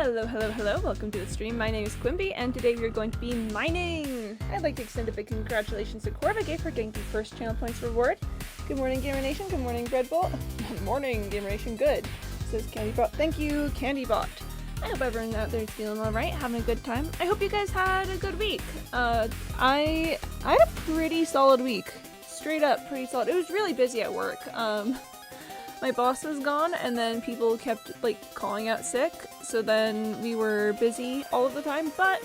Hello, hello, hello. Welcome to the stream. My name is Quimby, and today we are going to be mining. I'd like to extend a big congratulations to Corvigate for getting the first channel points reward. Good morning, Gamer Nation. Good morning, Breadbolt. Good morning, Gamer Nation. Good. Says CandyBot. Thank you, CandyBot. I hope everyone out there is feeling alright, having a good time. I hope you guys had a good week. I had a pretty solid week. Straight up, pretty solid. It was really busy at work. My boss was gone, and then people kept, like, calling out sick, so then we were busy all of the time, but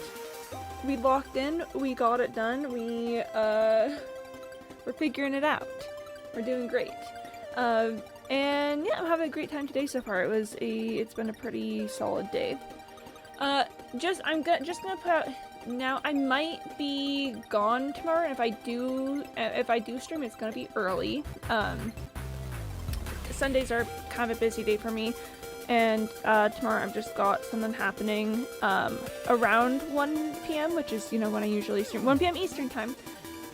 we locked in, we got it done, we're figuring it out. We're doing great. And yeah, I'm having a great time today so far. It's been a pretty solid day. I'm just gonna put out, now I might be gone tomorrow, and if I do stream, it's gonna be early. Sundays are kind of a busy day for me, and tomorrow I've just got something happening around 1 p.m., which is, you know, when I usually stream, 1 p.m. Eastern time.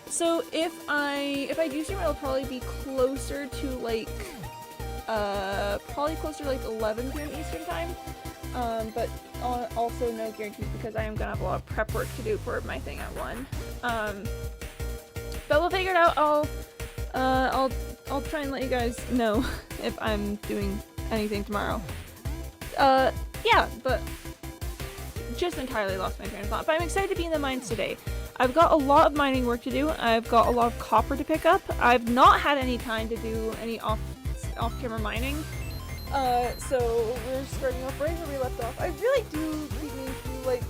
So if I do stream, it'll probably be closer to like 11 p.m. Eastern time, but also no guarantees because I am gonna have a lot of prep work to do for my thing at 1. But we'll figure it out. I'll try and let you guys know if I'm doing anything tomorrow. Yeah, but just entirely lost my train of thought. But I'm excited to be in the mines today. I've got a lot of mining work to do. I've got a lot of copper to pick up. I've not had any time to do any off-camera mining. So we're starting off right where we left off. I really do keep me through, like,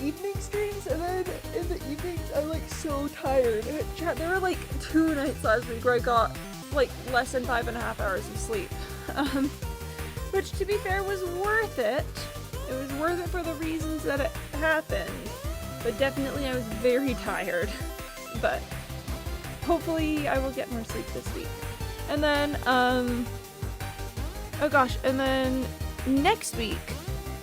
evening streams, and then in the evenings I'm like so tired. There were like 2 nights last week where I got like less than 5.5 hours of sleep, which to be fair was worth it. It was worth it for the reasons that it happened, but definitely I was very tired. But hopefully I will get more sleep this week. And then oh gosh, and then next week,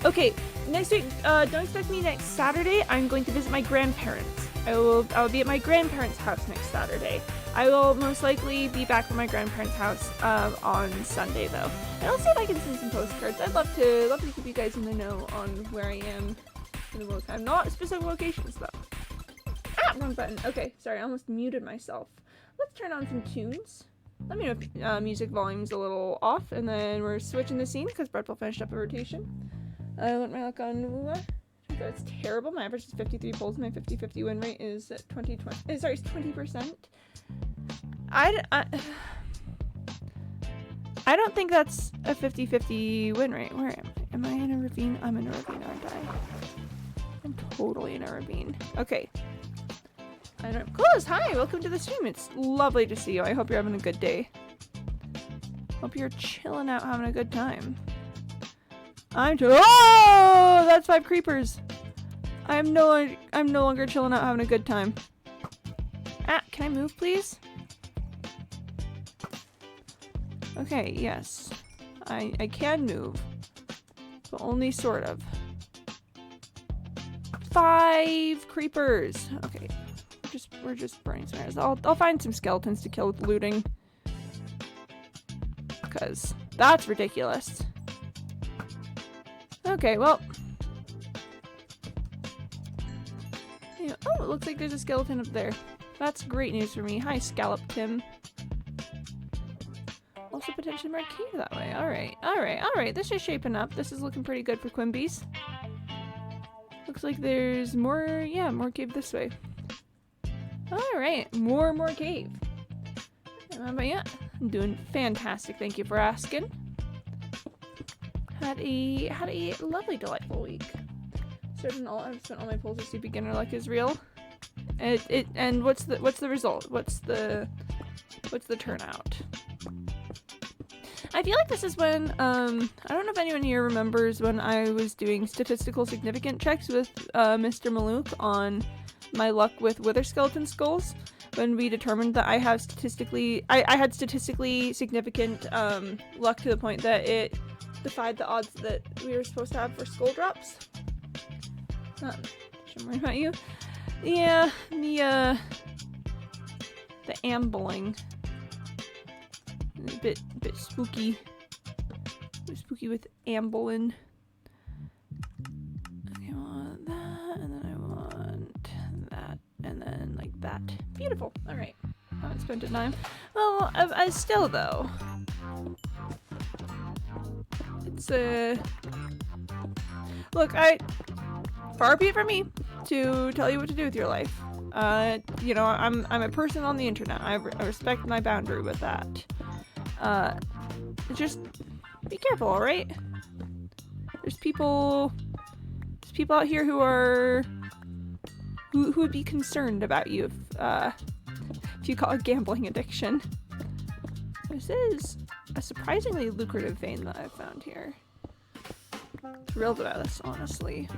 okay, next week, don't expect me next Saturday. I'm going to visit my grandparents. I'll be at my grandparents' house next Saturday. I will most likely be back from my grandparents' house on Sunday though. And I'll see if I can send some postcards. I'd love to keep you guys in the know on where I am in the world. I'm not specific locations though. Ah, wrong button. Okay, sorry, I almost muted myself. Let's turn on some tunes. Let me know if music volume's a little off, and then we're switching the scene because Breadful finished up a rotation. I want my luck on it's terrible. My average is 53 pulls. My 50-50 win rate is 20%. I don't think that's a 50-50 win rate. Where am I? Am I in a ravine? I'm in a ravine, aren't I? I'm totally in a ravine. Okay. I don't. Close. Hi, welcome to the stream. It's lovely to see you. I hope you're having a good day. Hope you're chilling out, having a good time. Oh, that's 5 creepers. I'm no longer chilling out, having a good time. Ah, can I move, please? Okay, yes. I can move, but only sort of. 5 creepers. Okay, we're just burning some areas. I'll find some skeletons to kill with looting, because that's ridiculous. Okay, well. Yeah, oh, it looks like there's a skeleton up there. That's great news for me. Hi, Scallop Tim. Also potentially more cave that way. Alright. This is shaping up. This is looking pretty good for Quimbies. Looks like there's more, yeah, more cave this way. Alright, more cave. But yeah, I'm doing fantastic. Thank you for asking. Had a lovely, delightful week. I've spent all my pulls to see beginner luck is real. And what's the result? What's the turnout? I feel like this is when I don't know if anyone here remembers when I was doing statistical significant checks with Mr. Malouk on my luck with Wither Skeleton Skulls, when we determined that I had statistically significant luck to the point that it defied the odds that we were supposed to have for skull drops. Should worry about you. Yeah, the ambling. A bit spooky. Spooky with ambling. and then I want that, and then like that. Beautiful. All right. Haven't spent a dime. Well, I still though. It's look, far be it from me to tell you what to do with your life. You know, I'm a person on the internet. I respect my boundary with that. Just be careful, all right? There's people out here who would be concerned about you if you call it gambling addiction. This is a surprisingly lucrative vein that I've found here. Thrilled about this, honestly.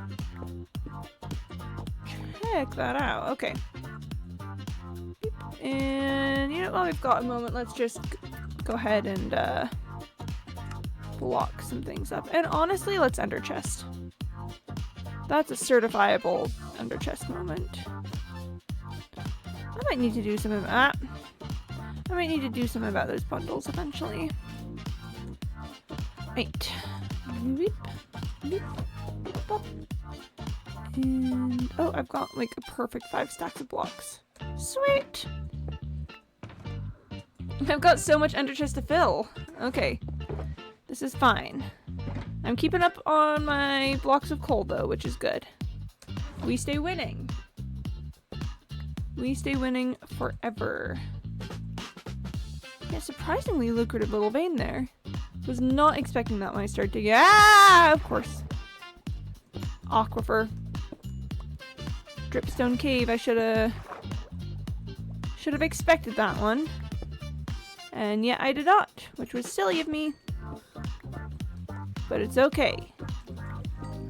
Check that out. Okay. And you know, while we've got a moment, let's just go ahead and block some things up. And honestly, let's ender chest. That's a certifiable ender chest moment. I might need to do something about that. I might need to do something about those bundles eventually. Right. Beep, beep, beep, bop. And oh, I've got like a perfect 5 stacks of blocks. Sweet. I've got so much ender chest to fill. Okay. This is fine. I'm keeping up on my blocks of coal though, which is good. We stay winning. We stay winning forever. Yeah, surprisingly lucrative little vein there. Was not expecting that when I started digging. Ah, of course. Aquifer. Dripstone cave. I should have expected that one. And yet I did not, which was silly of me. But it's okay.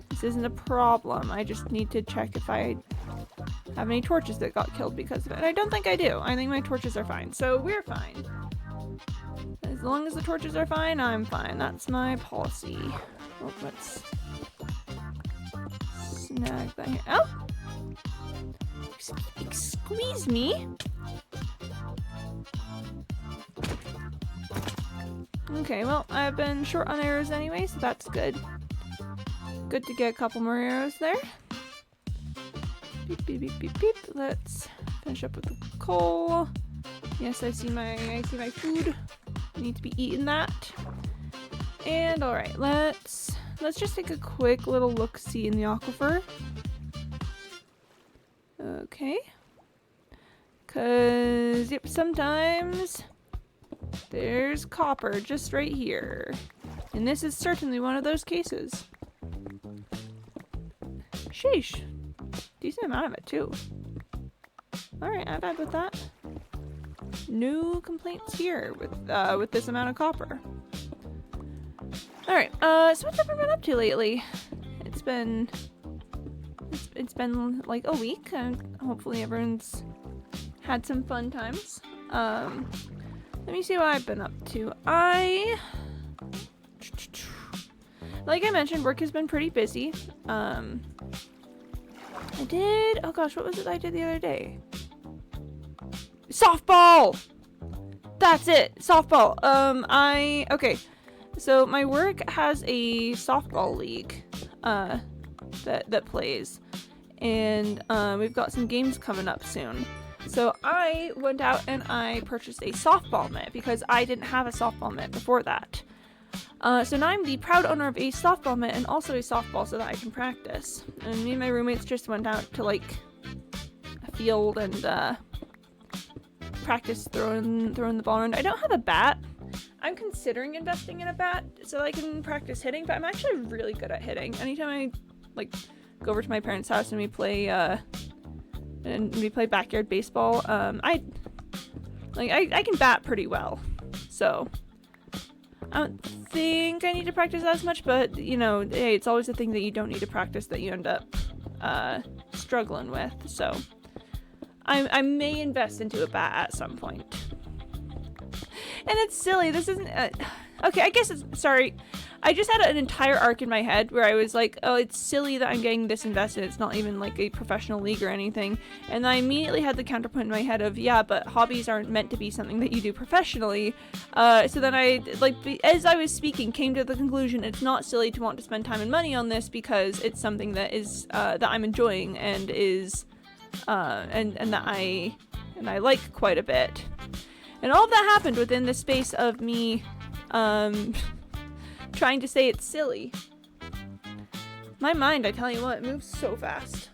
This isn't a problem. I just need to check if I have any torches that got killed because of it. And I don't think I do. I think my torches are fine. So we're fine. As long as the torches are fine, I'm fine. That's my policy. Oh, let's snag that here. Oh! Squeeze me. Okay, well, I've been short on arrows anyway, so that's good. Good to get a couple more arrows there. Beep, beep, beep, beep, beep. Let's finish up with the coal. Yes, I see my food. I need to be eating that. And all right, let's just take a quick little look-see in the aquifer. Okay. 'Cause yep, sometimes there's copper just right here. And this is certainly one of those cases. Sheesh. Decent amount of it too. Alright, I'm bad with that. No complaints here with this amount of copper. Alright, so what's everyone up to lately? It's been like a week, and hopefully everyone's had some fun times. Let me see what I've been up to. Like I mentioned, work has been pretty busy. I did, oh gosh, what was it I did the other day? Softball! That's it, softball. Okay. So my work has a softball league, that plays. And, we've got some games coming up soon. So I went out and I purchased a softball mitt because I didn't have a softball mitt before that. So now I'm the proud owner of a softball mitt and also a softball so that I can practice. And me and my roommates just went out to like a field and practice throwing the ball around. I don't have a bat. I'm considering investing in a bat so I can practice hitting, but I'm actually really good at hitting. Anytime I like go over to my parents' house and we play backyard baseball, I can bat pretty well. So I don't think I need to practice as much, but you know, hey, it's always a thing that you don't need to practice that you end up struggling with. So I may invest into a bat at some point. And it's silly. This isn't okay. I guess it's sorry. I just had an entire arc in my head where I was like, oh, it's silly that I'm getting this invested. It's not even like a professional league or anything. And I immediately had the counterpoint in my head of, yeah, but hobbies aren't meant to be something that you do professionally. So then I, like, as I was speaking, came to the conclusion it's not silly to want to spend time and money on this because it's something that is, that I'm enjoying and is, and that I like quite a bit. And all of that happened within the space of me, trying to say it's silly. My mind, I tell you what, it moves so fast.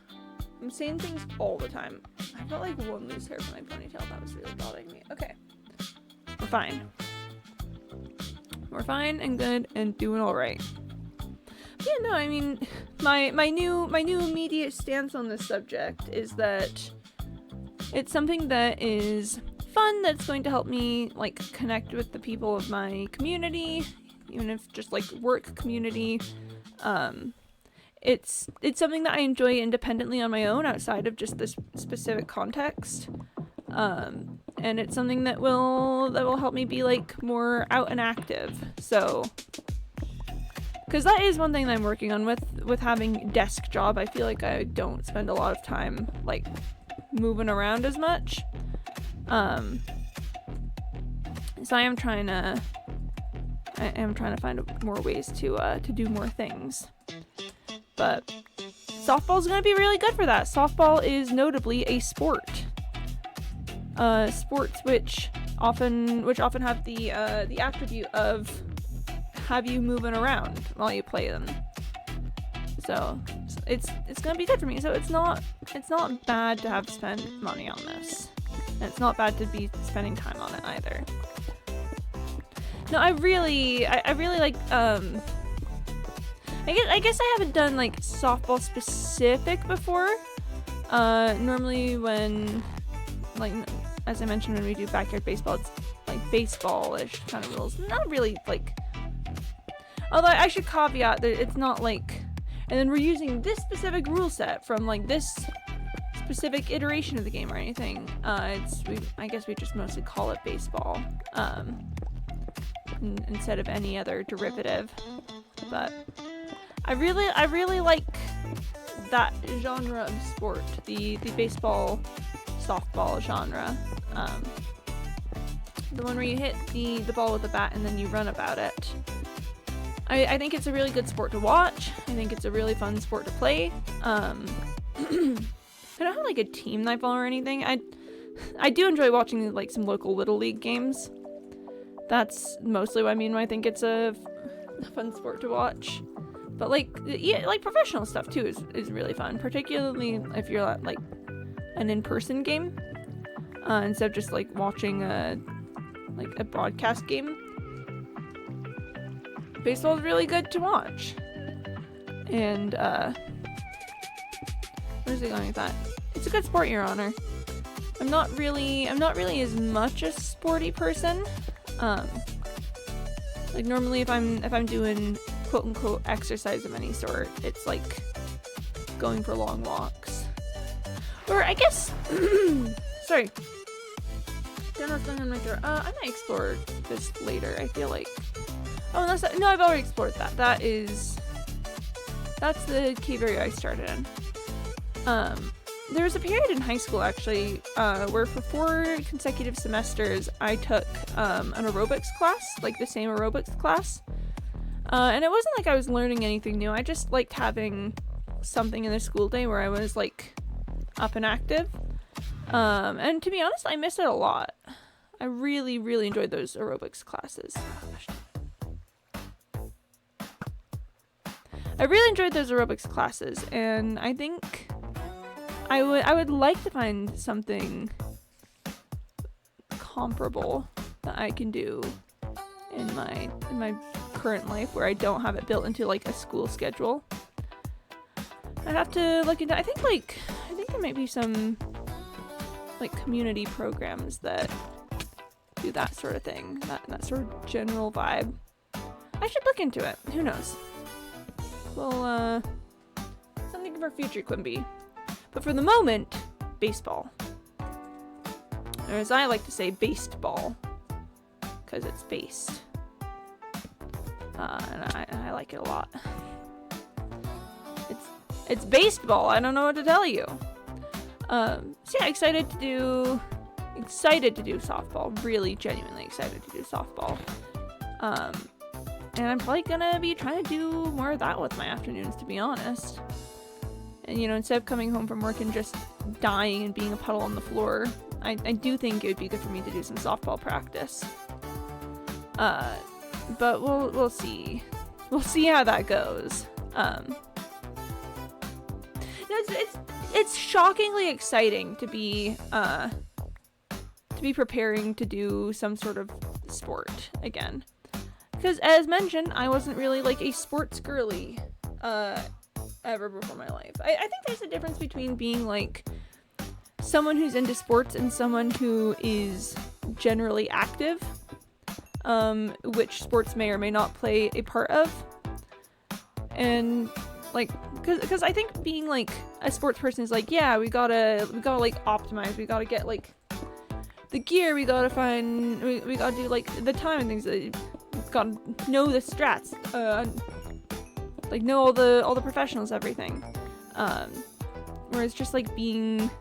I'm saying things all the time. I've got like one loose hair from my ponytail. That was really bothering me. Okay. We're fine. We're fine and good and doing alright. Yeah, no, I mean, my new immediate stance on this subject is that it's something that is fun, that's going to help me like connect with the people of my community, even if just like work community. It's something that I enjoy independently on my own outside of just this specific context. And it's something that will help me be like more out and active. So, because that is one thing that I'm working on with having desk job. I feel like I don't spend a lot of time like moving around as much. So I am trying to find more ways to do more things. But softball's gonna be really good for that. Softball is notably a sport. Sports which often have the attribute of have you moving around while you play them. So it's gonna be good for me. So it's not bad to have spent money on this. And it's not bad to be spending time on it either. No, I really like, I guess I haven't done, like, softball specific before. Normally when, like, as I mentioned, when we do backyard baseball, it's, like, baseball-ish kind of rules. Not really, like, although I should caveat that it's not, like, and then we're using this specific rule set from, like, this specific iteration of the game or anything. I guess we just mostly call it baseball. Instead of any other derivative. But I really like that genre of sport, the baseball softball genre. The one where you hit the ball with a bat and then you run about it. I think it's a really good sport to watch. I think it's a really fun sport to play. I don't have like a team that I follow or anything. I do enjoy watching like some local Little League games. That's mostly what I mean when I think it's a fun sport to watch. But like, yeah, like professional stuff too is really fun, particularly if you're at like an in-person game instead of just like watching a broadcast game. Baseball is really good to watch. And where's it going with that? It's a good sport, Your Honor. I'm not really as much a sporty person. Like normally if I'm doing quote unquote exercise of any sort, it's like going for long walks. Or I guess sorry. Don't know what's going on right there. I might explore this later, I feel like. Oh, no, I've already explored that. That's the cave area I started in. There was a period in high school, actually, where for 4 consecutive semesters, I took an aerobics class, like the same aerobics class. And it wasn't like I was learning anything new. I just liked having something in the school day where I was, like, up and active. And to be honest, I miss it a lot. I really, really enjoyed those aerobics classes. I really enjoyed those aerobics classes, and I think I would like to find something comparable that I can do in my current life where I don't have it built into like a school schedule. I'd have to look into. I think there might be some like community programs that do that sort of thing, that sort of general vibe. I should look into it. Who knows? Well, something for future, Quimby. But for the moment, baseball. Or as I like to say, based ball. Because it's based. and I like it a lot. It's baseball. I don't know what to tell you. So yeah, excited to do softball. Really, genuinely excited to do softball. And I'm probably gonna be trying to do more of that with my afternoons, to be honest. And instead of coming home from work and just dying and being a puddle on the floor, I do think it would be good for me to do some softball practice. But we'll see. We'll see how that goes. It's shockingly exciting to be preparing to do some sort of sport again. Because as mentioned, I wasn't really like a sports girly ever before my life. I think there's a difference between being like someone who's into sports and someone who is generally active, which sports may or may not play a part of. And like, because I think being like a sports person is like, yeah, we gotta like optimize, we gotta get like the gear, we gotta do like the time and things. We gotta know the strats, like know all the professionals, everything. Whereas just like being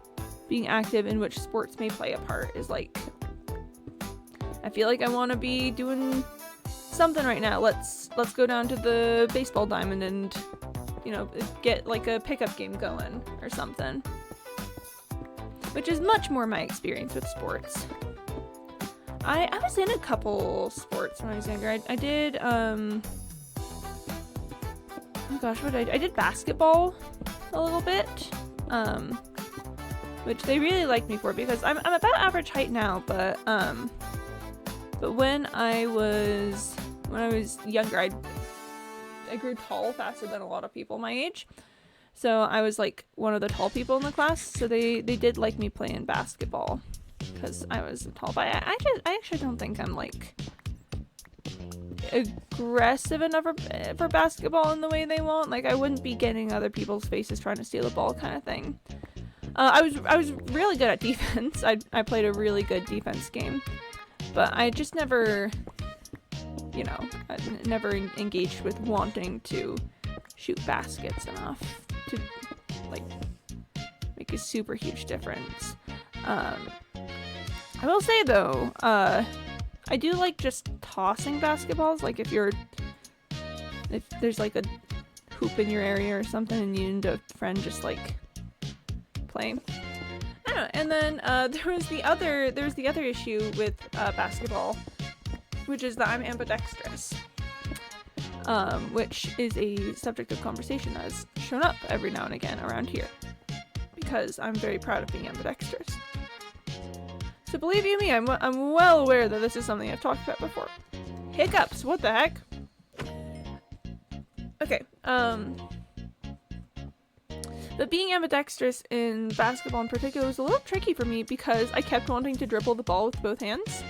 active in which sports may play a part is like, I feel like I want to be doing something right now. Let's go down to the baseball diamond and get like a pickup game going or something, which is much more my experience with sports. I was in a couple sports when I was younger. I did oh gosh, I did basketball a little bit, which they really liked me for because I'm about average height now, but when I was younger, I grew tall faster than a lot of people my age. So I was like one of the tall people in the class. So they did like me playing basketball because I was tall. But I actually don't think I'm like aggressive enough for basketball in the way they want. Like I wouldn't be getting other people's faces trying to steal the ball kind of thing. I was really good at defense. I played a really good defense game, but I just never never engaged with wanting to shoot baskets enough to like make a super huge difference. I will say though, I do like just tossing basketballs. Like if there's like a hoop in your area or something and you and a friend just like play. I don't know. And then there was the other issue with basketball, which is that I'm ambidextrous, which is a subject of conversation that has shown up every now and again around here, because I'm very proud of being ambidextrous. So believe you me, I'm well aware that this is something I've talked about before. Hiccups, what the heck? Okay, but being ambidextrous in basketball in particular was a little tricky for me because I kept wanting to dribble the ball with both hands.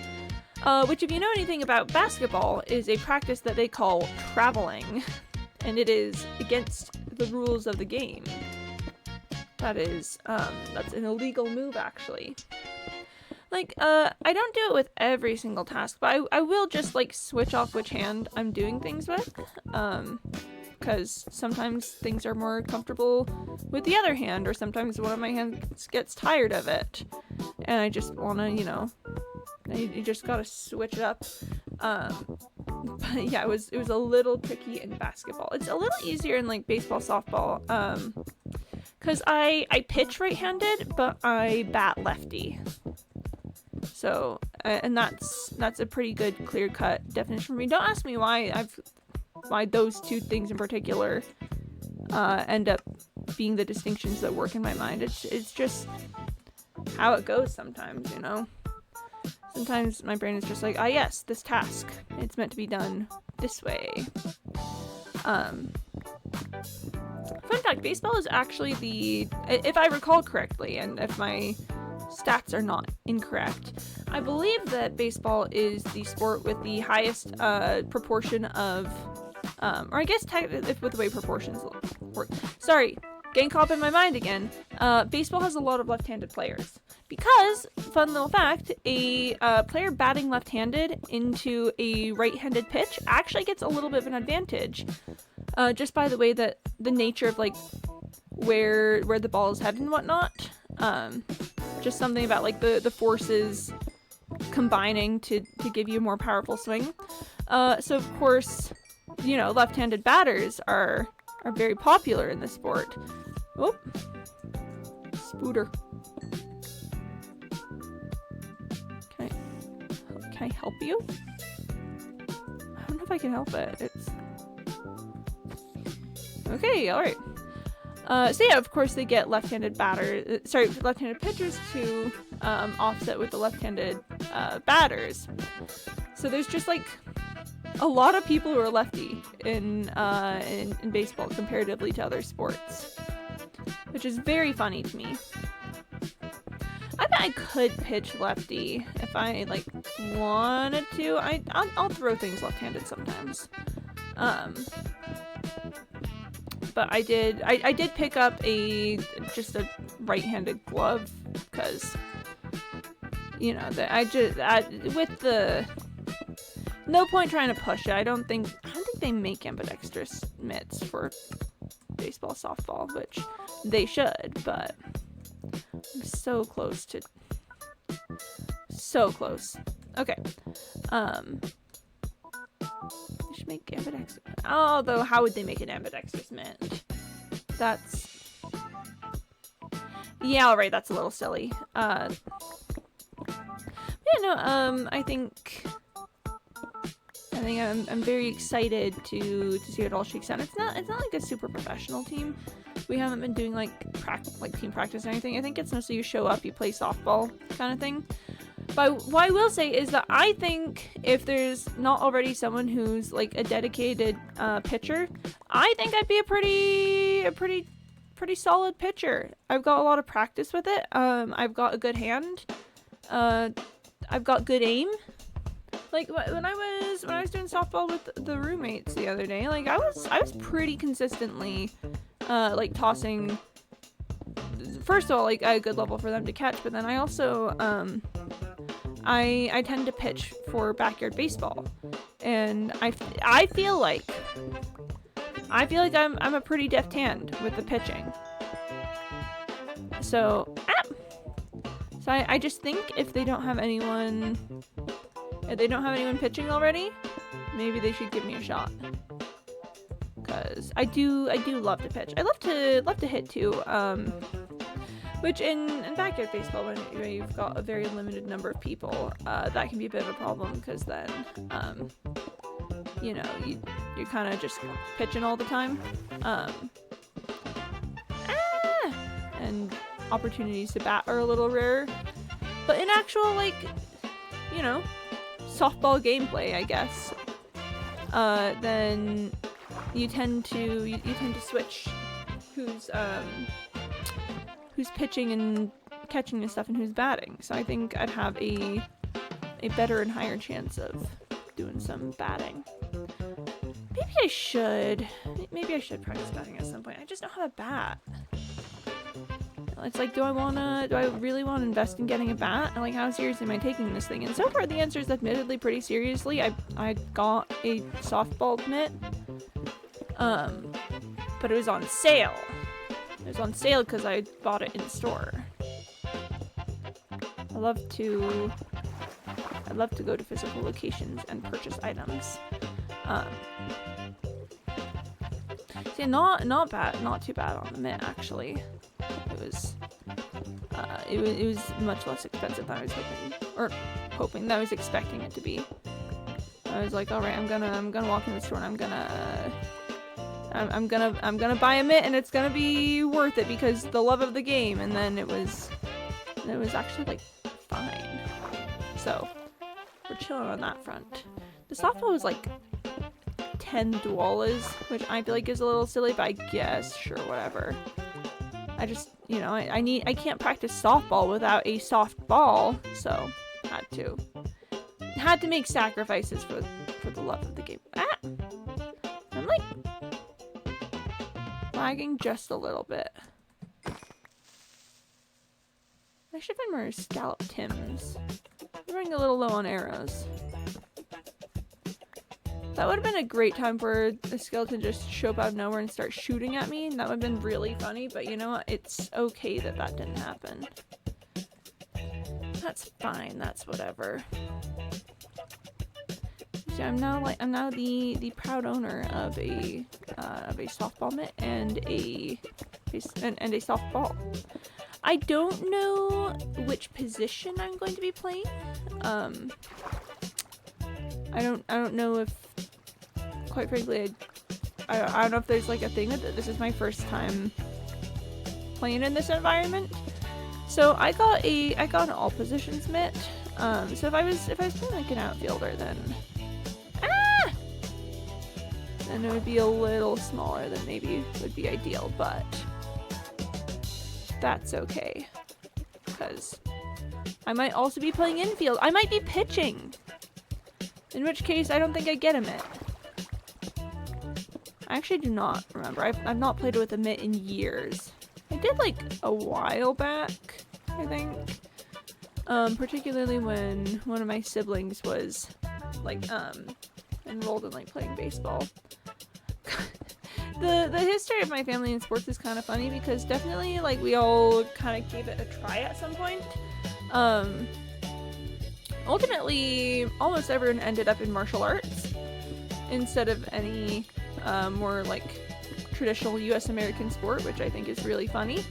Which, if you know anything about basketball, is a practice that they call traveling, and it is against the rules of the game. That's an illegal move, actually. Like, I don't do it with every single task, but I will just, like, switch off which hand I'm doing things with, because sometimes things are more comfortable with the other hand, or sometimes one of my hands gets tired of it, and I just wanna, you just gotta switch it up. But yeah, it was a little tricky in basketball. It's a little easier in like baseball, softball, because I pitch right-handed, but I bat lefty. So, and that's a pretty good clear-cut definition for me. Don't ask me why those two things in particular end up being the distinctions that work in my mind. It's just how it goes sometimes, Sometimes my brain is just like, yes, this task. It's meant to be done this way. Fun fact, baseball is actually if I recall correctly, and if my stats are not incorrect, I believe that baseball is the sport with the highest proportion of, or I guess with the way proportions work. Sorry, getting caught up in my mind again. Baseball has a lot of left-handed players. Because, fun little fact, a player batting left-handed into a right-handed pitch actually gets a little bit of an advantage. Just by the way that the nature of like where the ball is headed and whatnot. Just something about like the forces combining to give you a more powerful swing. So of course, you know, left-handed batters are very popular in this sport. Oh, Spooter. Can I help you? I don't know if I can help it. It's okay. All right. So yeah, of course they get left-handed left-handed pitchers to offset with the left-handed batters. So there's just like a lot of people who are lefty in baseball comparatively to other sports, which is very funny to me. I bet I could pitch lefty if I like wanted to. I'll throw things left-handed sometimes. But I did pick up just a right-handed glove because, you know, with the no point trying to push it. I don't think they make ambidextrous mitts for baseball, softball, which they should, but I'm so close. Okay. They should make ambidextrous. Although, how would they make an ambidextrous mitt? Yeah, alright, that's a little silly. I think I'm very excited to see how it all shakes out. It's not like a super professional team. We haven't been doing like team practice or anything. I think it's mostly you show up, you play softball kind of thing. But what I will say is that I think if there's not already someone who's like a dedicated pitcher, I think I'd be a pretty solid pitcher. I've got a lot of practice with it. I've got a good hand. I've got good aim. Like when I was doing softball with the roommates the other day, like I was pretty consistently like tossing. First of all, like a good level for them to catch, but then I also I tend to pitch for backyard baseball, and I feel like I'm a pretty deft hand with the pitching. So I just think if they don't have anyone pitching already, maybe they should give me a shot. Because I do love to pitch. I love to hit too. Which in backyard baseball, when you've got a very limited number of people, that can be a bit of a problem because then, you know, you're kind of just pitching all the time. And opportunities to bat are a little rare. But in actual, like, you know, softball gameplay, I guess, then you tend to switch who's pitching and catching and stuff and who's batting. So I think I'd have a better and higher chance of doing some batting. Maybe I should practice batting at some point. I just don't have a bat. It's like, do I really want to invest in getting a bat? And like, how seriously am I taking this thing? And so far the answer is admittedly pretty seriously. I got a softball mitt, but it was on sale. It was on sale because I bought it in store. I love to go to physical locations and purchase items. See, not bad, not too bad on the mitt actually. It was much less expensive than I was hoping that I was expecting it to be. I was like, all right, I'm gonna walk in the store and I'm gonna buy a mitt and it's gonna be worth it because the love of the game. And then it was actually like fine. So we're chilling on that front. The softball was like $10, which I feel like is a little silly, but I guess sure, whatever. I just, you know, I can't practice softball without a soft ball, so had to make sacrifices for the love of the game. I'm like, lagging just a little bit. I should find more scallop Tims. I'm running a little low on arrows. That would have been a great time for a skeleton just show up out of nowhere and start shooting at me. That would have been really funny, but you know what? It's okay that that didn't happen. That's fine. That's whatever. So I'm now the proud owner of a softball mitt and a softball. I don't know which position I'm going to be playing. I don't know if, quite frankly, I don't know if there's like a thing that this is my first time playing in this environment. So I got an all positions mitt. So if I was playing like an outfielder, then it would be a little smaller than maybe would be ideal, but that's okay, because I might also be playing infield. I might be pitching, in which case I don't think I get a mitt. I actually do not remember. I've not played with a mitt in years. I did like a while back, I think. Particularly when one of my siblings was like enrolled in like playing baseball. The history of my family in sports is kind of funny because definitely like we all kind of gave it a try at some point. Ultimately, almost everyone ended up in martial arts instead of any more like traditional U.S. American sport, which I think is really funny.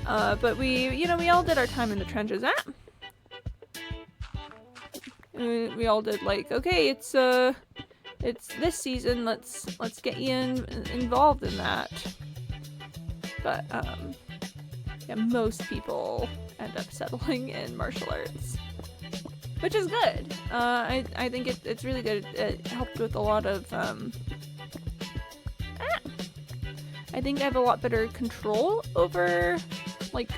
But we all did our time in the trenches. We all did like, okay, it's this season, let's get you involved in that. But yeah, most people end up settling in martial arts, which is good. I think it's really good. It helped with a lot of I think I have a lot better control over like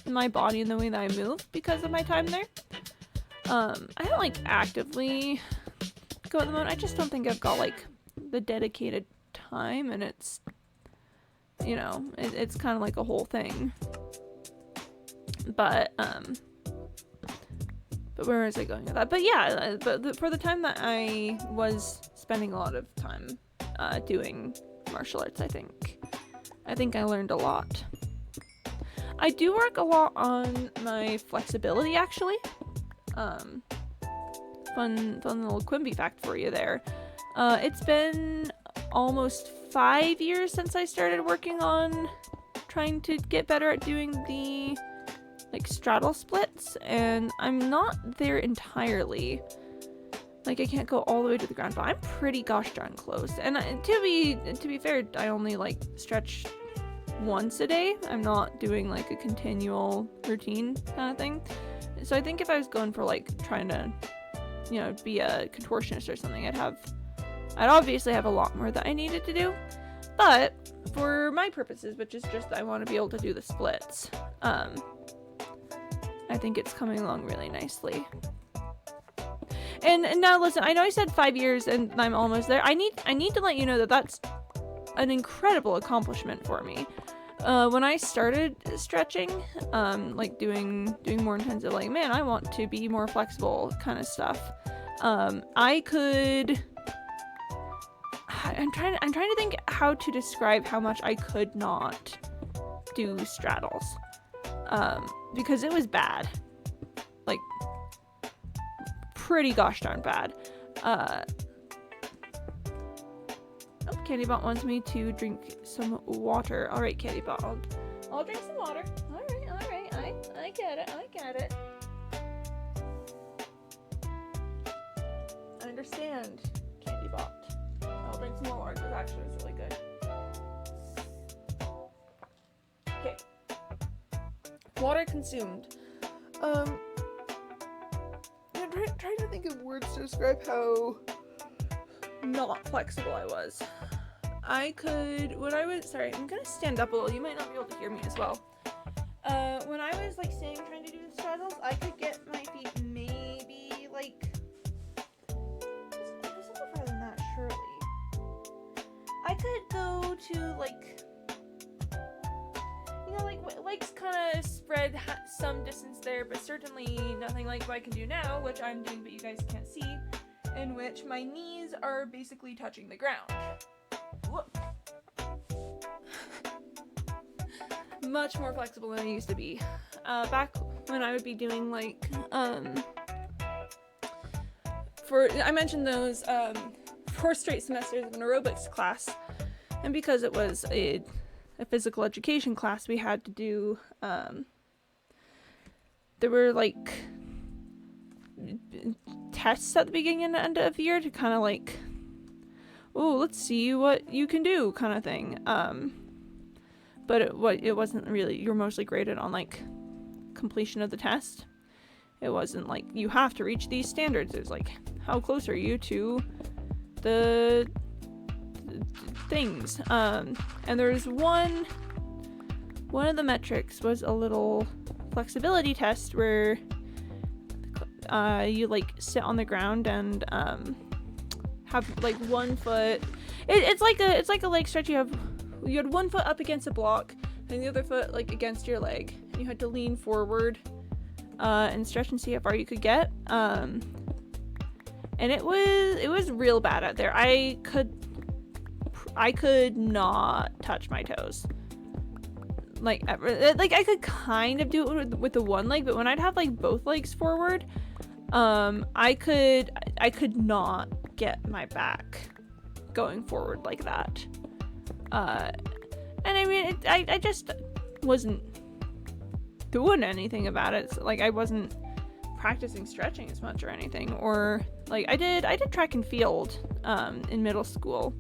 my body and the way that I move because of my time there. I don't like actively go at the moment. I just don't think I've got like the dedicated time, and it's, you know, it's kind of like a whole thing. But where was I going with that? But yeah, for the time that I was spending a lot of time doing martial arts, I think I learned a lot. I do work a lot on my flexibility, actually. Fun little Quimby fact for you there. It's been almost 5 years since I started working on trying to get better at doing the like straddle splits, and I'm not there entirely. Like I can't go all the way to the ground, but I'm pretty gosh darn close. And to be fair, I only like stretch once a day. I'm not doing like a continual routine kind of thing. So I think if I was going for like trying to, you know, be a contortionist or something, I'd obviously have a lot more that I needed to do. But for my purposes, which is just I want to be able to do the splits, I think it's coming along really nicely. And now listen, I know I said 5 years and I'm almost there. I need to let you know that that's an incredible accomplishment for me. When I started stretching, like doing more intensive, like, man, I want to be more flexible kind of stuff. I'm trying to think how to describe how much I could not do straddles. Because it was bad. Like, pretty gosh darn bad. Candybot wants me to drink some water. Alright, Candybot, I'll drink some water. Alright, I get it. I understand, Candybot. I'll drink some more water, because actually it's really good. Okay. Water consumed. I'm trying to think of words to describe how not flexible I was. Sorry, I'm gonna stand up a little. You might not be able to hear me as well. When I was like trying to do the straddles, I could get my feet maybe like, it was a little farther than that, surely. I could go to like had some distance there, but certainly nothing like what I can do now, which I'm doing but you guys can't see, in which my knees are basically touching the ground. Whoop. Much more flexible than I used to be. Back when I would be doing like, I mentioned those 4 straight semesters of an aerobics class, and because it was a physical education class, we had to do, there were like tests at the beginning and end of the year to kind of like, oh, let's see what you can do kind of thing. But it wasn't really, you were mostly graded on like completion of the test. It wasn't like you have to reach these standards. It was like, how close are you to the things? And there's one of the metrics was a little flexibility test where you like sit on the ground and have like one foot. It's like a leg stretch. You had one foot up against a block and the other foot like against your leg. And you had to lean forward and stretch and see how far you could get. And it was real bad out there. I could not touch my toes. Like I could kind of do it with the one leg, but when I'd have like both legs forward, I could not get my back going forward like that. And I mean, I just wasn't doing anything about it. So, like, I wasn't practicing stretching as much or anything. Or like I did track and field in middle school.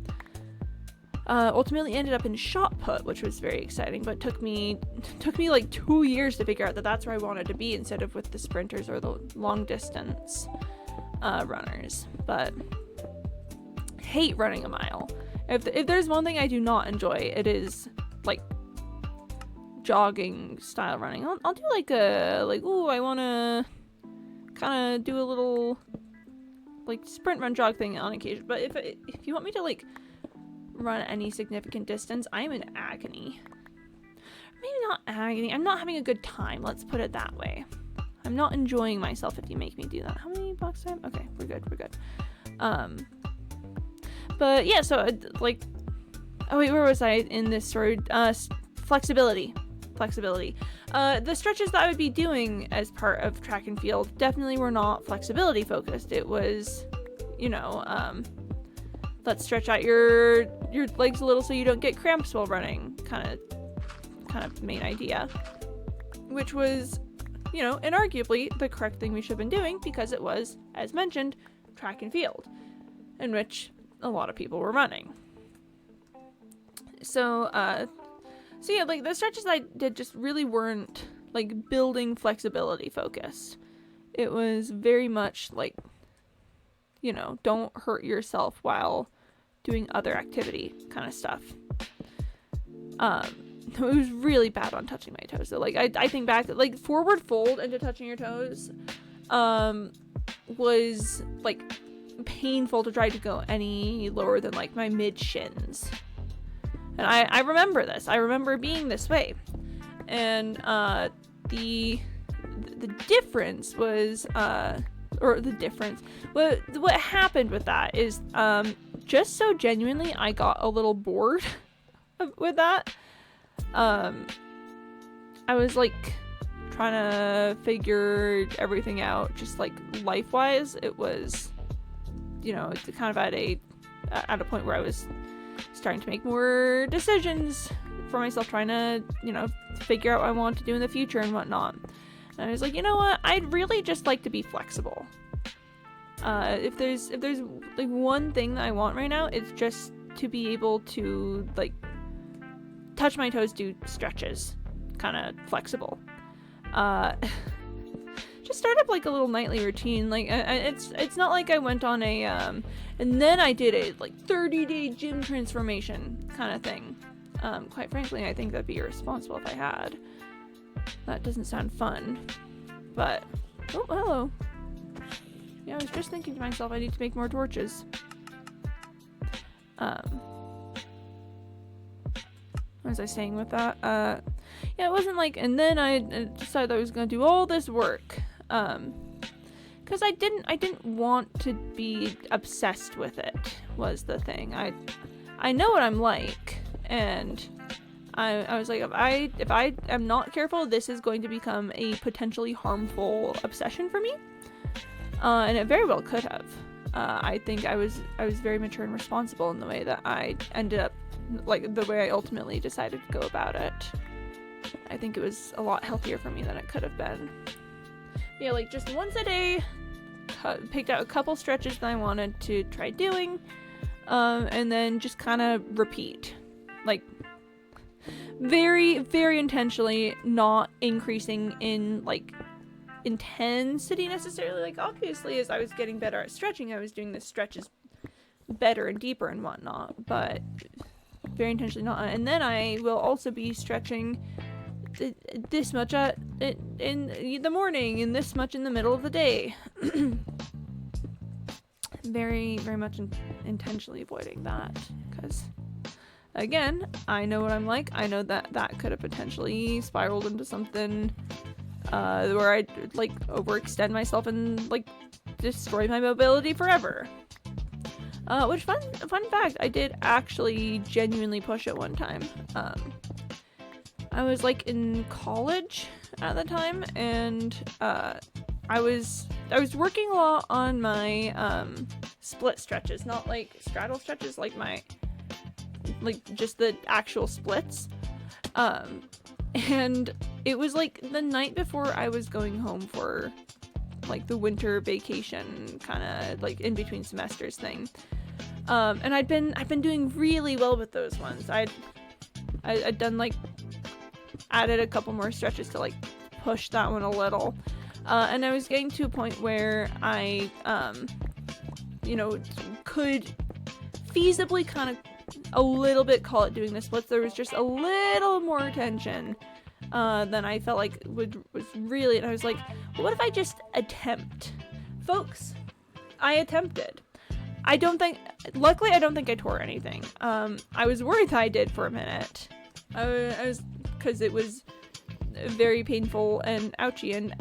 Ultimately ended up in shot put, which was very exciting, but took me like 2 years to figure out that that's where I wanted to be instead of with the sprinters or the long distance runners. But hate running a mile. If there's one thing I do not enjoy, it is like jogging style running. I'll do like I want to kind of do a little like sprint run jog thing on occasion. But if you want me to like run any significant distance, I'm in agony. Maybe not agony. I'm not having a good time. Let's put it that way. I'm not enjoying myself if you make me do that. How many blocks time? Okay, we're good. But yeah, so like, oh wait, where was I in this story? Flexibility. The stretches that I would be doing as part of track and field definitely were not flexibility focused. It was, let's stretch out your legs a little so you don't get cramps while running, kind of main idea, which was, inarguably the correct thing we should have been doing because it was, as mentioned, track and field, in which a lot of people were running. So yeah, like the stretches I did just really weren't like building flexibility focused. It was very much like, don't hurt yourself while doing other activity kind of stuff. It was really bad on touching my toes. So like I think back, like forward fold into touching your toes was like painful to try to go any lower than like my mid shins. And I remember this. I remember being this way. And the difference was what happened with that is just so genuinely I got a little bored with that. I was like trying to figure everything out, just like life-wise. It was, it's kind of at a point where I was starting to make more decisions for myself, trying to, figure out what I want to do in the future and whatnot. And I was like, you know what? I'd really just like to be flexible. If there's like one thing that I want right now, it's just to be able to like touch my toes, do stretches, kind of flexible. Just start up like a little nightly routine. Like it's not like I went on a and then I did a like 30-day gym transformation kind of thing. Quite frankly, I think that'd be irresponsible if I had. That doesn't sound fun. But oh, hello. Yeah, I was just thinking to myself, I need to make more torches. What was I saying with that? Yeah, it wasn't like, and then I decided I was gonna do all this work, because I didn't want to be obsessed with it, was the thing. I know what I'm like, and I was like, if I am not careful, this is going to become a potentially harmful obsession for me, and it very well could have. I think I was very mature and responsible in the way that I ended up, like the way I ultimately decided to go about it. I think it was a lot healthier for me than it could have been. Yeah, like just once a day, picked out a couple stretches that I wanted to try doing, and then just kind of repeat, like very, very intentionally not increasing in like intensity necessarily. Like obviously as I was getting better at stretching, I was doing the stretches better and deeper and whatnot, but very intentionally not. And then I will also be stretching this much in the morning and this much in the middle of the day. Very, very much intentionally avoiding that, because again, I know what I'm like. I know that could have potentially spiraled into something where I'd like overextend myself and like destroy my mobility forever. Which fun fact, I did actually genuinely push it one time. I was like in college at the time, and I was working a lot on my split stretches, not like straddle stretches, like just the actual splits. And it was like the night before I was going home for like the winter vacation, kind of like in between semesters thing. And I'd been doing really well with those ones. I'd done like added a couple more stretches to like push that one a little. And I was getting to a point where I, could feasibly kind of a little bit call it doing the splits. There was just a little more tension than I felt like was really, and I was like, well, what if I just attempt? Folks, I attempted. Luckily I don't think I tore anything. I was worried that I did for a minute. I was, because it was very painful and ouchy and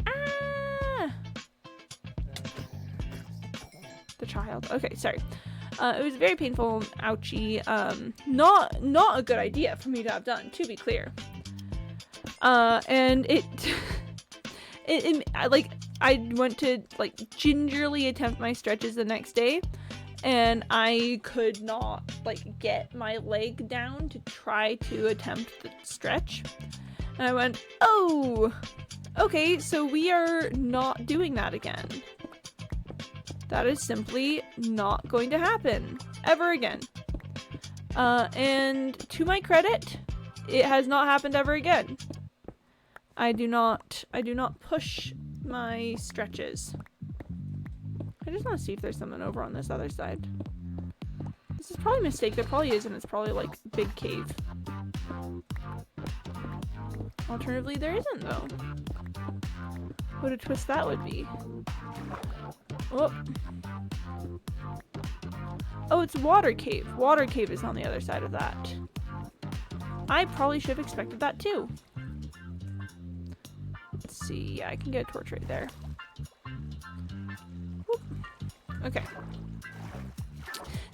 the child. Okay, sorry. It was very painful, ouchy. Not a good idea for me to have done, to be clear. And it like I went to like gingerly attempt my stretches the next day, and I could not like get my leg down to try to attempt the stretch. And I went, oh, okay, so we are not doing that again. That is simply not going to happen ever again. And to my credit, it has not happened ever again. I do not push my stretches. I just want to see if there's someone over on this other side. This is probably a mistake. There probably isn't. It's probably like a big cave. Alternatively, there isn't though. What a twist that would be. Oh. Oh, it's Water Cave. Water Cave is on the other side of that. I probably should have expected that too. Let's see. Yeah, I can get a torch right there. Whoop. Okay.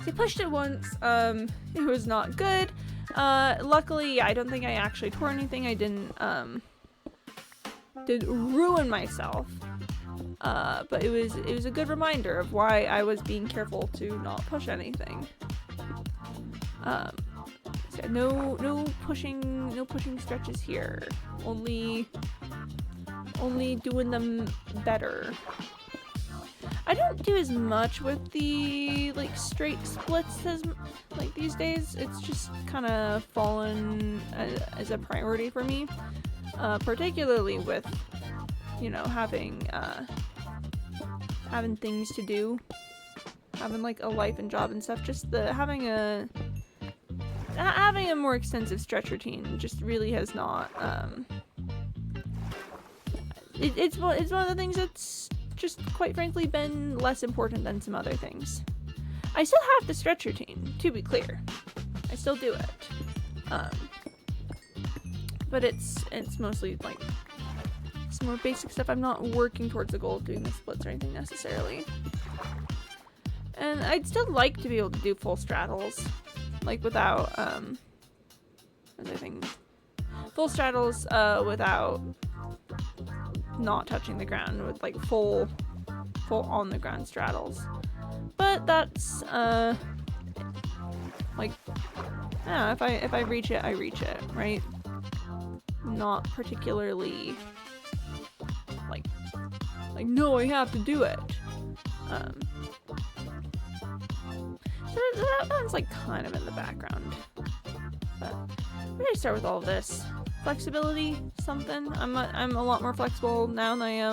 So I pushed it once. It was not good. Luckily, I don't think I actually tore anything. I didn't ruin myself. But it was a good reminder of why I was being careful to not push anything. So no pushing stretches here. Only doing them better. I don't do as much with the like straight splits as like these days. It's just kind of fallen as a priority for me, particularly with having things to do, having like a life and job and stuff. Just having a more extensive stretch routine just really has not. It's one of the things that's just quite frankly been less important than some other things. I still have the stretch routine, to be clear. I still do it. but it's mostly like some more basic stuff. I'm not working towards the goal of doing the splits or anything necessarily. And I'd still like to be able to do full straddles, like without full straddles without not touching the ground, with like full on the ground straddles. But that's like, yeah, if I reach it, I reach it, right? Not particularly like no, I have to do it. So that one's like kind of in the background. But we're gonna start with all of this. Flexibility, something. I'm a lot more flexible now than I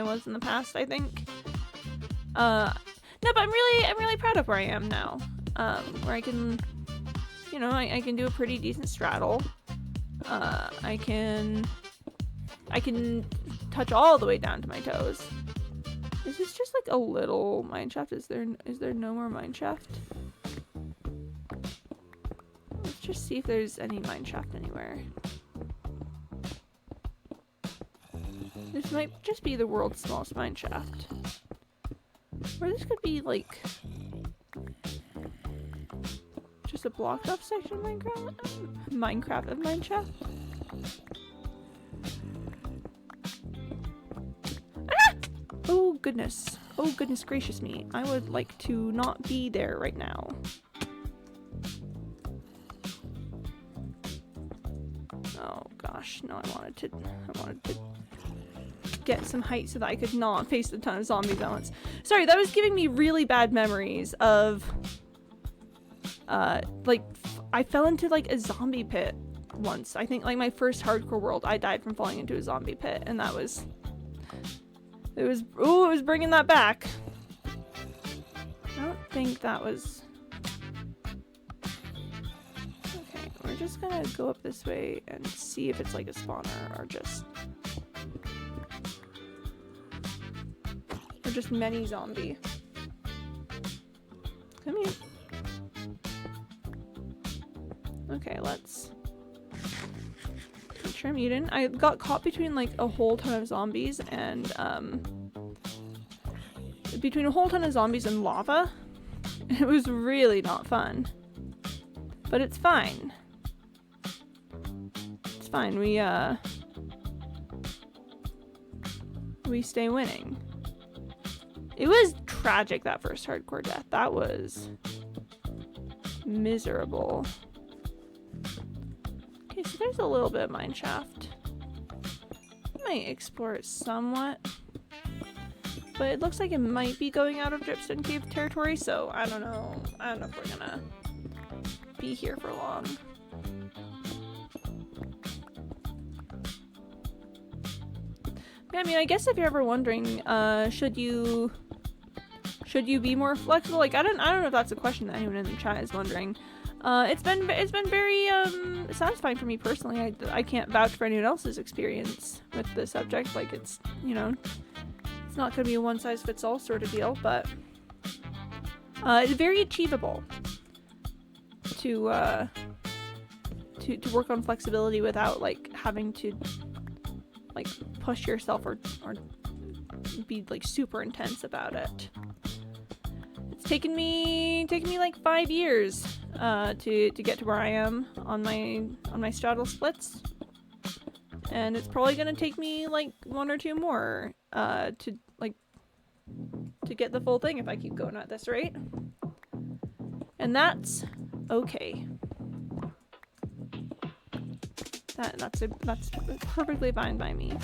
was in the past, I think. No, but I'm really proud of where I am now. Where I can, you know, I can do a pretty decent straddle. I can touch all the way down to my toes. Is this just like a little mineshaft? Is there no more mineshaft? Let's just see if there's any mineshaft anywhere. This might just be the world's smallest mineshaft. Or this could be like just a blocked off section of Minecraft of mineshaft. Oh goodness. Oh goodness gracious me. I would like to not be there right now. Oh gosh, no, I wanted to get some height so that I could not face a ton of zombies at once. Sorry, that was giving me really bad memories of like I fell into like a zombie pit once. I think like my first hardcore world, I died from falling into a zombie pit, and that was it was bringing that back. I don't think that was... Okay, we're just gonna go up this way and see if it's like a spawner or just many zombie. Come here. Okay, let's make sure I'm muted. I got caught between like a whole ton of zombies and lava. It was really not fun. But it's fine. It's fine. We stay winning. It was tragic, that first hardcore death. That was miserable. Okay, so there's a little bit of mineshaft. I might explore it somewhat. But it looks like it might be going out of Dripstone Cave territory, so I don't know. I don't know if we're gonna be here for long. Yeah, I mean, I guess if you're ever wondering, should you be more flexible? Like, I don't know if that's a question that anyone in the chat is wondering. It's been very satisfying for me personally. I can't vouch for anyone else's experience with the subject. Like, it's, you know, it's not gonna be a one-size-fits-all sort of deal, but it's very achievable to work on flexibility without like having to like push yourself or be like super intense about it. It's taken me like 5 years to get to where I am on my straddle splits, and it's probably gonna take me like 1 or 2 more to get the full thing if I keep going at this rate, and that's okay. That's perfectly fine by me.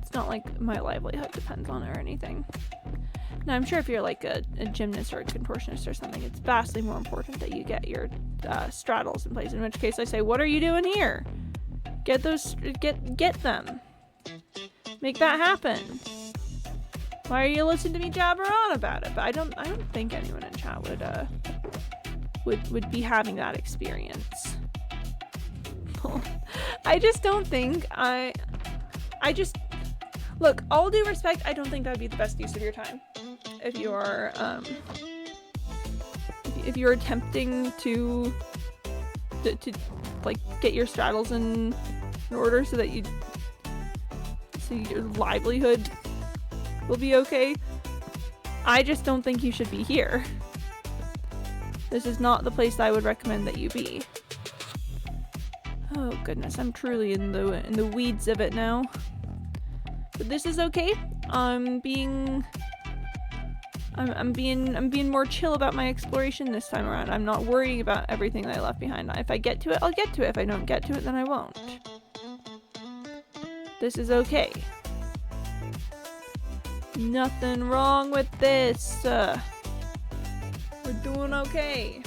It's not like my livelihood depends on it or anything. Now, I'm sure if you're like a gymnast or a contortionist or something, it's vastly more important that you get your straddles in place. In which case, I say, what are you doing here? Get them. Make that happen. Why are you listening to me jabber on about it? But I don't think anyone in chat would be having that experience. I just don't think look, all due respect, I don't think that'd be the best use of your time. If you're if you're attempting to like get your straddles in order so that your livelihood will be okay. I just don't think you should be here. This is not the place I would recommend that you be. Oh goodness, I'm truly in the weeds of it now. But this is okay. I'm being more chill about my exploration this time around. I'm not worrying about everything that I left behind. If I get to it, I'll get to it. If I don't get to it, then I won't. This is okay. Nothing wrong with this. We're doing okay.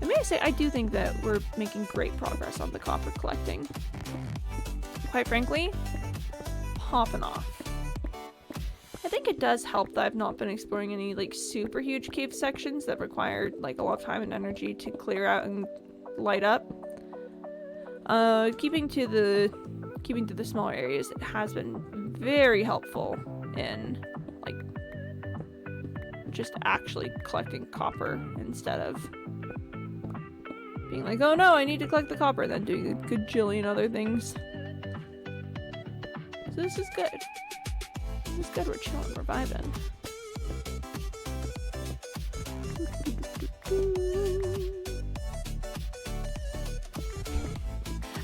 And may I say, I do think that we're making great progress on the copper collecting. Quite frankly, popping off. I think it does help that I've not been exploring any like super huge cave sections that required like a lot of time and energy to clear out and light up. Keeping to the smaller areas, it has been very helpful in like just actually collecting copper instead of being like, oh no, I need to collect the copper, and then doing a gajillion other things. So this is good. This is good, we're chilling, we're vibing.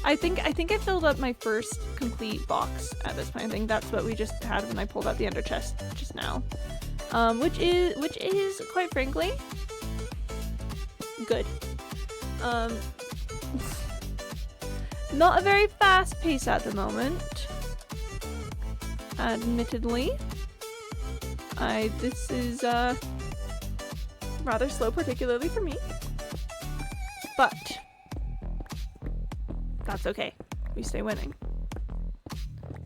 I think I filled up my first complete box at this point. I think that's what we just had when I pulled out the ender chest just now. Which is quite frankly good. Not a very fast pace at the moment. Admittedly. This is rather slow, particularly for me. But that's okay. We stay winning.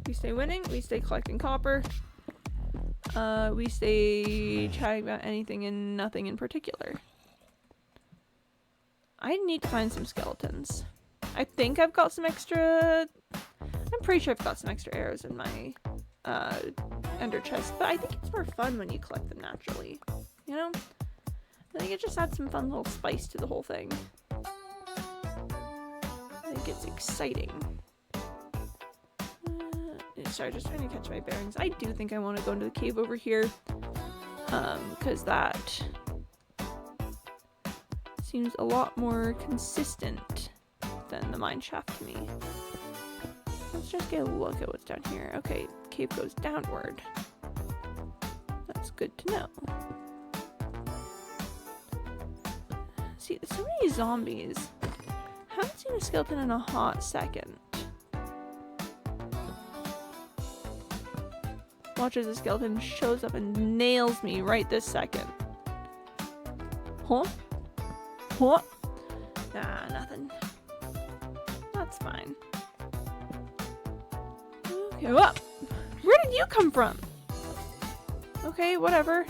We stay winning, we stay collecting copper. We stay chatting about anything and nothing in particular. I need to find some skeletons. I think I've got some extra... I'm pretty sure I've got some extra arrows in my ender chest, but I think it's more fun when you collect them naturally. You know? I think it just adds some fun little spice to the whole thing. I think it's exciting. Sorry, just trying to catch my bearings. I do think I want to go into the cave over here. Because that seems a lot more consistent than the mine shaft to me. Let's just get a look at what's down here. Okay, cave goes downward. That's good to know. See, so many zombies. Haven't seen a skeleton in a hot second. Watch as the skeleton shows up and nails me right this second. Huh? What? Nah, nothing. That's fine. Okay, well, where did you come from? Okay, whatever.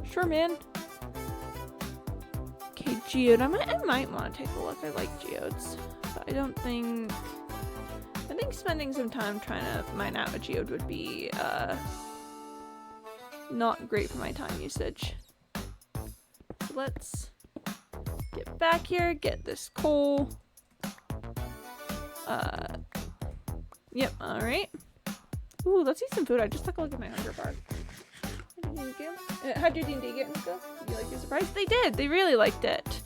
Sure, man. Okay, geode. I might want to take a look. I like geodes, but I don't think... I think spending some time trying to mine out a geode would be not great for my time usage. So let's get back here, get this coal. Yep, alright. Ooh, let's eat some food. I just took a look at my hunger bar. How'd your D&D get go? Did you like your surprise? They did! They really liked it.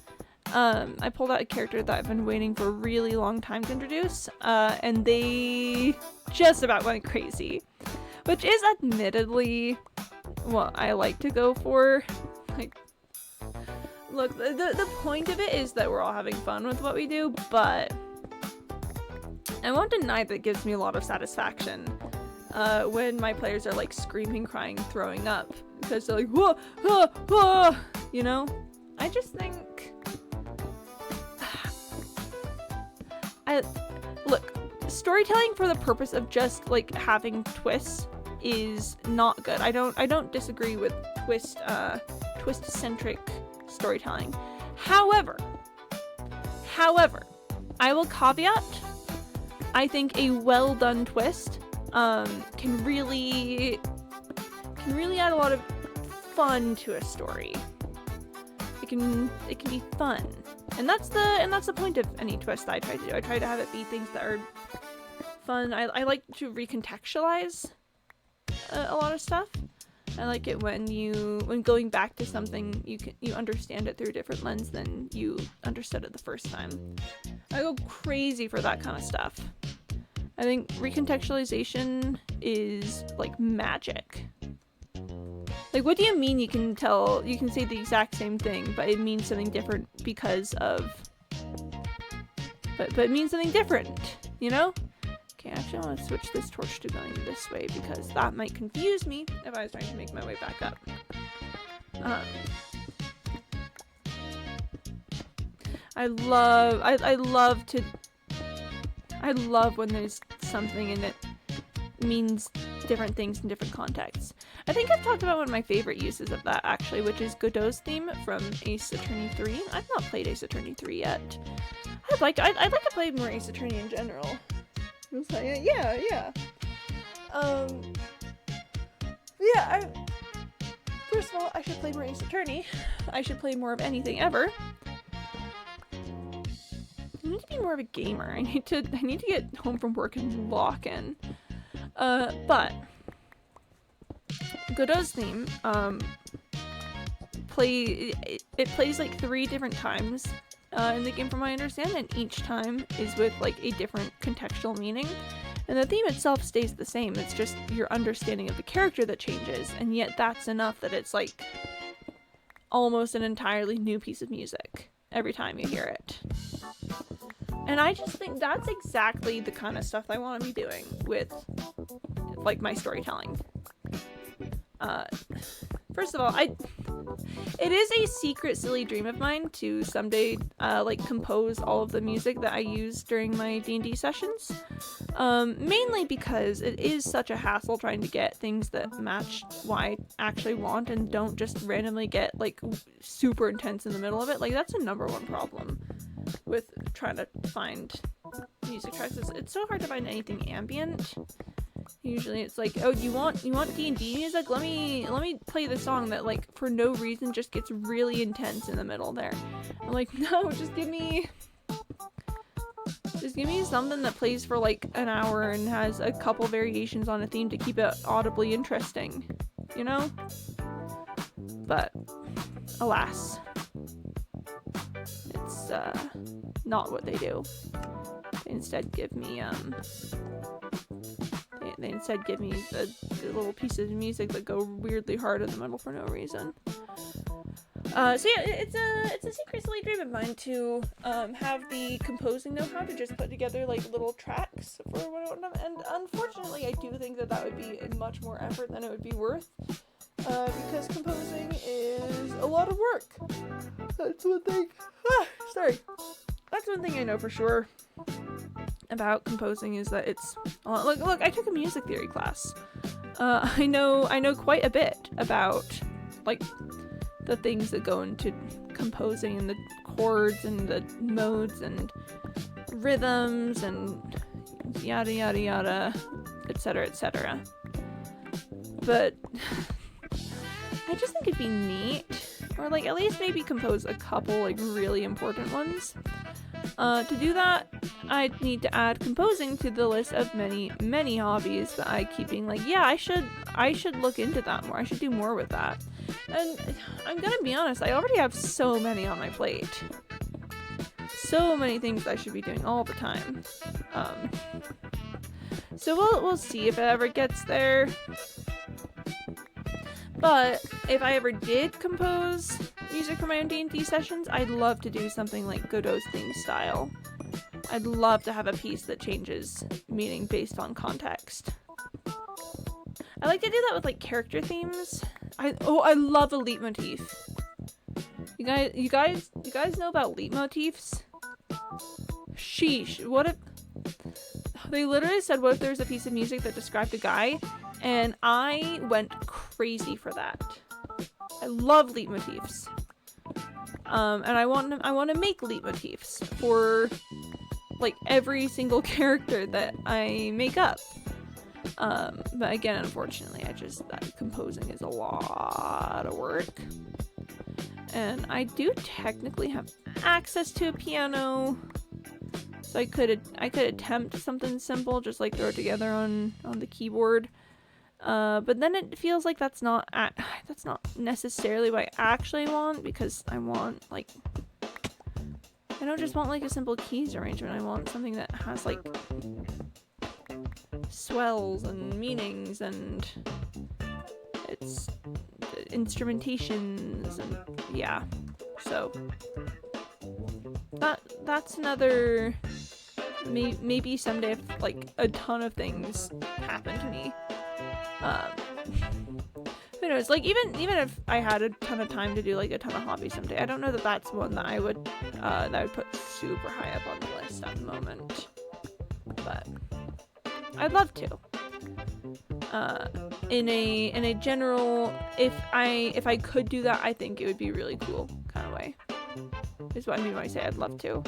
I pulled out a character that I've been waiting for a really long time to introduce, and they just about went crazy. Which is admittedly what I like to go for. Like, look, the point of it is that we're all having fun with what we do, but I won't deny that it gives me a lot of satisfaction when my players are like screaming, crying, throwing up, because they're like, whoa, whoa, whoa, you know? I just think... Look, storytelling for the purpose of just like having twists is not good. I don't disagree with twist-centric storytelling. However, I will caveat, I think a well done twist can really add a lot of fun to a story. It can be fun. And that's the point of any twist I try to do. I try to have it be things that are fun. I like to recontextualize a lot of stuff. I like it when going back to something, you understand it through a different lens than you understood it the first time. I go crazy for that kind of stuff. I think recontextualization is like magic. Like, what do you mean you can say the exact same thing, but it means something different because of... But it means something different, you know? Okay, actually I want to switch this torch to going this way because that might confuse me if I was trying to make my way back up. I love when there's something and it means different things in different contexts. I think I've talked about one of my favorite uses of that actually, which is Godot's theme from Ace Attorney 3. I've not played Ace Attorney 3 yet. I'd like to play more Ace Attorney in general. Yeah. First of all, I should play more Ace Attorney. I should play more of anything ever. I need to be more of a gamer. I need to get home from work and lock in. But Godot's theme, it plays like 3 different times in the game from my understanding, and each time is with like a different contextual meaning. And the theme itself stays the same, it's just your understanding of the character that changes, and yet that's enough that it's like almost an entirely new piece of music every time you hear it. And I just think that's exactly the kind of stuff I want to be doing with like my storytelling. First of all, it is a secret silly dream of mine to someday like compose all of the music that I use during my D&D sessions. Mainly because it is such a hassle trying to get things that match what I actually want and don't just randomly get like super intense in the middle of it. Like that's a #1 problem with trying to find music tracks. It's so hard to find anything ambient. Usually it's like, oh, you want D&D music? Let me play the song that like for no reason just gets really intense in the middle there. I'm like, no, just give me something that plays for like an hour and has a couple variations on a theme to keep it audibly interesting, you know? But alas, it's not what they do. They instead give me the little pieces of music that go weirdly hard in the middle for no reason. So yeah, it's a secret silly dream of mine to have the composing know-how to just put together like little tracks for whatnot. And unfortunately, I do think that would be much more effort than it would be worth. Because composing is a lot of work. That's one thing. That's one thing I know for sure about composing is that it's look, I took a music theory class. I know quite a bit about like the things that go into composing and the chords and the modes and rhythms and yada yada yada, etc., etc. But I just think it'd be neat, or like at least maybe compose a couple like really important ones. To do that, I'd need to add composing to the list of many hobbies that I keep being like, yeah, I should look into that more. I should do more with that. And I'm gonna be honest, I already have so many on my plate. So many things I should be doing all the time. So we'll see if it ever gets there. But if I ever did compose music for my own D&D sessions, I'd love to do something like Godot's theme style. I'd love to have a piece that changes meaning based on context. I like to do that with like character themes. I love a leitmotif. You guys know about leitmotifs? Sheesh, what if they literally said what if there was a piece of music that described a guy, and I went crazy for that. I love leitmotifs. And I want to make leitmotifs for like every single character that I make up. But again, unfortunately, that composing is a lot of work. And I do technically have access to a piano, so I could attempt something simple, just like throw it together on the keyboard. But then it feels like that's not necessarily what I actually want, because I want, like, I don't just want like a simple keys arrangement. I want something that has like swells and meanings and it's instrumentations and yeah. So that's another maybe someday if like a ton of things happen to me. Who knows? Like even if I had a ton of time to do like a ton of hobbies someday, I don't know that that's one that I would put super high up on the list at the moment. But I'd love to. In a general, if I could do that, I think it would be really cool kind of way. Is what I mean when I say I'd love to.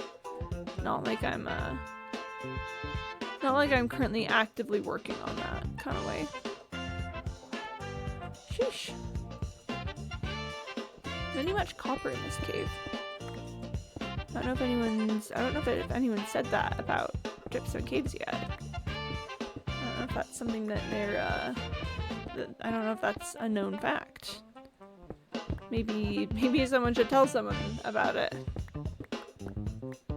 Not like I'm currently actively working on that kind of way. Sheesh. There's any much copper in this cave. I don't know if anyone said that about Dripstone Caves yet. I don't know if that's something that they're I don't know if that's a known fact. Maybe someone should tell someone about it.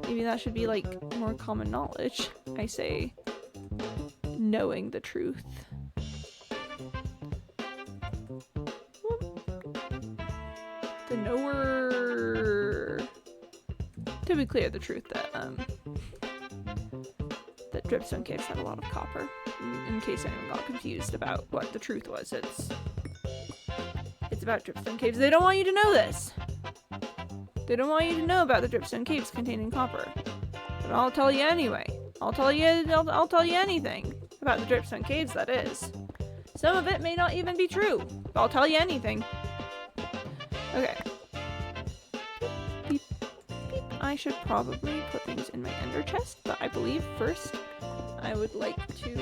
Maybe that should be like more common knowledge. I say knowing the truth. The knower. To be clear, the truth that Dripstone Caves have a lot of copper. In case anyone got confused about what the truth was, it's about Dripstone Caves. They don't want you to know this. They don't want you to know about the Dripstone Caves containing copper. But I'll tell you anyway. I'll tell you anything about the Dripstone Caves, that is. Some of it may not even be true, but I'll tell you anything. Okay. Beep, beep. I should probably put things in my ender chest, but I believe first I would like to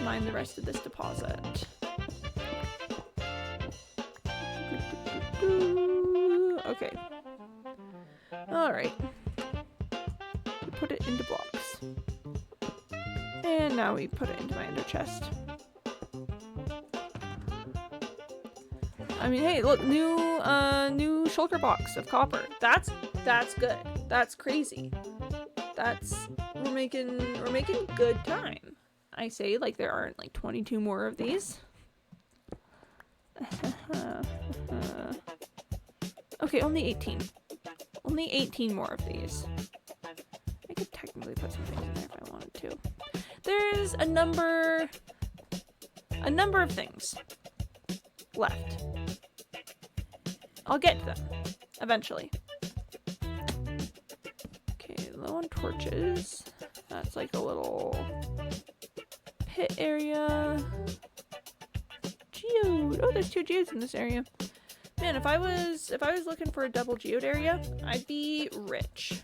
mine the rest of this deposit. Okay. Alright. We put it into blocks. And now we put it into my ender chest. I mean, hey, look, new shulker box of copper. That's good. That's crazy. We're making good time. I say, like, there aren't like 22 more of these. Okay, only 18. Only 18 more of these. I could technically put some things in there if I wanted to. There's a number of things left. I'll get to them eventually. Okay, low on torches. That's like a little pit area. Geode. Oh, there's 2 geodes in this area. Man, if I was looking for a double geode area, I'd be rich.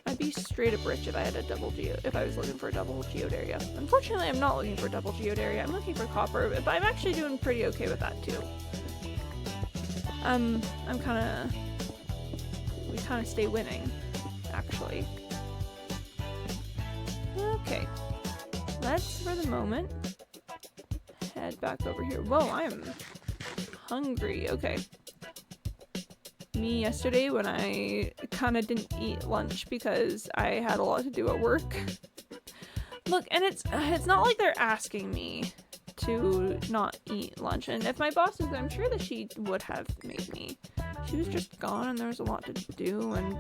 I'd be straight up rich if I had a double geode. If I was looking for a double geode area. Unfortunately, I'm not looking for a double geode area. I'm looking for copper, but I'm actually doing pretty okay with that too. We kind of stay winning, actually. Okay, let's for the moment head back over here. Whoa, I am hungry. Okay. Me yesterday when I kind of didn't eat lunch because I had a lot to do at work. Look, and it's not like they're asking me to not eat lunch. And if my boss was, I'm sure that she would have made me. She was just gone and there was a lot to do and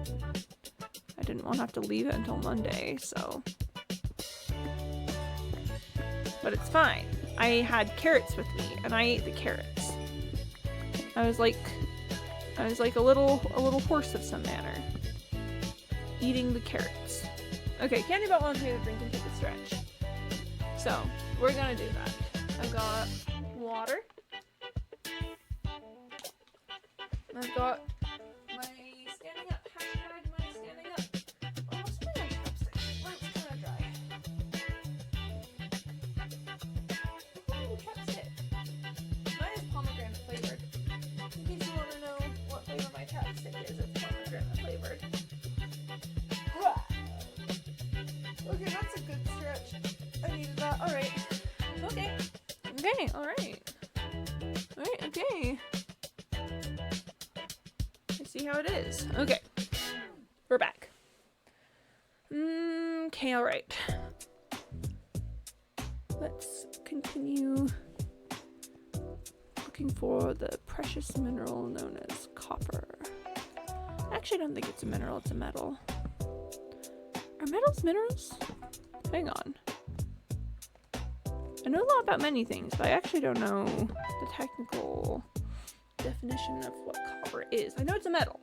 I didn't want to have to leave it until Monday, so. But it's fine. I had carrots with me and I ate the carrots. I was like a little horse of some manner. Eating the carrots. Okay, Candybot wants me to drink and take a stretch. So, we're gonna do that. I've got water. I've got my standing up, hashtag my standing up. Oh, something on chopstick. Mine's kinda dry. Oh, chopstick. Mine is pomegranate flavored. Okay, that's a good stretch. I needed that. Alright. Okay. Okay, alright. Alright, okay. I see how it is. Okay. We're back. Okay, alright. Let's continue looking for the precious mineral known as copper. I actually don't think it's a mineral, it's a metal. Are metals minerals? Hang on. I know a lot about many things, but I actually don't know the technical definition of what copper is. I know it's a metal.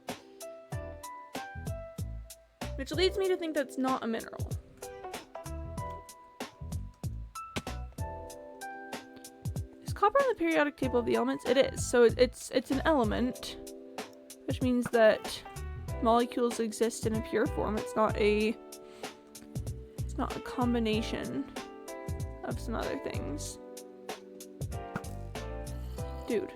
Which leads me to think that's not a mineral. Is copper on the periodic table of the elements? It is. So it's an element, which means that molecules exist in a pure form. It's not a combination of some other things. Dude.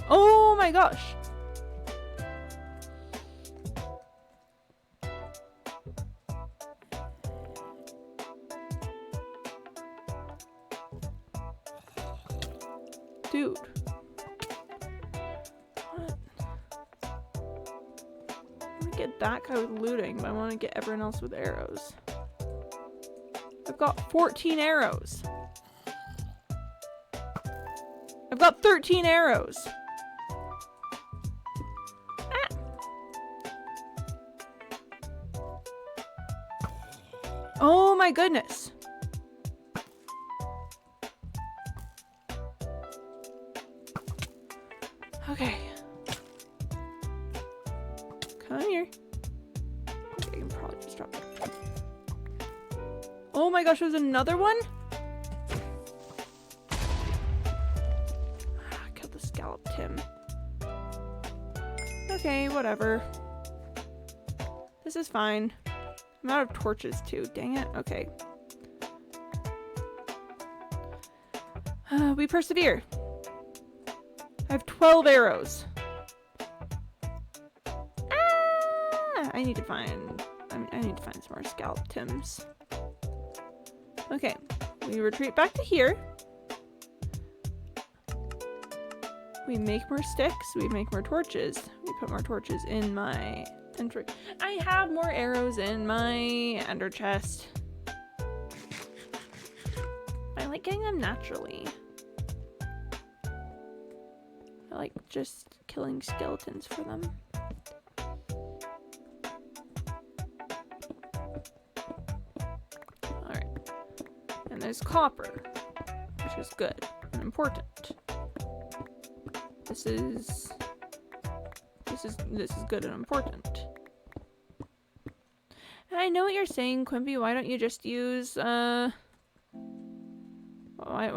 Oh my gosh. Dude. What? I want to get that guy with looting, but I want to get everyone else with arrows. I've got 14 arrows. I've got 13 arrows. Ah. Oh my goodness. Okay. Come here. Okay, I can probably just drop it. Oh my gosh, there's another one? Killed the scallop Tim. Okay, whatever. This is fine. I'm out of torches too. Dang it. Okay. We persevere. I have 12 arrows. Ah! I need to find some more scallop Tims. Okay, we retreat back to here. We make more sticks, we make more torches. We put more torches in my inventory. I have more arrows in my ender chest. I like getting them naturally. I like just killing skeletons for them. Alright. And there's copper, which is good and important. This is good and important. And I know what you're saying, Quimpy. Why don't you just use why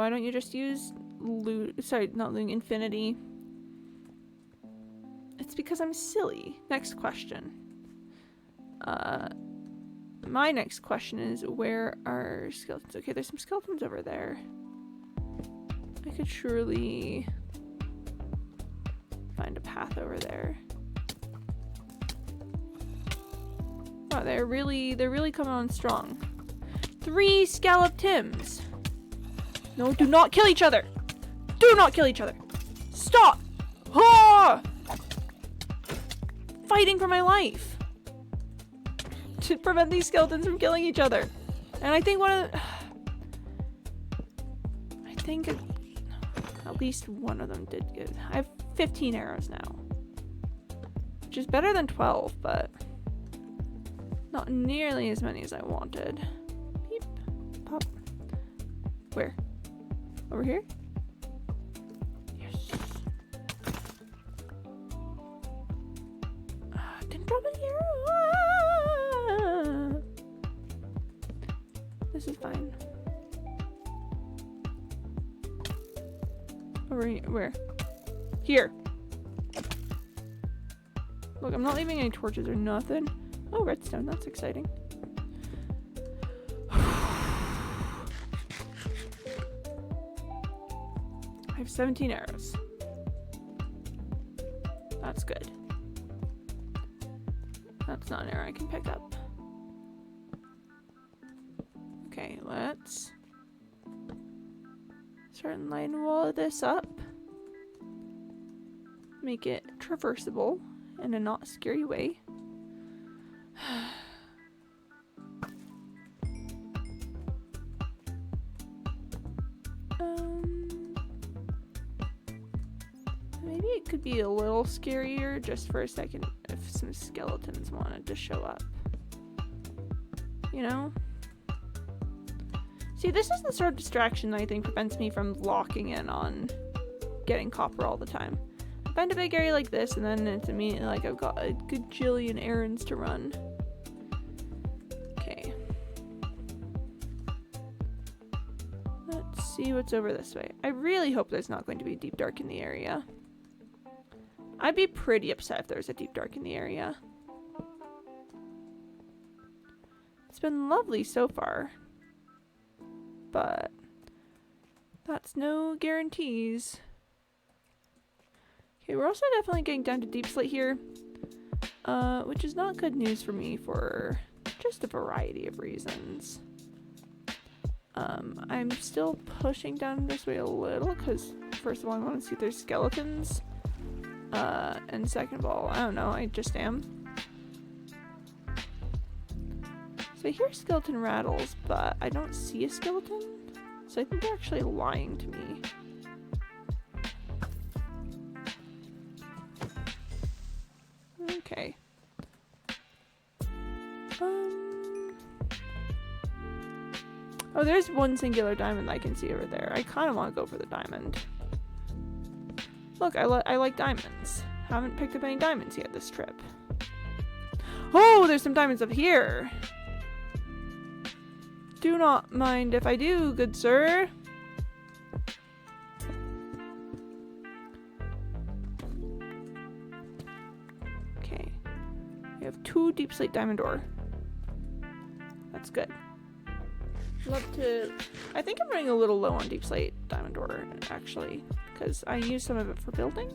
don't you just use infinity? It's because I'm silly. Next question. My next question is, where are skeletons? Okay, there's some skeletons over there. I could surely find a path over there. Wow, they're really coming on strong. 3 scallop Tims. No, do not kill each other. Do not kill each other. Stop. Ah! Fighting for my life to prevent these skeletons from killing each other. And I think at least one of them did good. I have 15 arrows now, which is better than 12, but not nearly as many as I wanted. Beep, pop. Where? Over here? Yes. Didn't drop any arrow. This is fine. Over here. Where? Here. Look, I'm not leaving any torches or nothing. Oh, redstone. That's exciting. I have 17 arrows. That's good. That's not an arrow I can pick up. Okay, let's start and line wall this up. Make it traversable in a not scary way. Maybe it could be a little scarier just for a second if some skeletons wanted to show up. You know? See, this is the sort of distraction that I think prevents me from locking in on getting copper all the time. I find a big area like this and then it's immediately like I've got a gajillion errands to run. Okay. Let's see what's over this way. I really hope there's not going to be a deep dark in the area. I'd be pretty upset if there's a deep dark in the area. It's been lovely so far. But that's no guarantees. Okay, we're also definitely getting down to deep slate here. Which is not good news for me for just a variety of reasons. I'm still pushing down this way a little because first of all I want to see if there's skeletons. And second of all, I don't know, I just am. So I hear skeleton rattles, but I don't see a skeleton. So I think they're actually lying to me. Okay. Oh, there's one singular diamond I can see over there. I kind of want to go for the diamond. Look, I like diamonds. Haven't picked up any diamonds yet this trip. Oh, there's some diamonds up here. Do not mind if I do, good sir. Okay. We have 2 deep slate diamond ore. That's good. Love to... I think I'm running a little low on deep slate diamond ore, actually. Because I use some of it for building.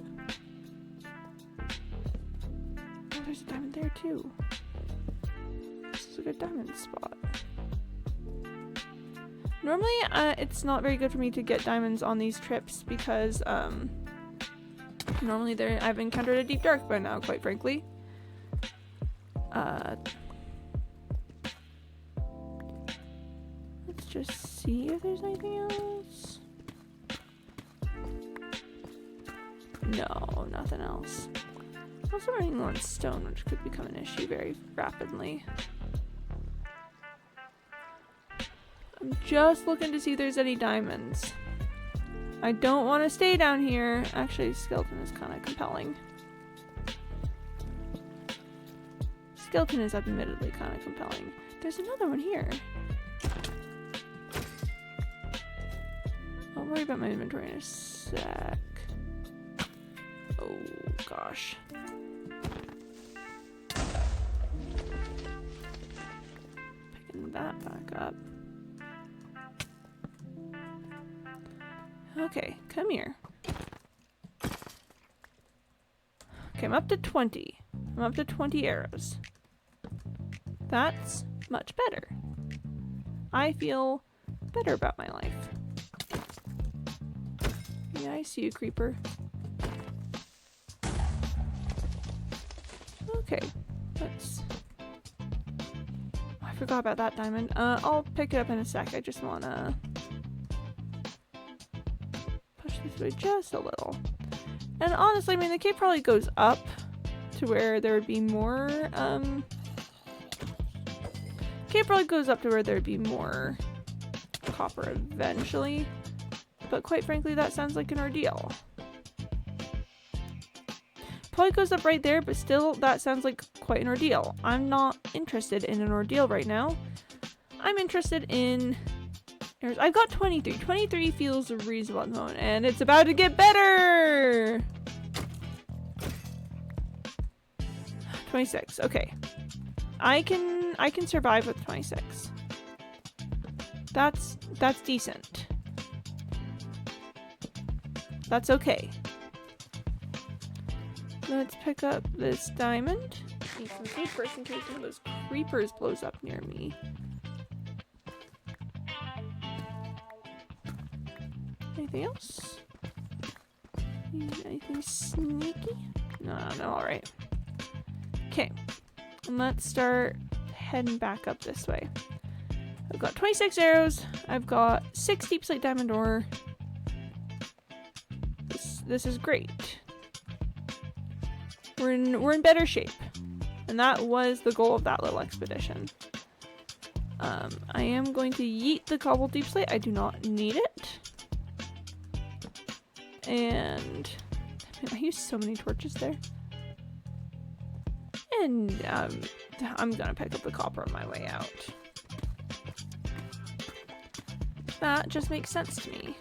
Oh, there's a diamond there too. This is a good diamond spot. Normally, it's not very good for me to get diamonds on these trips because, normally I've encountered a deep dark by now, quite frankly. Let's just see if there's anything else. No, nothing else. I'm also running low on stone, which could become an issue very rapidly. I'm just looking to see if there's any diamonds. I don't want to stay down here. Actually, skeleton is kind of compelling. Skeleton is admittedly kind of compelling. There's another one here. I'll worry about my inventory in a sec. Oh gosh. Picking that back up. Okay, come here. Okay, I'm up to 20. I'm up to 20 arrows. That's much better. I feel better about my life. Yeah, I see you, creeper. Okay, let's... Oh, I forgot about that diamond. I'll pick it up in a sec. I just wanna push this way just a little. And honestly, I mean, the cave probably goes up to where there would be more, cave probably goes up to where there'd be more copper eventually. But quite frankly, that sounds like an ordeal. Probably goes up right there, but still, that sounds like quite an ordeal. I'm not interested in an ordeal right now. I'm interested in... I've got 23. 23 feels reasonable at the moment, and it's about to get better! 26, okay. I can survive with 26. That's decent. That's okay. Let's pick up this diamond. Eat some food first in case one of those creepers blows up near me. Anything else? Anything sneaky? No, alright. Okay. Let's start heading back up this way. I've got 26 arrows. I've got 6 deep slate diamond ore. This is great. We're in better shape. And that was the goal of that little expedition. I am going to yeet the cobble deep slate. I do not need it. And I used so many torches there. And I'm gonna pick up the copper on my way out. That just makes sense to me.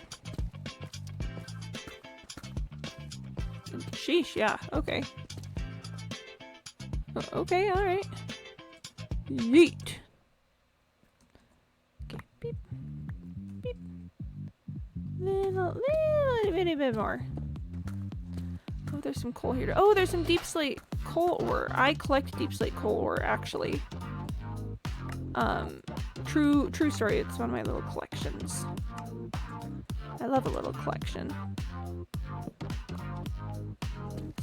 Sheesh, yeah, okay. Okay, alright. Yeet! Okay, beep. Beep. Little bitty bit more. Oh, there's some coal here. Oh, there's some deep slate coal ore. I collect deep slate coal ore, actually. True story. It's one of my little collections. I love a little collection.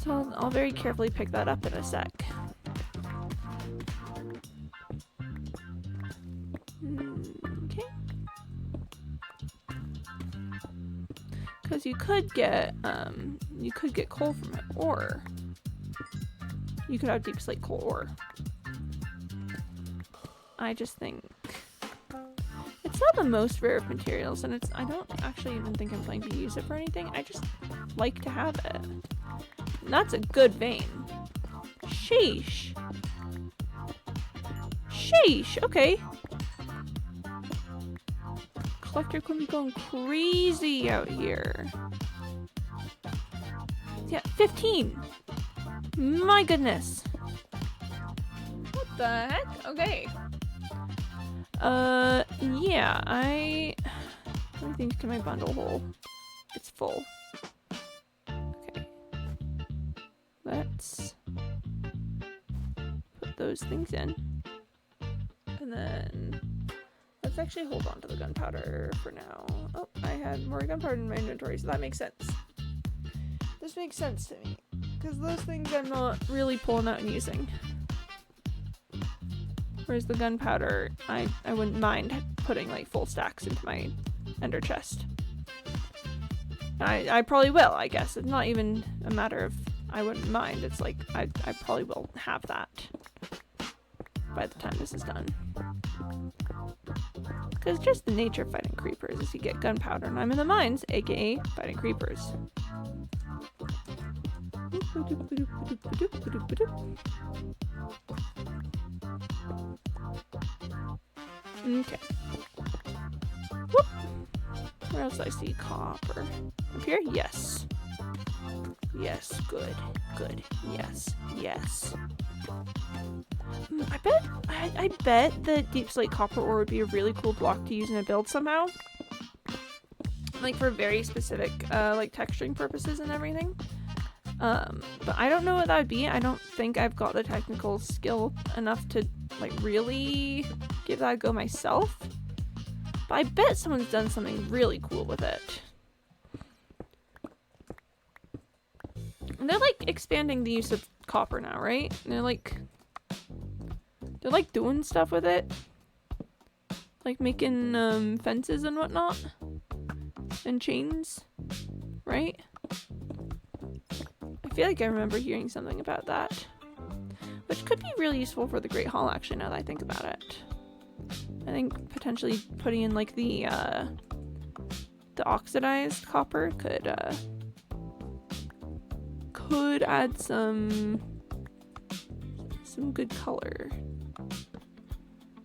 So I'll very carefully pick that up in a sec. Okay. Because you could get coal from it, or you could have deep slate coal ore. I just think it's not the most rare of materials, and I don't actually even think I'm planning to use it for anything. I just like to have it. And that's a good vein. Sheesh. Sheesh, okay. Collector could be going crazy out here. Yeah, 15. My goodness. What the heck? Okay. Yeah, how many things can my bundle hold? It's full. Okay. Let's put those things in. And then let's actually hold on to the gunpowder for now. Oh, I had more gunpowder in my inventory, so that makes sense. This makes sense to me, because those things I'm not really pulling out and using. Whereas the gunpowder, I wouldn't mind putting like full stacks into my ender chest. I probably will, I guess. It's not even a matter of I wouldn't mind. It's like I probably will have that by the time this is done. Because just the nature of fighting creepers is you get gunpowder, and I'm in the mines, aka fighting creepers. Okay. Whoop. Where else do I see copper? Up here? Yes. Yes, good. Good. Yes. Yes. I bet the deep slate copper ore would be a really cool block to use in a build somehow. Like for very specific like texturing purposes and everything. But I don't know what that would be. I don't think I've got the technical skill enough to like really give that a go myself. But I bet someone's done something really cool with it. And they're like expanding the use of copper now, right? And they're like doing stuff with it. Like making fences and whatnot. And chains. Right? I feel like I remember hearing something about that. Which could be really useful for the Great Hall, actually, now that I think about it. I think potentially putting in like the oxidized copper could add some good color.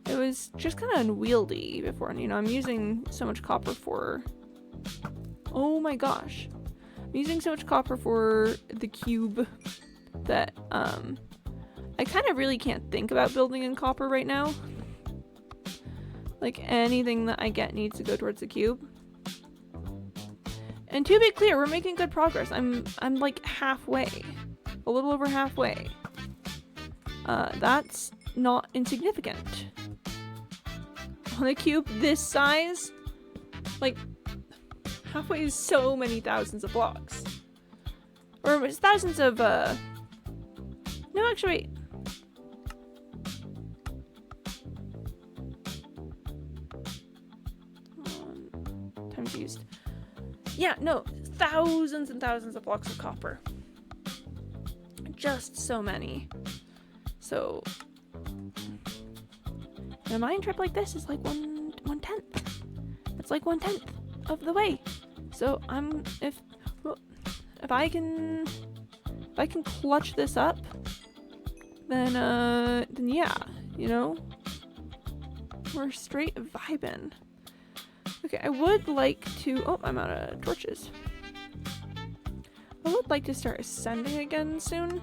It was just kind of unwieldy before, and you know, I'm using so much copper for... Oh my gosh. I'm using so much copper for the cube that I kind of really can't think about building in copper right now. Like anything that I get needs to go towards the cube. And to be clear, we're making good progress. I'm like halfway. A little over halfway. That's not insignificant. On a cube this size, like, halfway is so many thousands of blocks. Or it's thousands of, no, actually, wait. Times used. Yeah, no, thousands and thousands of blocks of copper. Just so many. So, a mine trip like this is like one tenth. It's like 1/10 of the way. So if I can clutch this up, then yeah, you know, we're straight vibing. Okay, I would like to. Oh, I'm out of torches. I would like to start ascending again soon.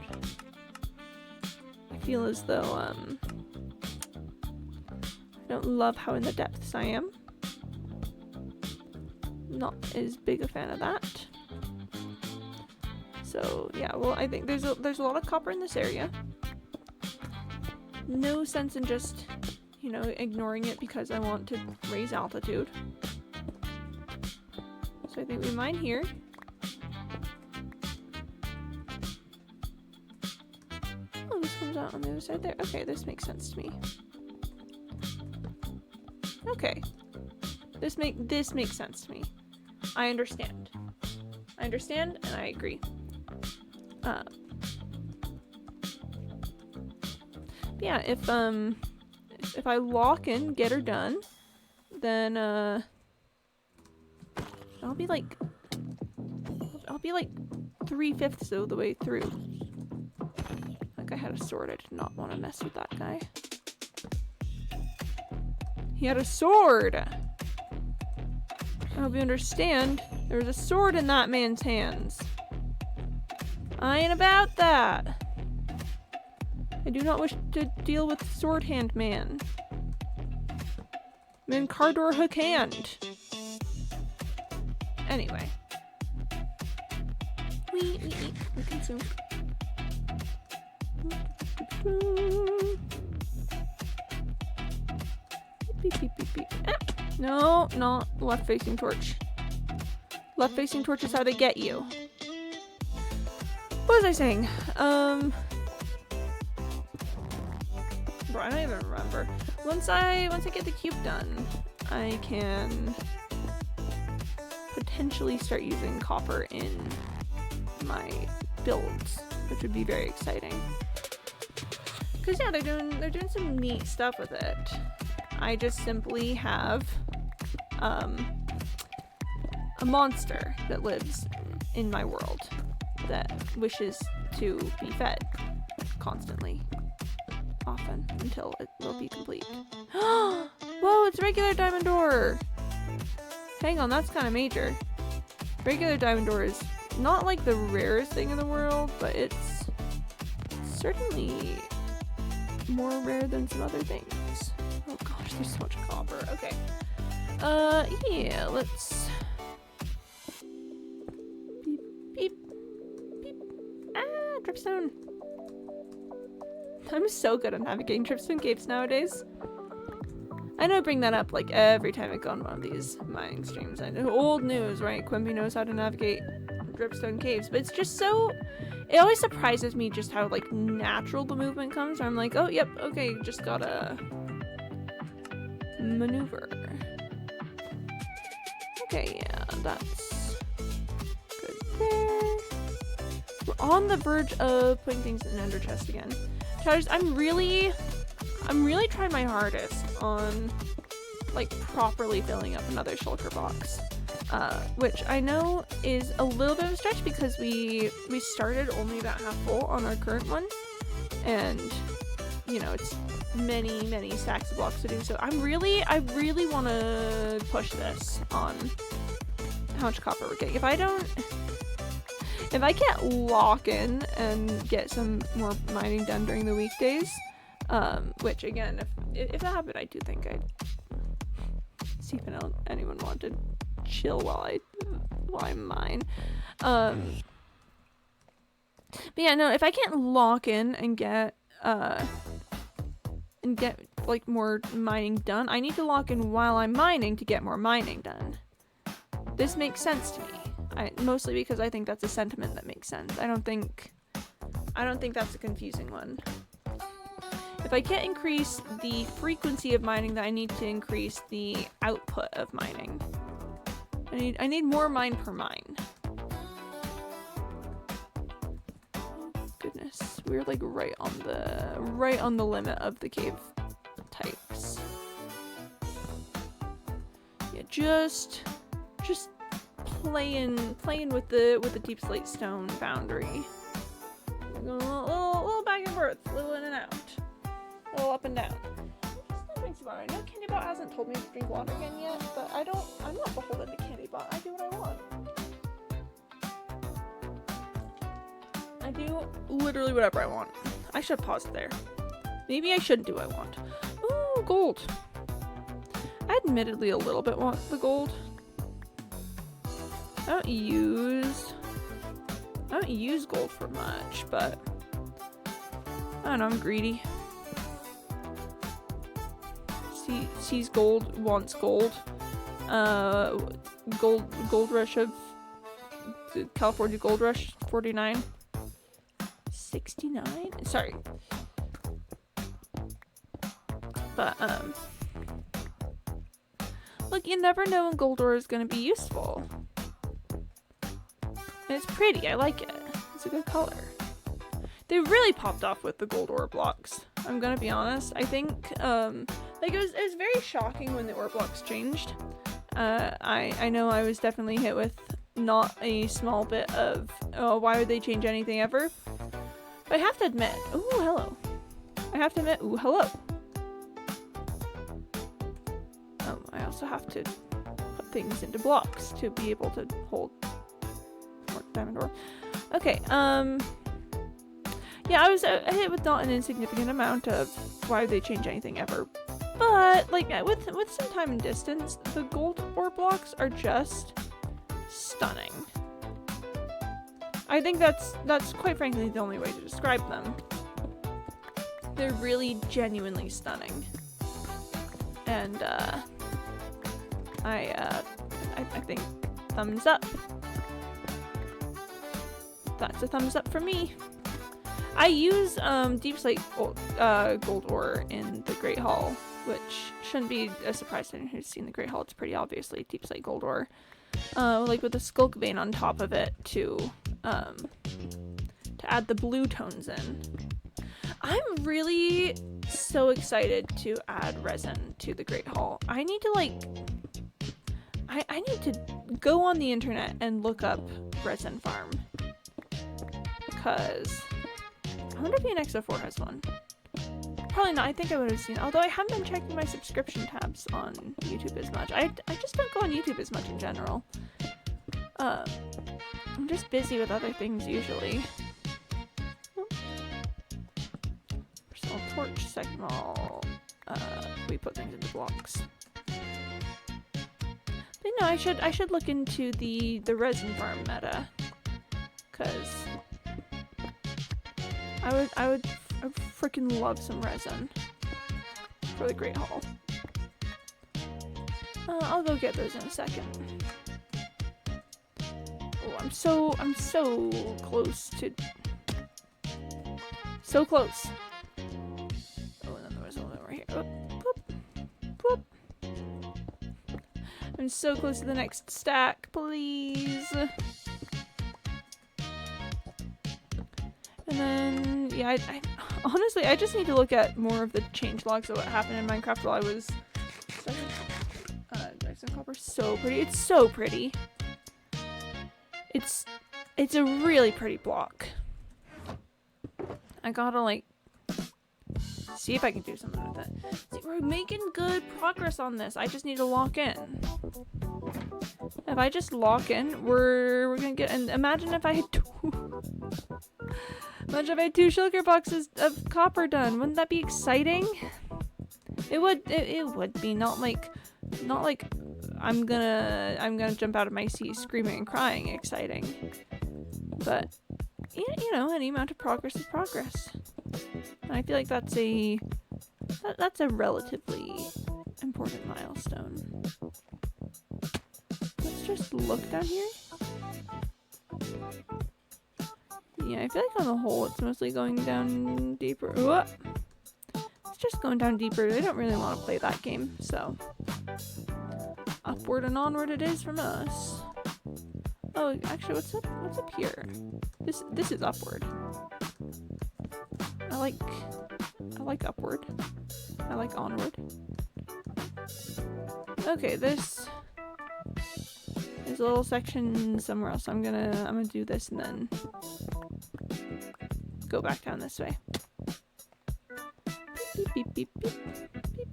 I feel as though I don't love how in the depths I am. Not as big a fan of that. So yeah, well, I think there's a lot of copper in this area. No sense in just, you know, ignoring it because I want to raise altitude. So I think we mine here. Oh, this comes out on the other side there. Okay, this makes sense to me. Okay. This makes sense to me. I understand. I understand and I agree. Yeah, if I lock in, get her done, then I'll be like 3/5 of the way through. Like I had a sword, I did not want to mess with that guy. He had a sword! I hope you understand, there was a sword in that man's hands. I ain't about that. I do not wish to deal with sword hand man. Man Cardor hook hand. Anyway. We consume. Beep, beep, beep, beep. Ah. No, not left facing torch. Left facing torch is how they get you. What was I saying? Bro, I don't even remember. Once I get the cube done, I can potentially start using copper in my builds, which would be very exciting. Cause yeah, they're doing some neat stuff with it. I just simply have a monster that lives in my world that wishes to be fed constantly, often, until it will be complete. Whoa, it's regular diamond ore! Hang on, that's kind of major. Regular diamond ore is not like the rarest thing in the world, but it's certainly more rare than some other things. Oh gosh, there's so much copper. Okay. Yeah, let's... Beep, beep, beep. Ah, dripstone. I'm so good at navigating dripstone caves nowadays. I know I bring that up like every time I go on one of these mining streams. I know, old news, right? Quimby knows how to navigate dripstone caves, but it's just so... It always surprises me just how like natural the movement comes. Where I'm like, oh, yep, okay, just gotta maneuver. Okay, yeah, that's good there. We're on the verge of putting things in Ender chest again. Chaters, I'm really trying my hardest on like properly filling up another shulker box. Which I know is a little bit of a stretch because we started only about half full on our current one, and you know it's many stacks of blocks to do. So I really want to push this on how much copper we're getting. If I can't lock in and get some more mining done during the weekdays, which again, if that happened, I do think I'd see if anyone wanted chill while I mine. But yeah, no, if I can't lock in and get and get like more mining done. I need to lock in while I'm mining to get more mining done. This makes sense to me. Mostly because I think that's a sentiment that makes sense. I don't think that's a confusing one. If I can't increase the frequency of mining, then I need to increase the output of mining. I need more mine per mine. Oh, goodness, we're like right on the limit of the cave types. Yeah, just playing with the deep slate stone boundary. Going a little back and forth, a little in and out, a little up and down. I know CandyBot hasn't told me to drink water again yet, but I'm not beholden to CandyBot. I do what I want. I do literally whatever I want. I should pause there. Maybe I shouldn't do what I want. Ooh, gold. I admittedly a little bit want the gold. I don't use gold for much, but I don't know, I'm greedy. Sees gold, wants gold. Gold rush of the California Gold Rush 49. 69? Sorry. But look, you never know when gold ore is gonna be useful. And it's pretty, I like it. It's a good color. They really popped off with the gold ore blocks. I'm gonna be honest. I think like it was very shocking when the ore blocks changed. I know I was definitely hit with not a small bit of why would they change anything ever? But I have to admit, ooh, hello. I have to admit, ooh, hello. I also have to put things into blocks to be able to hold more diamond ore. Okay, yeah, I was hit with not an insignificant amount of why would they change anything ever. But, like, with some time and distance, the gold ore blocks are just stunning. I think that's quite frankly the only way to describe them. They're really genuinely stunning. And, I think thumbs up. That's a thumbs up for me. I use deep slate gold ore in the Great Hall, which shouldn't be a surprise to anyone who's seen the Great Hall. It's pretty obviously deep slate gold ore, like with a skulk vein on top of it to add the blue tones in. I'm really so excited to add resin to the Great Hall. I need to I need to go on the internet and look up resin farm, because I wonder if ENXO4 has one. Probably not. I think I would have seen it. Although I haven't been checking my subscription tabs on YouTube as much. I just don't go on YouTube as much in general. I'm just busy with other things usually. Personal torch, signal. We put things into blocks. But no, I should look into the resin farm meta, cause I would freaking love some resin for the Great Hall. I'll go get those in a second. Oh, I'm so close to. So close. Oh, and then there was one over here. Oh, boop, boop. I'm so close to the next stack, please. And then, yeah, I honestly, I just need to look at more of the changelogs of what happened in Minecraft while I was studying. Jackson Copper, so pretty. It's so pretty. It's a really pretty block. I gotta, like, see if I can do something with it. See, we're making good progress on this. I just need to lock in. If I just lock in, we're gonna get. And imagine if I had imagine if I had 2 shulker boxes of copper done. Wouldn't that be exciting? It would be not like I'm gonna jump out of my seat screaming and crying exciting. But you know, any amount of progress is progress. And I feel like that's a relatively important milestone. Let's just look down here. Yeah, I feel like on the whole it's mostly going down deeper. Ooh, it's just going down deeper. They don't really want to play that game, so upward and onward it is from us. Oh, actually, what's up here? This is upward. I like upward. I like onward. Okay, this is a little section somewhere else. I'm gonna do this and then go back down this way. Beep beep beep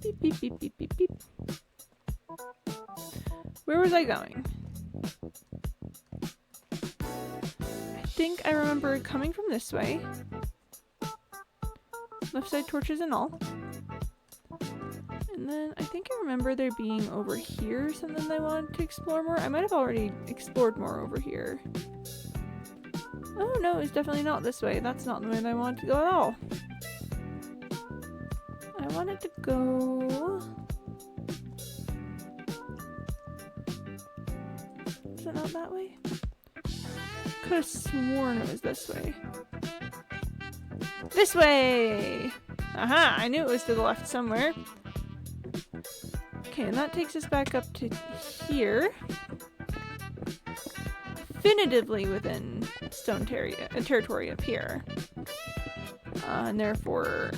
beep beep beep beep beep beep beep. Where was I going? I think I remember coming from this way. Left side torches and all. And then I think I remember there being over here something I wanted to explore more. I might have already explored more over here. Oh no, it's definitely not this way. That's not the way that I wanted to go at all. I wanted to go... Is it not that way? Could have sworn it was this way. This way! Aha! I knew it was to the left somewhere. Okay, and that takes us back up to here. Definitively within stone territory up here. And therefore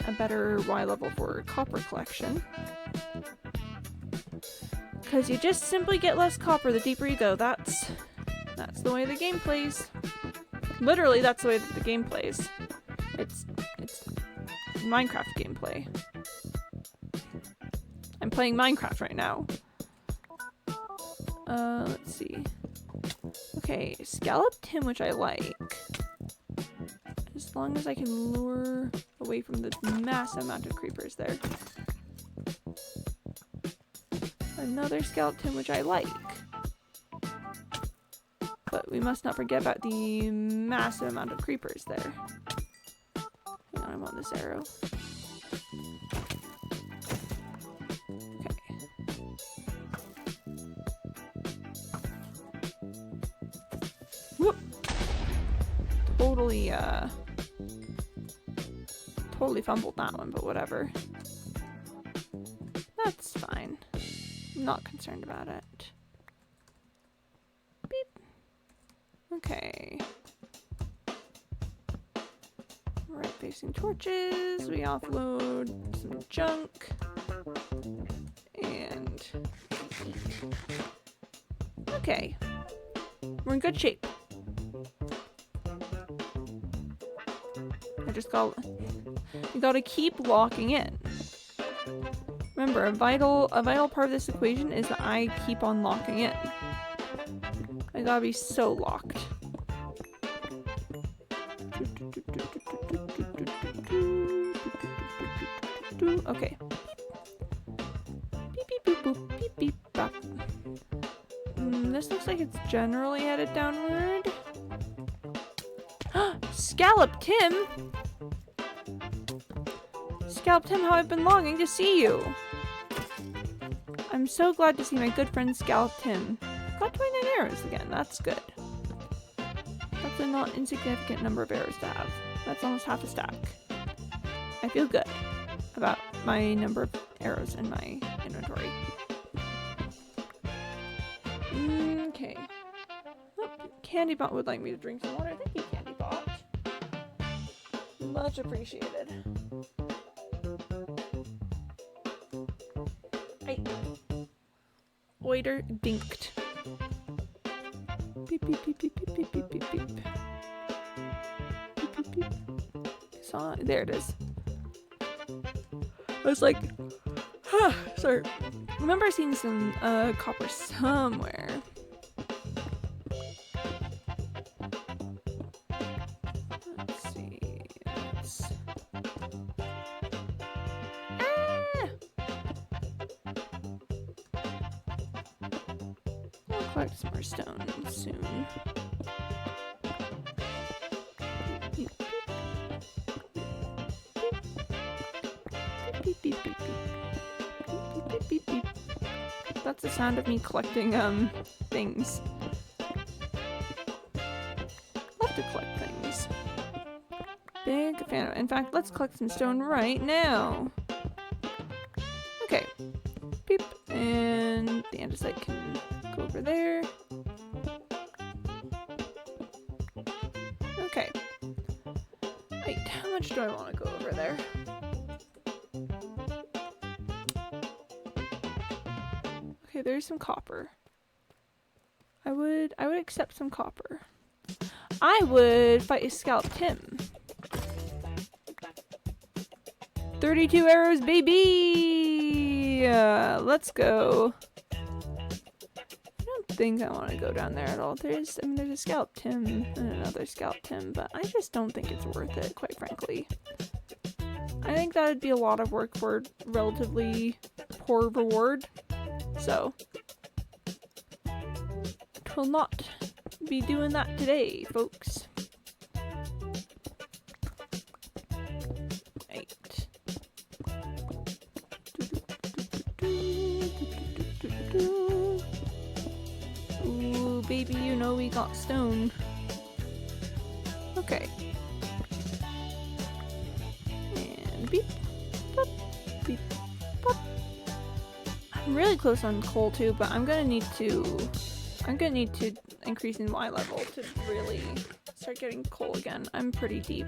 a better Y level for copper collection. Because you just simply get less copper the deeper you go. That's the way the game plays. Literally, that's the way that the game plays. It's Minecraft gameplay. I'm playing Minecraft right now. Let's see. Okay, Scalloped Tim, which I like. As long as I can lure away from the massive amount of creepers there. Another Scalloped Tim, which I like. But we must not forget about the massive amount of creepers there. Hang on, I want this arrow. Okay. Whoop! Totally fumbled that one, but whatever. That's fine. I'm not concerned about it. Beep. Okay. Right facing torches. We offload some junk. And... okay. We're in good shape. You gotta keep locking in. Remember, a vital part of this equation is that I keep on locking in. I gotta be so locked. Okay. Beep beep boop boop beep beep bop. This looks like it's generally headed downward. Scalloped Tim! Scalloped Tim, how I've been longing to see you! I'm so glad to see my good friend Scalloped Tim. Got 29 arrows again, that's good. That's a not insignificant number of arrows to have. That's almost half a stack. I feel good about my number of arrows in my inventory. Okay. Oh, Candybot would like me to drink some water. Thank you, Candybot. Much appreciated. Oiter dinked. Beep beep beep beep beep beep beep beep beep. Beep beep beep. There it is. I was like, sorry. Remember seeing some copper somewhere. Let's see. I'll collect some more stone soon. beep, beep, beep, beep, beep. That's the sound of me collecting things. Love to collect things. Big fan of. In fact, let's collect some stone right now. Okay. Beep. And the andesite can go over there. Okay. Wait, how much do I want to go over there? Okay, there's some copper. I would accept some copper. I would fight a Scalp Tim. 32 arrows, baby! Let's go. I don't think I want to go down there at all. There's a Scalp Tim and another Scalp Tim, but I just don't think it's worth it, quite frankly. I think that would be a lot of work for relatively poor reward. So, will not be doing that today, folks. Right. Ooh, baby, you know we got stone. Okay. And beep, pop, beep, pop. I'm really close on coal too, but I'm gonna need to increase in Y level to really start getting coal again. I'm pretty deep.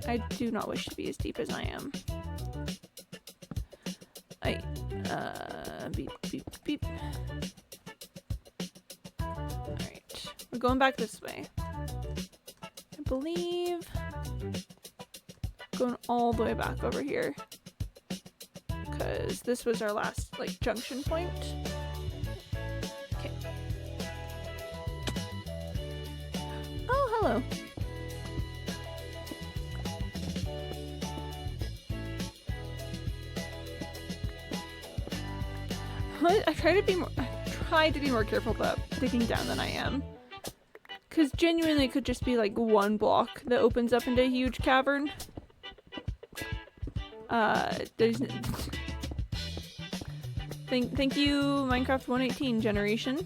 I do not wish to be as deep as I am. Beep, beep, beep. Alright, we're going back this way. I believe going all the way back over here. Because this was our last, like, junction point. Okay. Oh, hello. I try to be more careful about digging down than I am. Because genuinely it could just be like one block that opens up into a huge cavern. There's... Thank you, Minecraft 118 generation.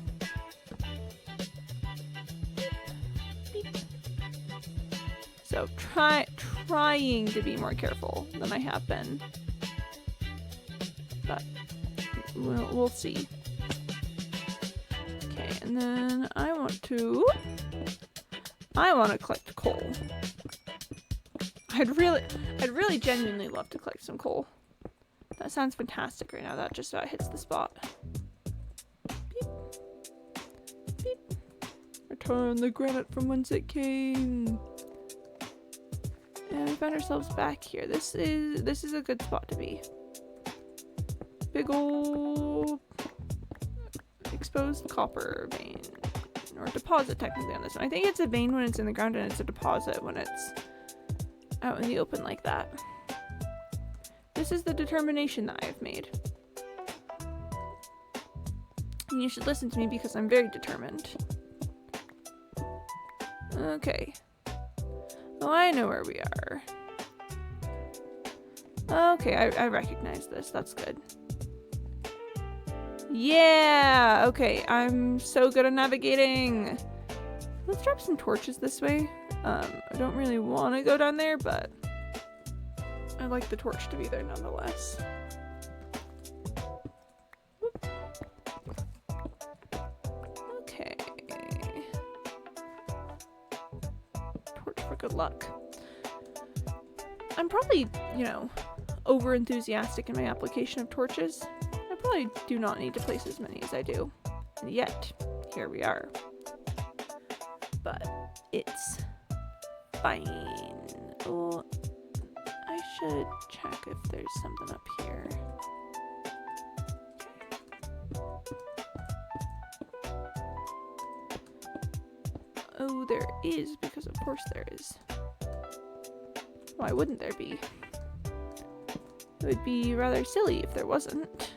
So trying to be more careful than I have been. But we'll see. Okay, and then I want to collect coal. I'd really genuinely love to collect some coal. That sounds fantastic right now. That just about hits the spot. Beep. Beep. Return the granite from whence it came. And we found ourselves back here. This is a good spot to be. Big ol' exposed copper vein. Or deposit technically on this one. I think it's a vein when it's in the ground and it's a deposit when it's out in the open like that. This is the determination that I have made. And you should listen to me because I'm very determined. Okay. Oh, I know where we are. Okay, I recognize this. That's good. Yeah! Okay, I'm so good at navigating. Let's drop some torches this way. I don't really want to go down there, but I'd like the torch to be there nonetheless. Whoop. Okay. Torch for good luck. I'm probably, you know, over enthusiastic in my application of torches. I probably do not need to place as many as I do. And yet, here we are. But it's fine. Oh, I should check if there's something up here. Oh, there is, because of course there is. Why wouldn't there be? It would be rather silly if there wasn't.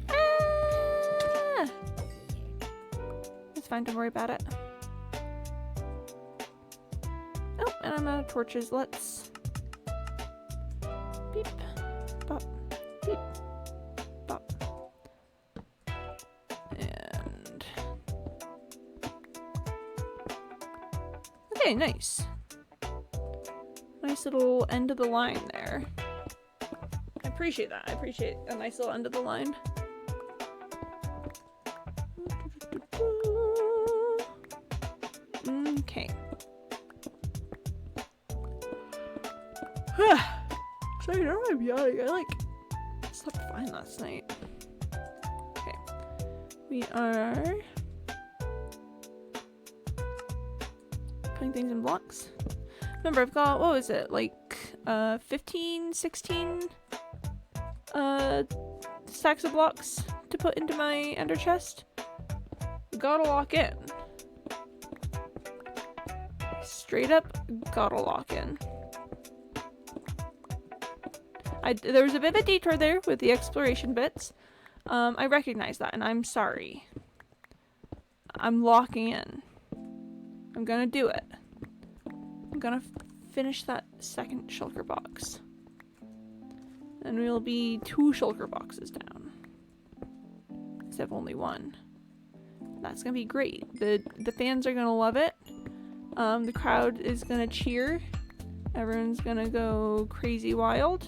Ah! It's fine, don't worry about it. Oh, and I'm out of torches. Let's beep, bop, beep, bop. And okay, nice. Nice little end of the line there. I appreciate that. I appreciate a nice little end of the line. Okay. Sorry, I don't know I'm yawning. I slept fine last night. Okay. We are putting things in blocks. Remember, I've got, what was it, 15, 16 stacks of blocks to put into my ender chest. Gotta lock in. Straight up, gotta lock in. There was a bit of a detour there with the exploration bits. I recognize that, and I'm sorry. I'm locking in. I'm gonna do it. I'm gonna finish that second shulker box. And we'll be 2 shulker boxes down. Instead of only 1. That's gonna be great. The fans are gonna love it. The crowd is gonna cheer. Everyone's gonna go crazy wild.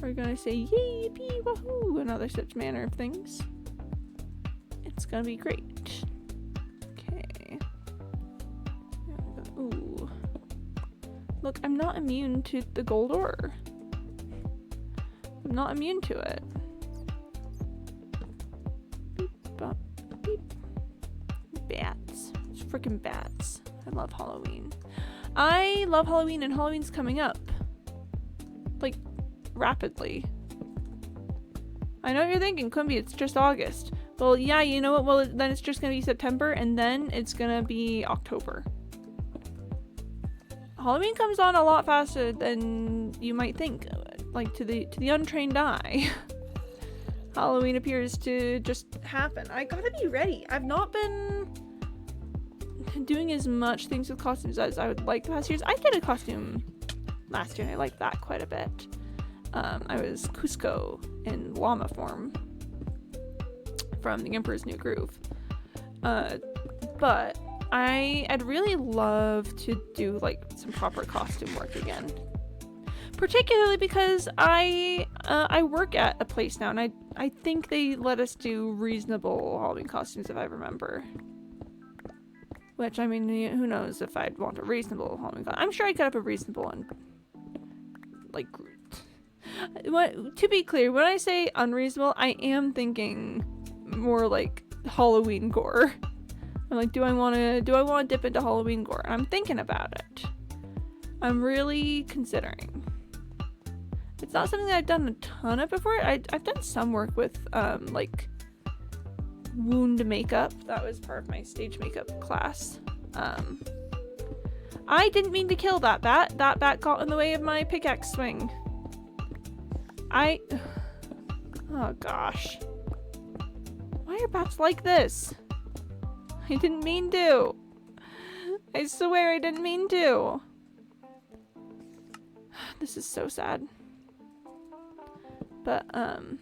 We're gonna say yay, yippee, wahoo, and other such manner of things. It's gonna be great. Okay. Ooh. Look, I'm not immune to the gold ore. I'm not immune to it. Beep, bop, beep. Bats. It's freaking bats. I love Halloween. I love Halloween, and Halloween's coming up. Like, rapidly. I know what you're thinking, Quimby, it's just August. Well, yeah, you know what? Well, then it's just gonna be September, and then it's gonna be October. Halloween comes on a lot faster than you might think, like to the untrained eye. Halloween appears to just happen. I gotta be ready. I've not been doing as much things with costumes as I would like the past years. I did a costume last year and I liked that quite a bit. I was Cusco in llama form from The Emperor's New Groove. But I'd really love to do like some proper costume work again. Particularly because I work at a place now, and I think they let us do reasonable Halloween costumes if I remember. Which, I mean, who knows if I'd want a reasonable Halloween costume. I'm sure I could have a reasonable one. Like, to be clear, when I say unreasonable, I am thinking more like Halloween gore. I'm like, do I want to dip into Halloween gore? I'm thinking about it. I'm really considering. It's not something that I've done a ton of before. I've done some work with like wound makeup. That was part of my stage makeup class. I didn't mean to kill that bat. That bat got in the way of my pickaxe swing. Oh gosh. Why are bats like this? I didn't mean to. I swear I didn't mean to. This is so sad. But, I don't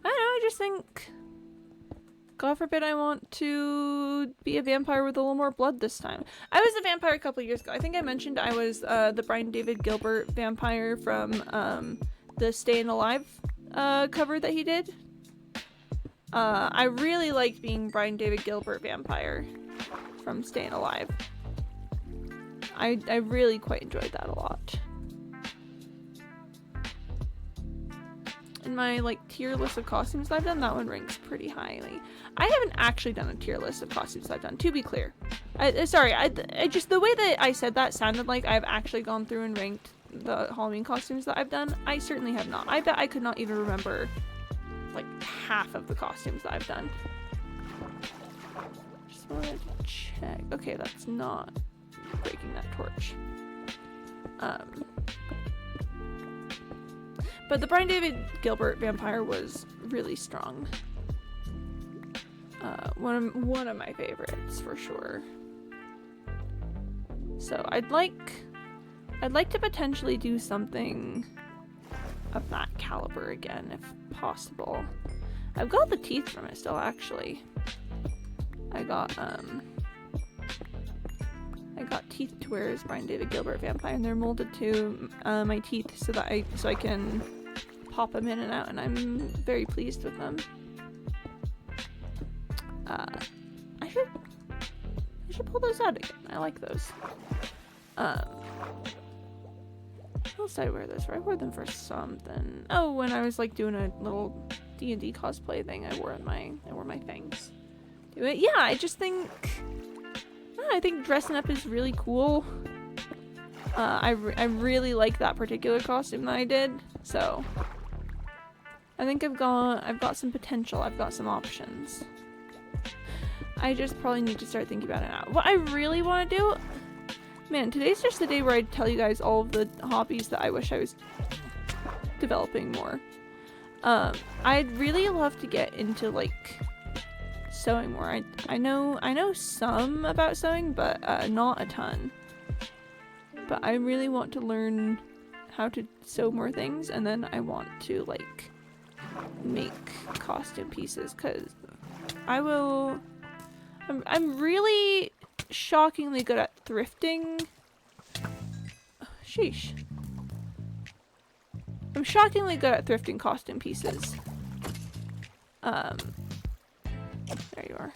know, I just think, God forbid I want to be a vampire with a little more blood this time. I was a vampire a couple years ago. I think I mentioned I was, the Brian David Gilbert vampire from, the Staying Alive, cover that he did. I really liked being Brian David Gilbert vampire from Staying Alive. I really quite enjoyed that a lot. In my like tier list of costumes that I've done, that one ranks pretty highly. I haven't actually done a tier list of costumes that I've done, to be clear. I just, the way that I said that sounded like I've actually gone through and ranked the Halloween costumes that I've done. I certainly have not. I bet I could not even remember like half of the costumes that I've done. Just wanted to check. Okay, that's not breaking that torch. But the Brian David Gilbert vampire was really strong. One of my favorites for sure. So I'd like to potentially do something of that caliber again, if possible. I've got the teeth from it still, actually. I got teeth to wear as Brian David Gilbert vampire, and they're molded to my teeth so that I can pop them in and out, and I'm very pleased with them. I should pull those out again. I like those. What else did I wear those for? I wore them for something. Oh, when I was like doing a little D&D cosplay thing, I wore my things. Do it. Yeah, I think dressing up is really cool. I really like that particular costume that I did, so I think I've got some potential. I've got some options. I just probably need to start thinking about it now. What I really want to do, man, today's just the day where I tell you guys all of the hobbies that I wish I was developing more. I'd really love to get into like sewing more. I know some about sewing, but not a ton. But I really want to learn how to sew more things, and then I want to like make costume pieces, because I'm really shockingly good at thrifting. Sheesh. I'm shockingly good at thrifting costume pieces. There you are.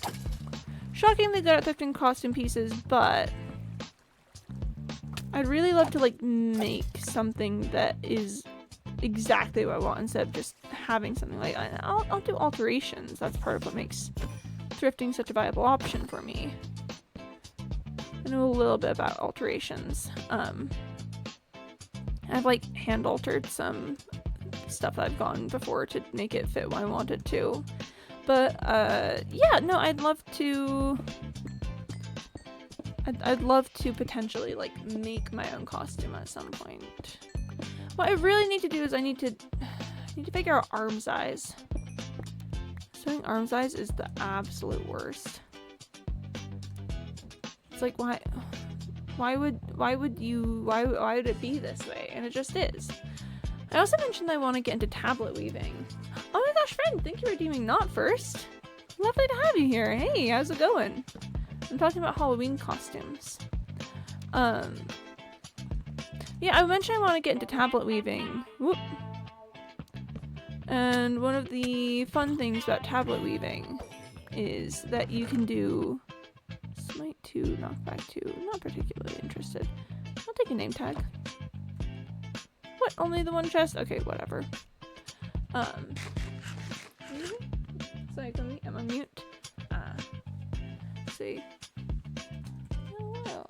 Shockingly good at thrifting costume pieces, but I'd really love to like make something that is exactly what I want instead of just having something like I'll do alterations. That's part of what makes thrifting such a viable option for me. I know a little bit about alterations. I've like hand altered some stuff that I've gotten before to make it fit what I want it to. But yeah, no, I'd love to potentially like make my own costume at some point. What I really need to do is I need to figure out arm size. Sewing arm size is the absolute worst. It's like why would it be this way? And it just is. I also mentioned I want to get into tablet weaving. Oh my gosh, friend, thank you for redeeming Not First. Lovely to have you here. Hey, how's it going? I'm talking about Halloween costumes. Yeah, I mentioned I want to get into tablet weaving. Whoop. And one of the fun things about tablet weaving is that you can do Smite 2, Knockback 2. Not particularly interested. I'll take a name tag. What? Only the one chest? Okay, whatever. Sorry, I'm on mute. Let's see. Oh well.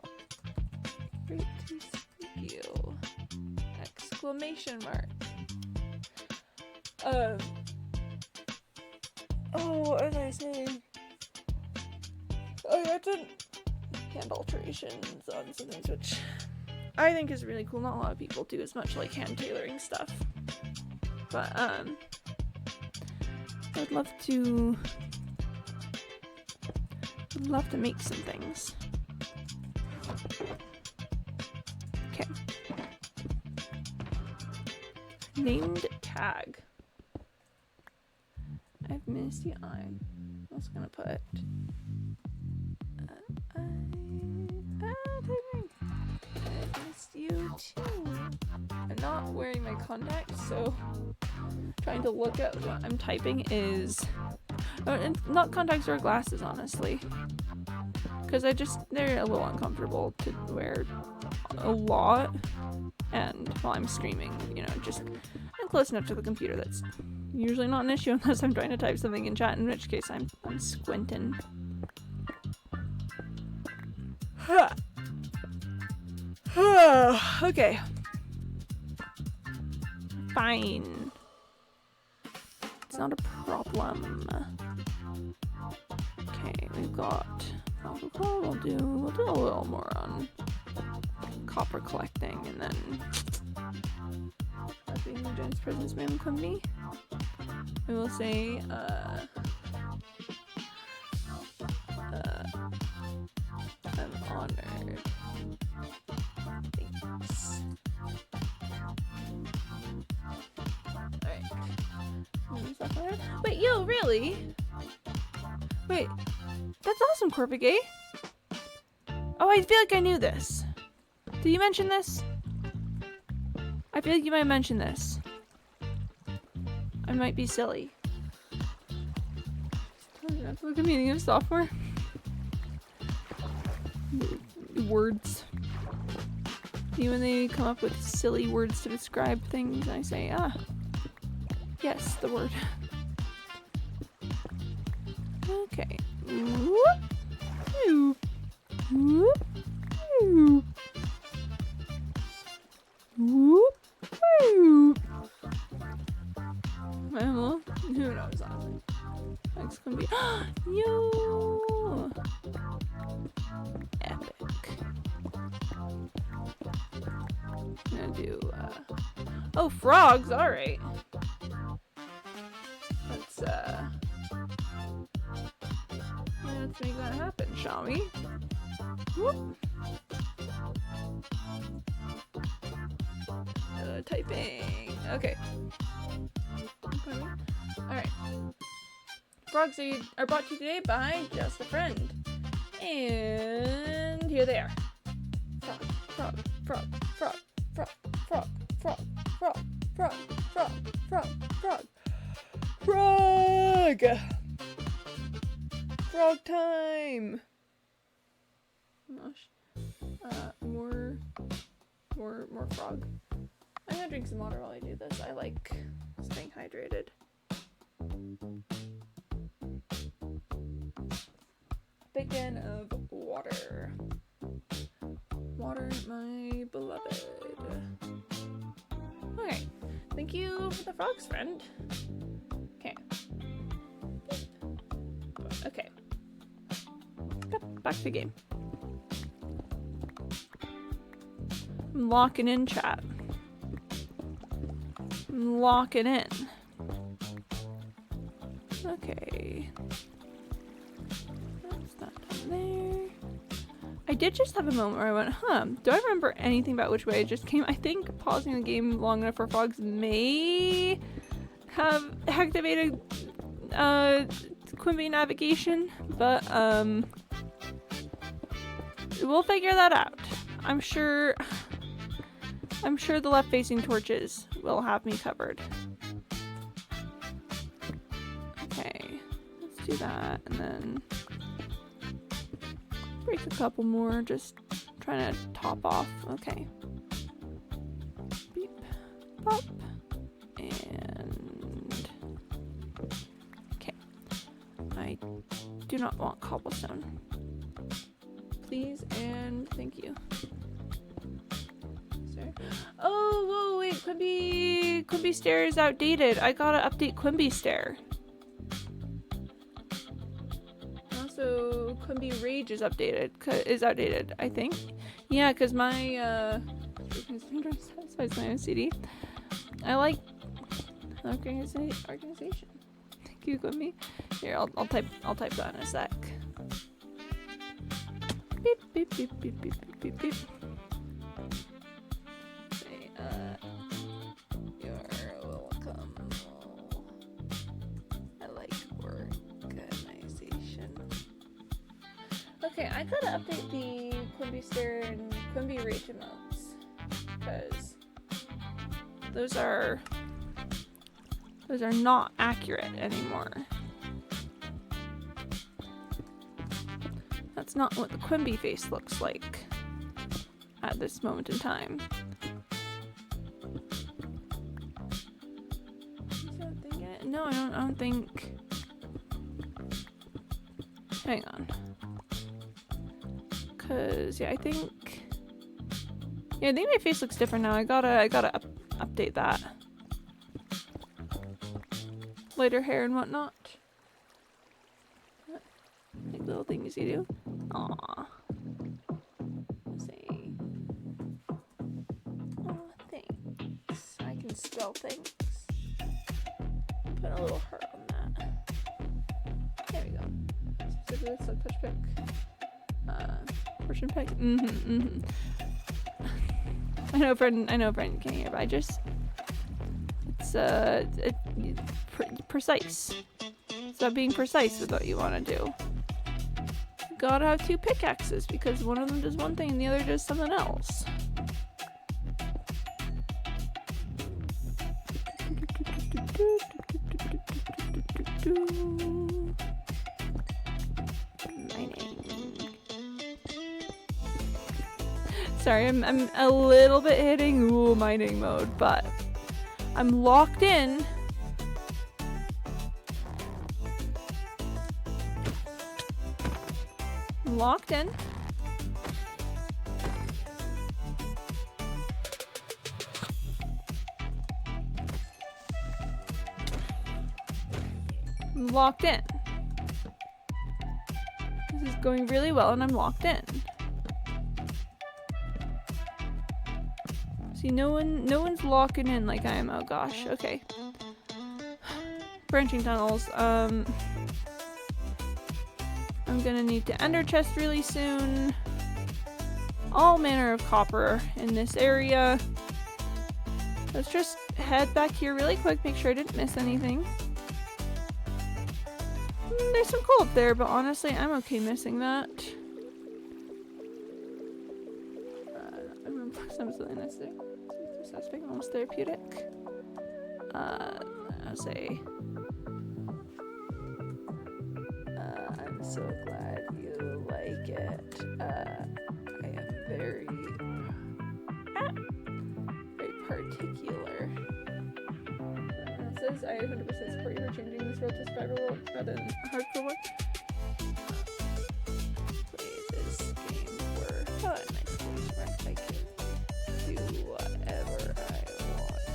Great to see you. Exclamation mark. Oh, what was I saying? I got to hand alterations on some things, which I think is really cool. Not a lot of people do as much like hand tailoring stuff. But, I'd love to make some things. Okay. Named tag. I've missed you. I'm also gonna put I missed you too. I'm not wearing my contacts, so trying to look at what I'm typing is not contacts or glasses, honestly, because they're a little uncomfortable to wear a lot, and while I'm streaming, you know, I'm close enough to the computer that's usually not an issue unless I'm trying to type something in chat, in which case I'm squinting. Okay. Fine. It's not a problem. Okay, we've got alcohol. We'll do a little more on copper collecting, and then being the Jones Presence Man Company. I will say, I'm honored Wait, yo, really? Wait, that's awesome, Corpigay. Oh, I feel like I knew this. Did you mention this? I feel like you might mention this. I might be silly. That's what the meaning of software. Words. See, when they come up with silly words to describe things, I say, ah, yes, the word. Okay. Whoop. Whoop. Whoop. Whoop. Whoop. Whoop. Well, who knows, honestly. Next gonna be yo epic. I'm gonna do oh, frogs, alright. Let's make that happen, shall we? Whoop. Typing. Okay. Alright. Frogs are brought to you today by Just a Friend. And here they are. Frog, frog, frog, frog, frog, frog, frog, frog, frog, frog, frog, frog! Frog time! Gosh. More frog. I'm gonna drink some water while I do this. I like staying hydrated. Big fan of water. Water, my beloved. Okay. Thank you for the frogs, friend. Okay. Okay. Back to the game. I'm locking in, chat. I'm locking in. Okay. That's not done there. I did just have a moment where I went, do I remember anything about which way it just came? I think pausing the game long enough for frogs may have activated Quimby navigation, but we'll figure that out. I'm sure the left-facing torches will have me covered. Okay, let's do that, and then break a couple more, just trying to top off. Okay. Beep, pop, and okay. I do not want cobblestone. Please and thank you. Oh, whoa, wait, Quimby Stair is outdated. I gotta update Quimby Stair. Also, Quimby Rage is outdated, I think. Yeah, because my, besides my OCD, I like organization. Thank you, Quimby. Here, I'll type that in a sec. Beep, beep, beep, beep, beep, beep, beep. You're welcome. I like organization. Okay, I gotta update the Quimby Stair and Quimby Rage emotes, because those are not accurate anymore. That's not what the Quimby face looks like at this moment in time. No, I don't think. Hang on. Cause yeah, I think my face looks different now. I gotta update that. Lighter hair and whatnot. Like little things you do. Aww. Say. Aw, thanks. I can spell things. Put a little heart on that. There we go. Specifically, so touch pick. Fortune pick. I know Brendan can't hear, but I just, it's precise. Stop being precise with what you want to do. You gotta have two pickaxes because one of them does one thing and the other does something else. Sorry, I'm a little bit hitting mining mode, but I'm locked in. I'm locked in. I'm locked in. This is going really well and I'm locked in. See, no one's locking in like I am. Oh gosh, okay. Branching tunnels. I'm gonna need to ender chest really soon. All manner of copper in this area. Let's just head back here really quick, make sure I didn't miss anything. There's some coal up there, but honestly, I'm okay missing that. Something that's there. Suspect, almost therapeutic. I'll say. I'm so glad you like it. I am very particular. It says I 100% support you for changing this world to survival world rather than a hardcore one. Play this game for fun. I can do whatever I want.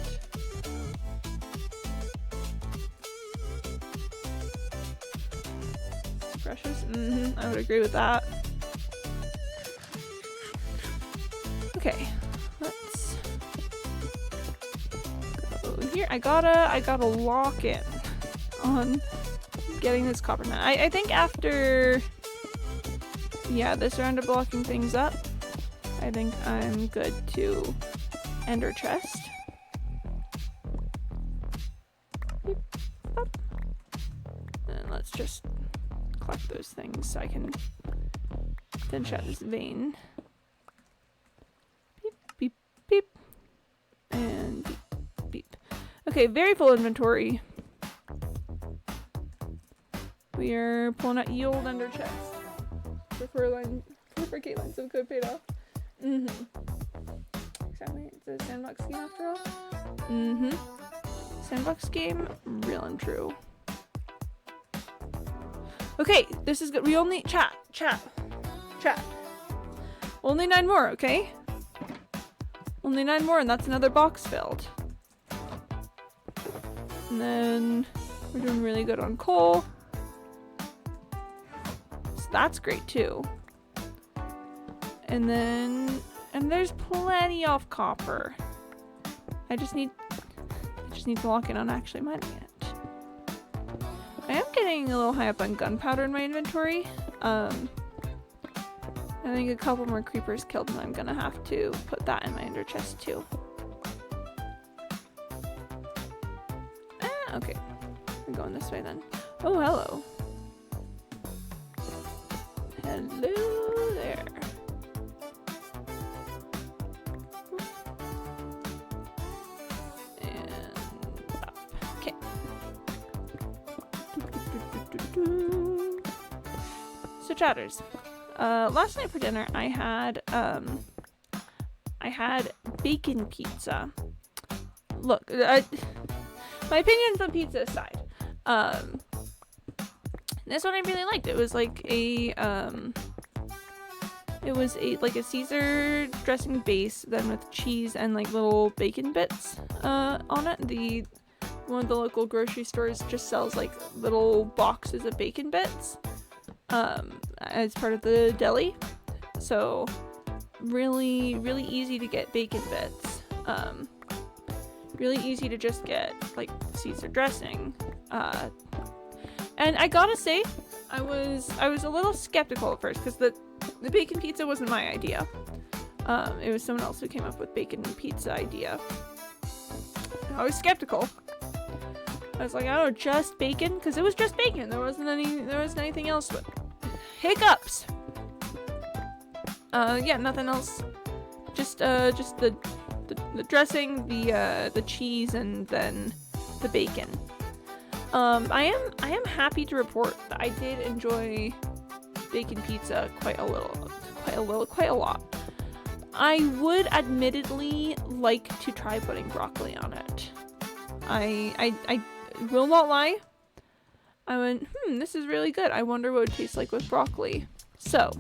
Brushes? I would agree with that. Okay, let's go here. I gotta lock in on getting this copper man. I think after this round of blocking things up, I think I'm good to ender chest. And let's just collect those things so I can finish out this vein. Beep, beep, beep. And beep, beep. Okay, very full inventory. We are pulling out ye old ender chest. For Caitlin's so good paid off. Exactly. It's a sandbox game after all. Sandbox game, real and true. Okay, this is good. We only chat. Only 9 more, okay? Only 9 more, and that's another box filled. And then we're doing really good on coal. So that's great too. And there's plenty of copper. I just need to lock in on actually mining it. I am getting a little high up on gunpowder in my inventory. I think a couple more creepers killed and I'm gonna have to put that in my ender chest too. Okay. We're going this way then. Oh, hello. Hello there. So chatters, last night for dinner I had bacon pizza. Look, my opinions on pizza aside, this one I really liked. It was like a Caesar dressing base, then with cheese and like little bacon bits on it. One of the local grocery stores just sells like little boxes of bacon bits as part of the deli. So really, really easy to get bacon bits. Really easy to just get like Caesar dressing. And I gotta say, I was a little skeptical at first because the bacon pizza wasn't my idea. It was someone else who came up with bacon pizza idea. I was skeptical. I was like, I don't know, just bacon? Because it was just bacon. There wasn't anything else. But hiccups! Yeah, nothing else. Just the dressing, the cheese, and then the bacon. I am happy to report that I did enjoy bacon pizza quite a lot. I would admittedly like to try putting broccoli on it. I will not lie. I went, this is really good. I wonder what it would taste like with broccoli. So,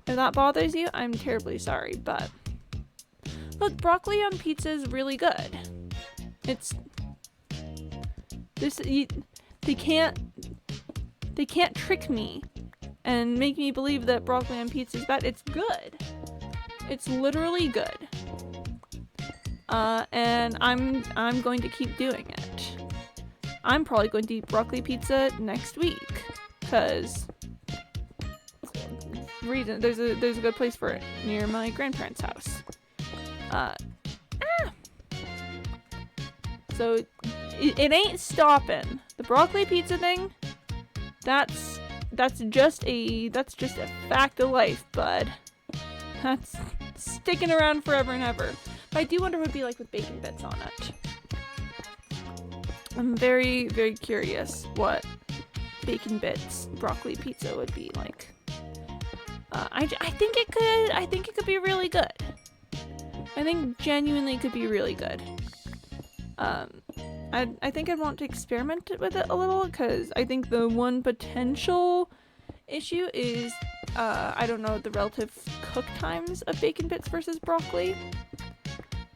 if that bothers you, I'm terribly sorry, but look, broccoli on pizza is really good. They can't trick me and make me believe that broccoli on pizza is bad. It's good. It's literally good. And I'm going to keep doing it. I'm probably going to eat broccoli pizza next week, cause there's a good place for it near my grandparents' house. So it ain't stopping. The broccoli pizza thing, that's just a fact of life, bud. That's sticking around forever and ever. But I do wonder what it'd be like with bacon bits on it. I'm very, very curious what bacon bits broccoli pizza would be like. I think it could be really good. I think genuinely could be really good. I think I'd want to experiment with it a little, because I think the one potential issue is I don't know the relative cook times of bacon bits versus broccoli.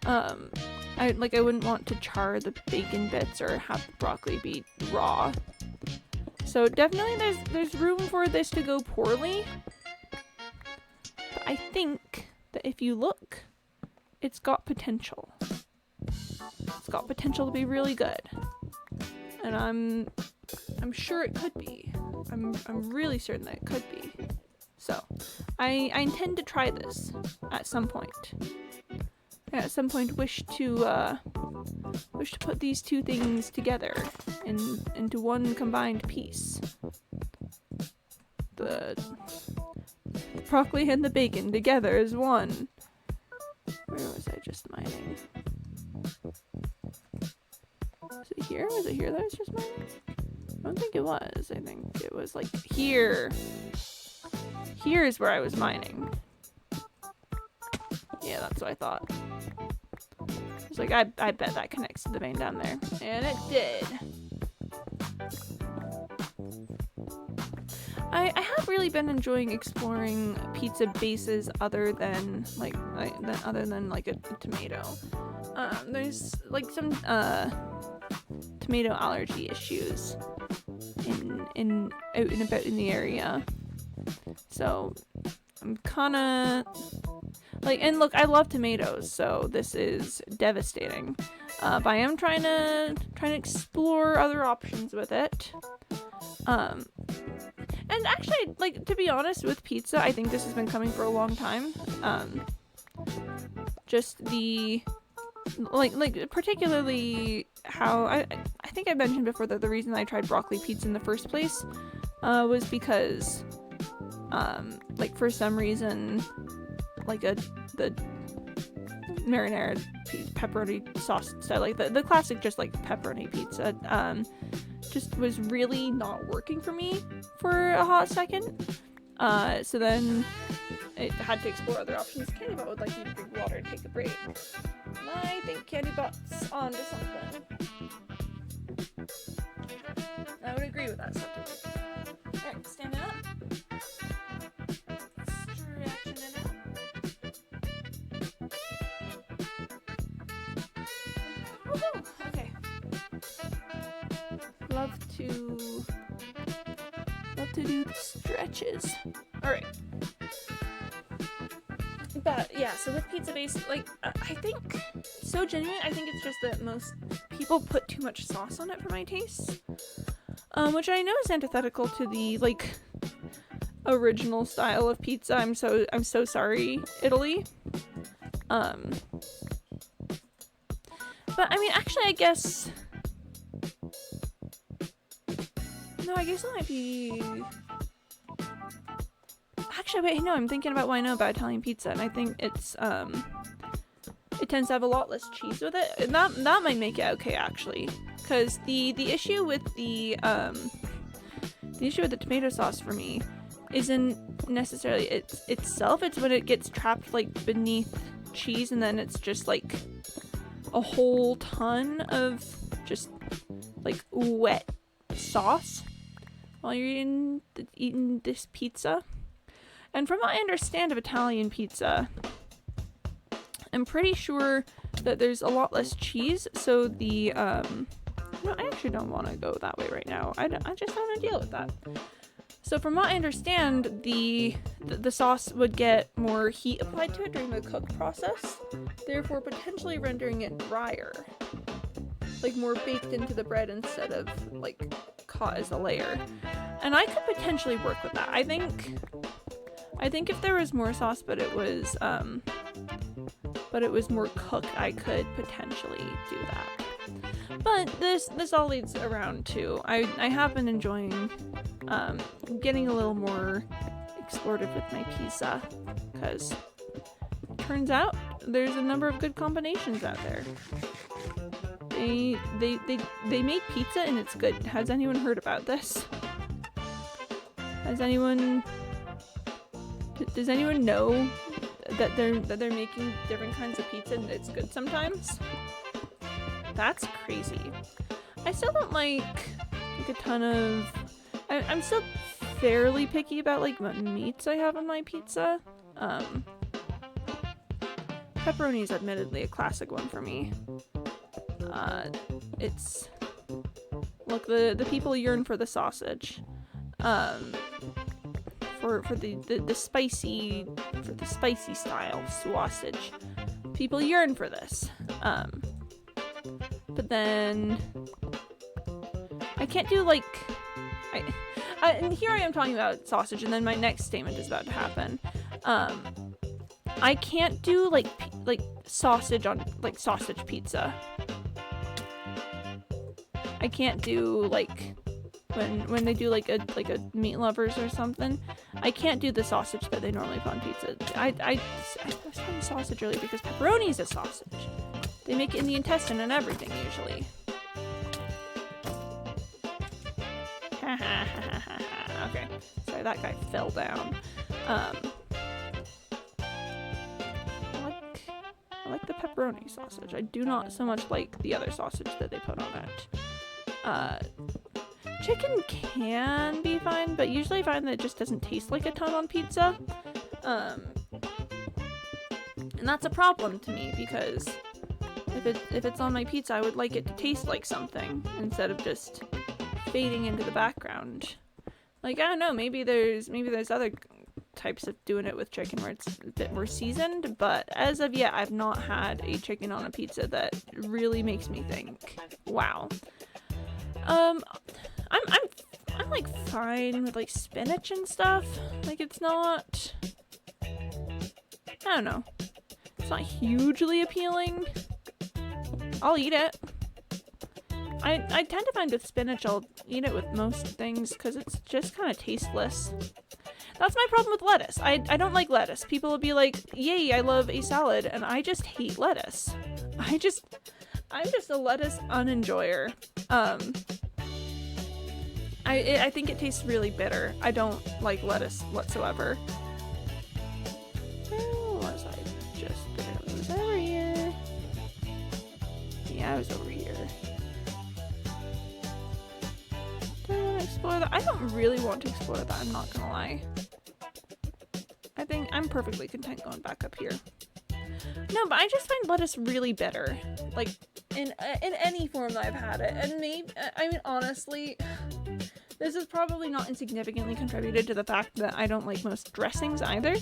I wouldn't want to char the bacon bits or have the broccoli be raw. So definitely there's room for this to go poorly. But I think that if you look, it's got potential. It's got potential to be really good. And I'm sure it could be. I'm really certain that it could be. So, I intend to try this at some point. At some point, wish to put these two things together into one combined piece. The broccoli and the bacon together as one. Where was I just mining? Was it here? Was it here that I was just mining? I don't think it was. I think it was like here. Here's where I was mining. Yeah, that's what I thought. I was like, I bet that connects to the vein down there. And it did. I have really been enjoying exploring pizza bases other than like a tomato. There's like some tomato allergy issues in out and about in the area. So I'm kinda like, and look, I love tomatoes, so this is devastating. But I am trying to explore other options with it. And actually, like, to be honest, with pizza, I think this has been coming for a long time. Just the like particularly how I think I mentioned before that the reason I tried broccoli pizza in the first place was because like for some reason like the marinara pepperoni sauce style, like the classic just like pepperoni pizza just was really not working for me for a hot second. So then it had to explore other options. Candybot would like you to drink water and take a break. I think Candybot's onto something. I would agree with that sentiment. Alright, standing up. Stretching it out. Woohoo! Okay. Love to do the stretches. Alright. But yeah, so with pizza base, like, I think, so genuine, I think it's just that most people put too much sauce on it for my taste. Which I know is antithetical to the, like, original style of pizza. I'm so sorry, Italy. But I mean, actually, I guess No, I guess it might be... Actually, wait, no, I'm thinking about what I know about Italian pizza, and I think it's, it tends to have a lot less cheese with it. And that might make it okay, actually. Because the issue with the tomato sauce for me isn't necessarily itself, it's when it gets trapped, like, beneath cheese, and then it's just, like, a whole ton of just, like, wet sauce while you're eating this pizza. And from what I understand of Italian pizza, I'm pretty sure that there's a lot less cheese, so the, no, I actually don't want to go that way right now. I just don't want to deal with that. So from what I understand, the sauce would get more heat applied to it during the cook process, therefore potentially rendering it drier. Like more baked into the bread instead of like caught as a layer. And I could potentially work with that. I think if there was more sauce but it was more cooked, I could potentially do that. But this all leads around to I have been enjoying getting a little more explorative with my pizza, because turns out there's a number of good combinations out there. They make pizza and it's good. Has anyone heard about this? Does anyone know that they're making different kinds of pizza and it's good sometimes? That's crazy. I still don't like a ton of... I'm still fairly picky about like what meats I have on my pizza. Pepperoni is admittedly a classic one for me. It's... Look, the people yearn for the sausage. For the spicy style sausage. People yearn for this. But then I can't do like and here I am talking about sausage, and then my next statement is about to happen. I can't do like sausage on like sausage pizza. I can't do like when they do like a meat lovers or something. I can't do the sausage that they normally put on pizza. I was saying sausage earlier because pepperoni is a sausage. They make it in the intestine and everything usually. Okay, sorry, that guy fell down. I like the pepperoni sausage. I do not so much like the other sausage that they put on it. Chicken can be fine, but usually I find that it just doesn't taste like a ton on pizza. And that's a problem to me, because if it's on my pizza, I would like it to taste like something instead of just fading into the background. Like, I don't know, maybe there's other types of doing it with chicken where it's a bit more seasoned, but as of yet, I've not had a chicken on a pizza that really makes me think, wow. I'm like fine with like spinach and stuff. Like, it's not, I don't know, it's not hugely appealing. I'll eat it. I tend to find with spinach I'll eat it with most things because it's just kind of tasteless. That's my problem with lettuce. I don't like lettuce. People will be like, yay, I love a salad, and I just hate lettuce. I'm just a lettuce unenjoyer. I think it tastes really bitter. I don't like lettuce whatsoever. Where was I just there? Was I over here? Yeah, I was over here. Do I want to explore that? I don't really want to explore that, I'm not gonna lie. I think I'm perfectly content going back up here. No, but I just find lettuce really bitter. Like, in any form that I've had it. And maybe, I mean, honestly, this is probably not insignificantly contributed to the fact that I don't like most dressings either.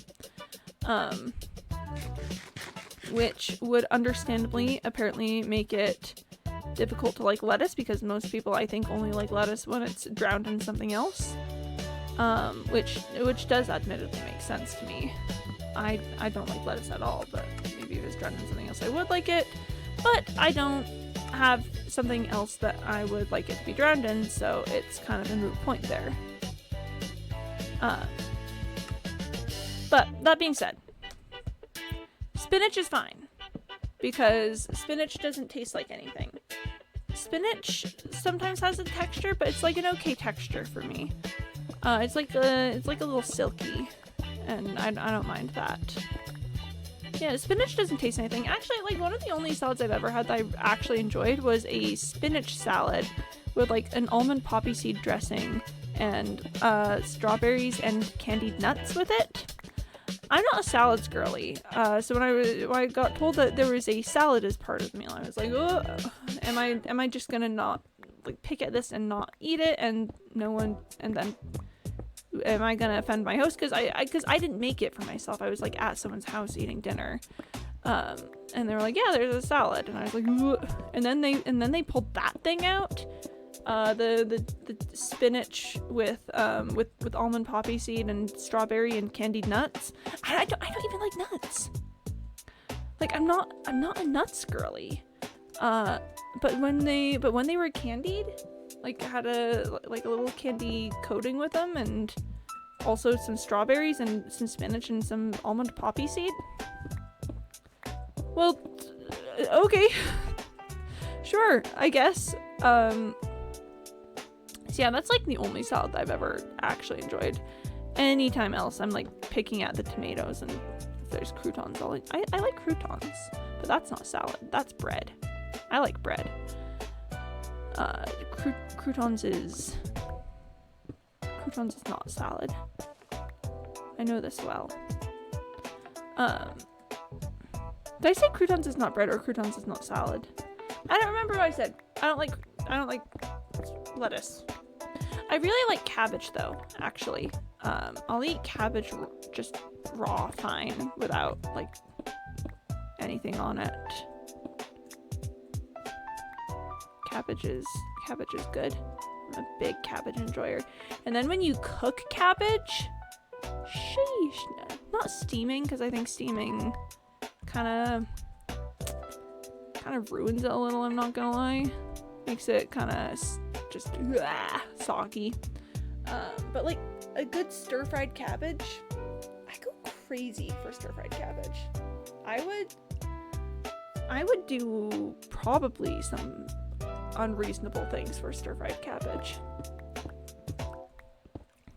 Which would understandably apparently make it difficult to like lettuce, because most people I think only like lettuce when it's drowned in something else. Which does admittedly make sense to me. I don't like lettuce at all, but maybe if it's drowned in something else I would like it. But I don't have something else that I would like it to be drowned in, so it's kind of a moot point there. But that being said, spinach is fine because spinach doesn't taste like anything. Spinach sometimes has a texture, but it's like an okay texture for me. It's like a little silky, and I don't mind that. Yeah, spinach doesn't taste anything. Actually, like one of the only salads I've ever had that I actually enjoyed was a spinach salad with like an almond poppy seed dressing and strawberries and candied nuts with it. I'm not a salads girly, so when I got told that there was a salad as part of the meal, I was like, oh, am I just gonna not like pick at this and not eat it, and then am I gonna offend my host? Because I didn't make it for myself. I was like at someone's house eating dinner, and they were like, yeah, there's a salad, and I was like, ugh. and then they pulled that thing out. The spinach with almond poppy seed and strawberry and candied nuts. I don't even like nuts. Like I'm not a nuts girly. But when they were candied, like had a little candy coating with them, and also some strawberries and some spinach and some almond poppy seed. Well, okay, sure, I guess. So yeah, that's like the only salad that I've ever actually enjoyed. Anytime else, I'm like picking at the tomatoes, and if there's croutons, I like croutons, but that's not salad. That's bread. I like bread. Croutons is not salad. I know this well. Did I say croutons is not bread or croutons is not salad? I don't remember what I said. I don't like lettuce. I really like cabbage though, actually. I'll eat cabbage just raw fine without like anything on it. Cabbage is good. I'm a big cabbage enjoyer. And then when you cook cabbage, sheesh, not steaming, because I think steaming kind of ruins it a little, I'm not gonna lie. Makes it kind of just soggy. But like a good stir-fried cabbage, I go crazy for stir-fried cabbage. I would do probably some unreasonable things for stir-fried cabbage.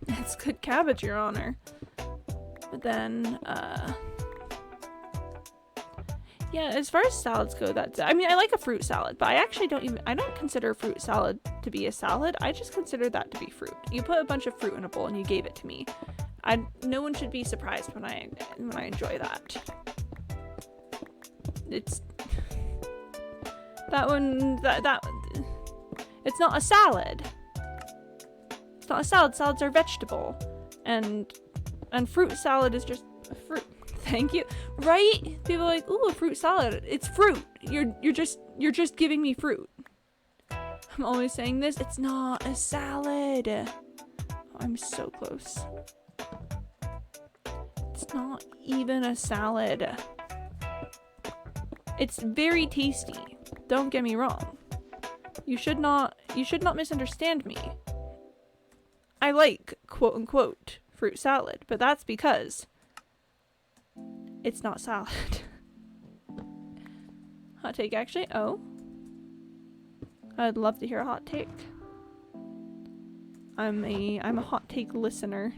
It's good cabbage, Your Honor. But then, yeah, as far as salads go, I mean, I like a fruit salad, but I don't consider fruit salad to be a salad. I just consider that to be fruit. You put a bunch of fruit in a bowl and you gave it to me. No one should be surprised when I enjoy that. It's it's not a salad. It's not a salad. Salads are vegetable, and fruit salad is just fruit. Thank you. Right? People are like, ooh, a fruit salad. It's fruit. You're just giving me fruit. I'm always saying this. It's not a salad. I'm so close. It's not even a salad. It's very tasty. Don't get me wrong. You should not misunderstand me. I like quote unquote fruit salad, but that's because it's not salad. Hot take, actually. Oh, I'd love to hear a hot take. I'm a hot take listener.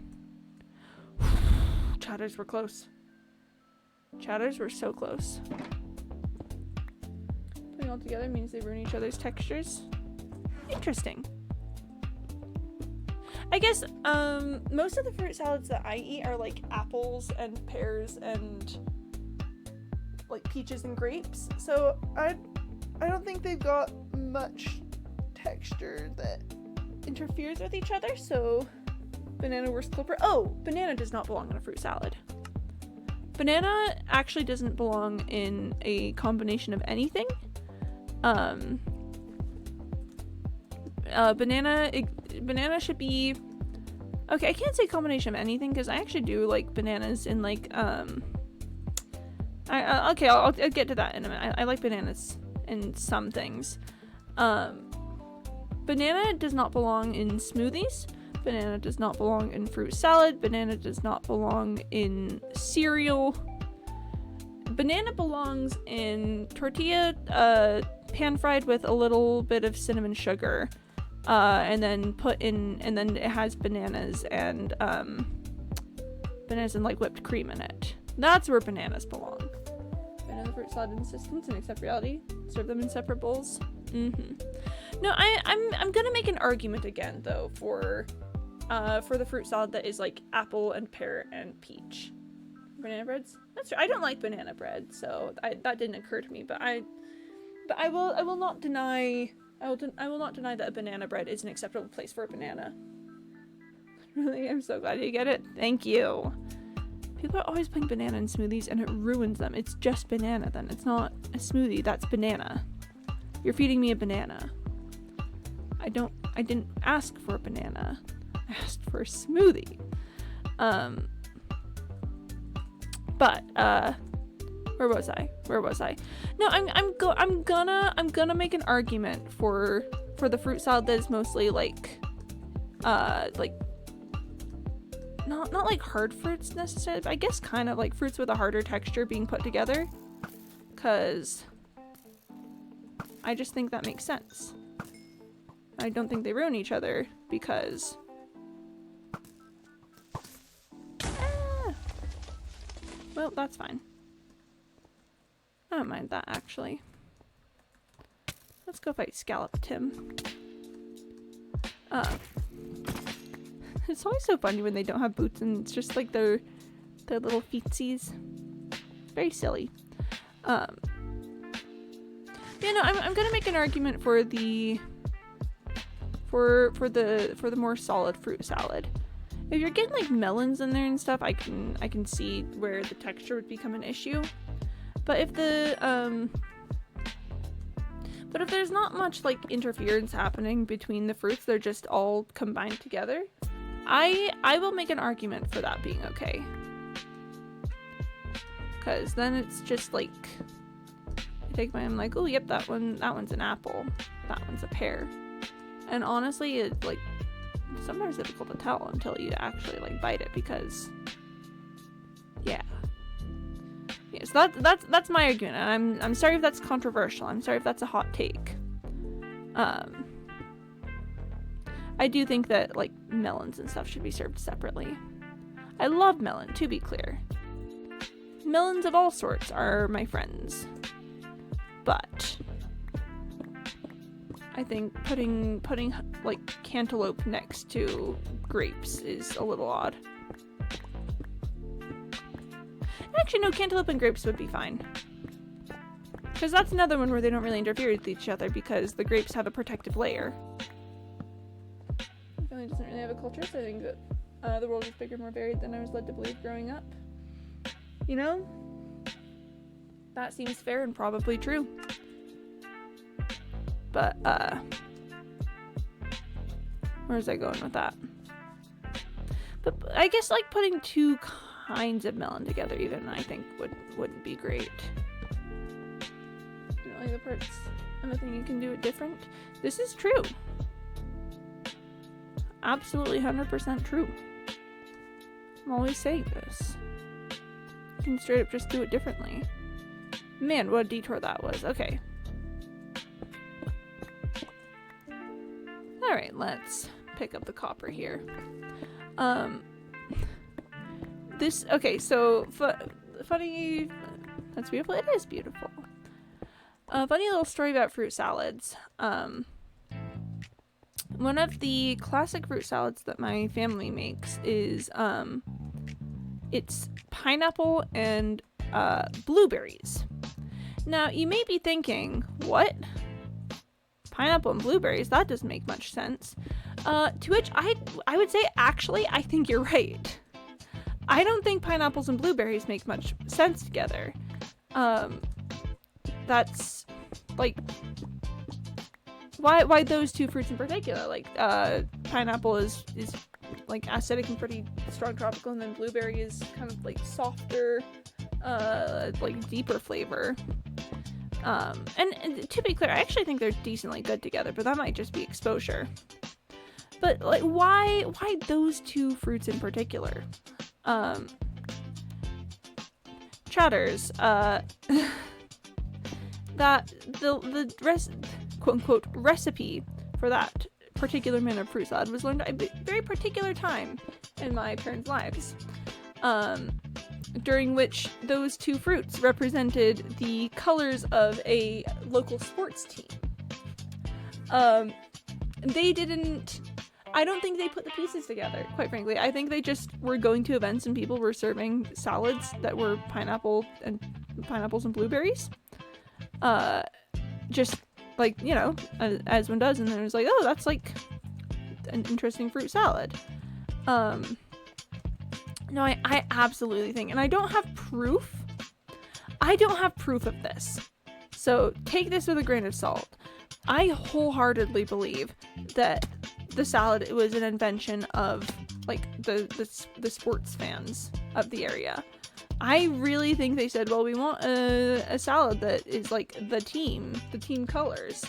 Chatters were close. Chatters were so close. Putting all together means they ruin each other's textures. Interesting. I guess most of the fruit salads that I eat are like apples and pears and like peaches and grapes. So I don't think they've got much texture that interferes with each other. So banana worst culprit. Oh, banana does not belong in a fruit salad. Banana actually doesn't belong in a combination of anything. Banana should be okay. I can't say combination of anything because I actually do like bananas in like I'll get to that in a minute. I like bananas in some things. Banana does not belong in smoothies. Banana does not belong in fruit salad. Banana does not belong in cereal. Banana belongs in tortilla, pan fried with a little bit of cinnamon sugar, and then it has bananas and like whipped cream in it. That's where bananas belong. Banana fruit salad insistence and accept reality. Serve them in separate bowls. No, I'm gonna make an argument again though for the fruit salad that is like apple and pear and peach. Banana breads? That's true. I don't like banana bread, so that didn't occur to me. But I will not deny that a banana bread is an acceptable place for a banana. Really, I'm so glad you get it. Thank you. People are always putting banana in smoothies, and it ruins them. It's just banana. Then it's not a smoothie. That's banana. You're feeding me a banana. I didn't ask for a banana. I asked for a smoothie. But where was I? No, I'm gonna make an argument for the fruit salad that is mostly like not like hard fruits necessarily, but I guess kind of like fruits with a harder texture being put together, cause I just think that makes sense. I don't think they ruin each other because well, that's fine. I don't mind that, actually. Let's go fight Scallop Tim. It's always so funny when they don't have boots and it's just like their little feetsies. Very silly. Yeah, no, I'm gonna make an argument for the more solid fruit salad. If you're getting like melons in there and stuff, I can see where the texture would become an issue. But if there's not much like interference happening between the fruits, they're just all combined together, I will make an argument for that being okay. Cause then it's just like I take mine, I'm like, oh yep, that one's an apple, that one's a pear. And honestly, it like sometimes difficult to tell until you actually like bite it because so that's my argument, and I'm sorry if that's controversial. I'm sorry if that's a hot take. I do think that like melons and stuff should be served separately. I love melon, to be clear. Melons of all sorts are my friends, but I think putting like cantaloupe next to grapes is a little odd. Actually, no, cantaloupe and grapes would be fine. Because that's another one where they don't really interfere with each other because the grapes have a protective layer. My family doesn't really have a culture, so I think that the world is bigger, more varied than I was led to believe growing up. You know? That seems fair and probably true. But, where was I going with that? But I guess, like, putting two kinds of melon together even, I think, wouldn't be great. You don't like the parts of a thing you can do it different? This is true. Absolutely 100% true. I'm always saying this. You can straight up just do it differently. Man, what a detour that was. Okay. Alright, let's pick up the copper here. Okay, so, funny, that's beautiful, it is beautiful. Funny little story about fruit salads. One of the classic fruit salads that my family makes is, it's pineapple and, blueberries. Now, you may be thinking, what? Pineapple and blueberries? That doesn't make much sense. To which I would say, actually, I think you're right. I don't think pineapples and blueberries make much sense together. That's, like, why those two fruits in particular? Like, pineapple is like, acidic and pretty strong tropical, and then blueberry is kind of, like, softer, like, deeper flavor. And to be clear, I actually think they're decently good together, but that might just be exposure. But like, why those two fruits in particular? Chatters, that the quote unquote recipe for that particular manner of fruit salad was learned at a very particular time in my parents' lives, during which those two fruits represented the colors of a local sports team. I don't think they put the pieces together, quite frankly. I think they just were going to events and people were serving salads that were pineapples and blueberries. Just like, you know, as one does, and then it was like, oh, that's like an interesting fruit salad. No, I absolutely think, and I don't have proof of this, so take this with a grain of salt. I wholeheartedly believe that the salad was an invention of like the sports fans of the area. I really think they said, well, we want a salad that is like the team colors,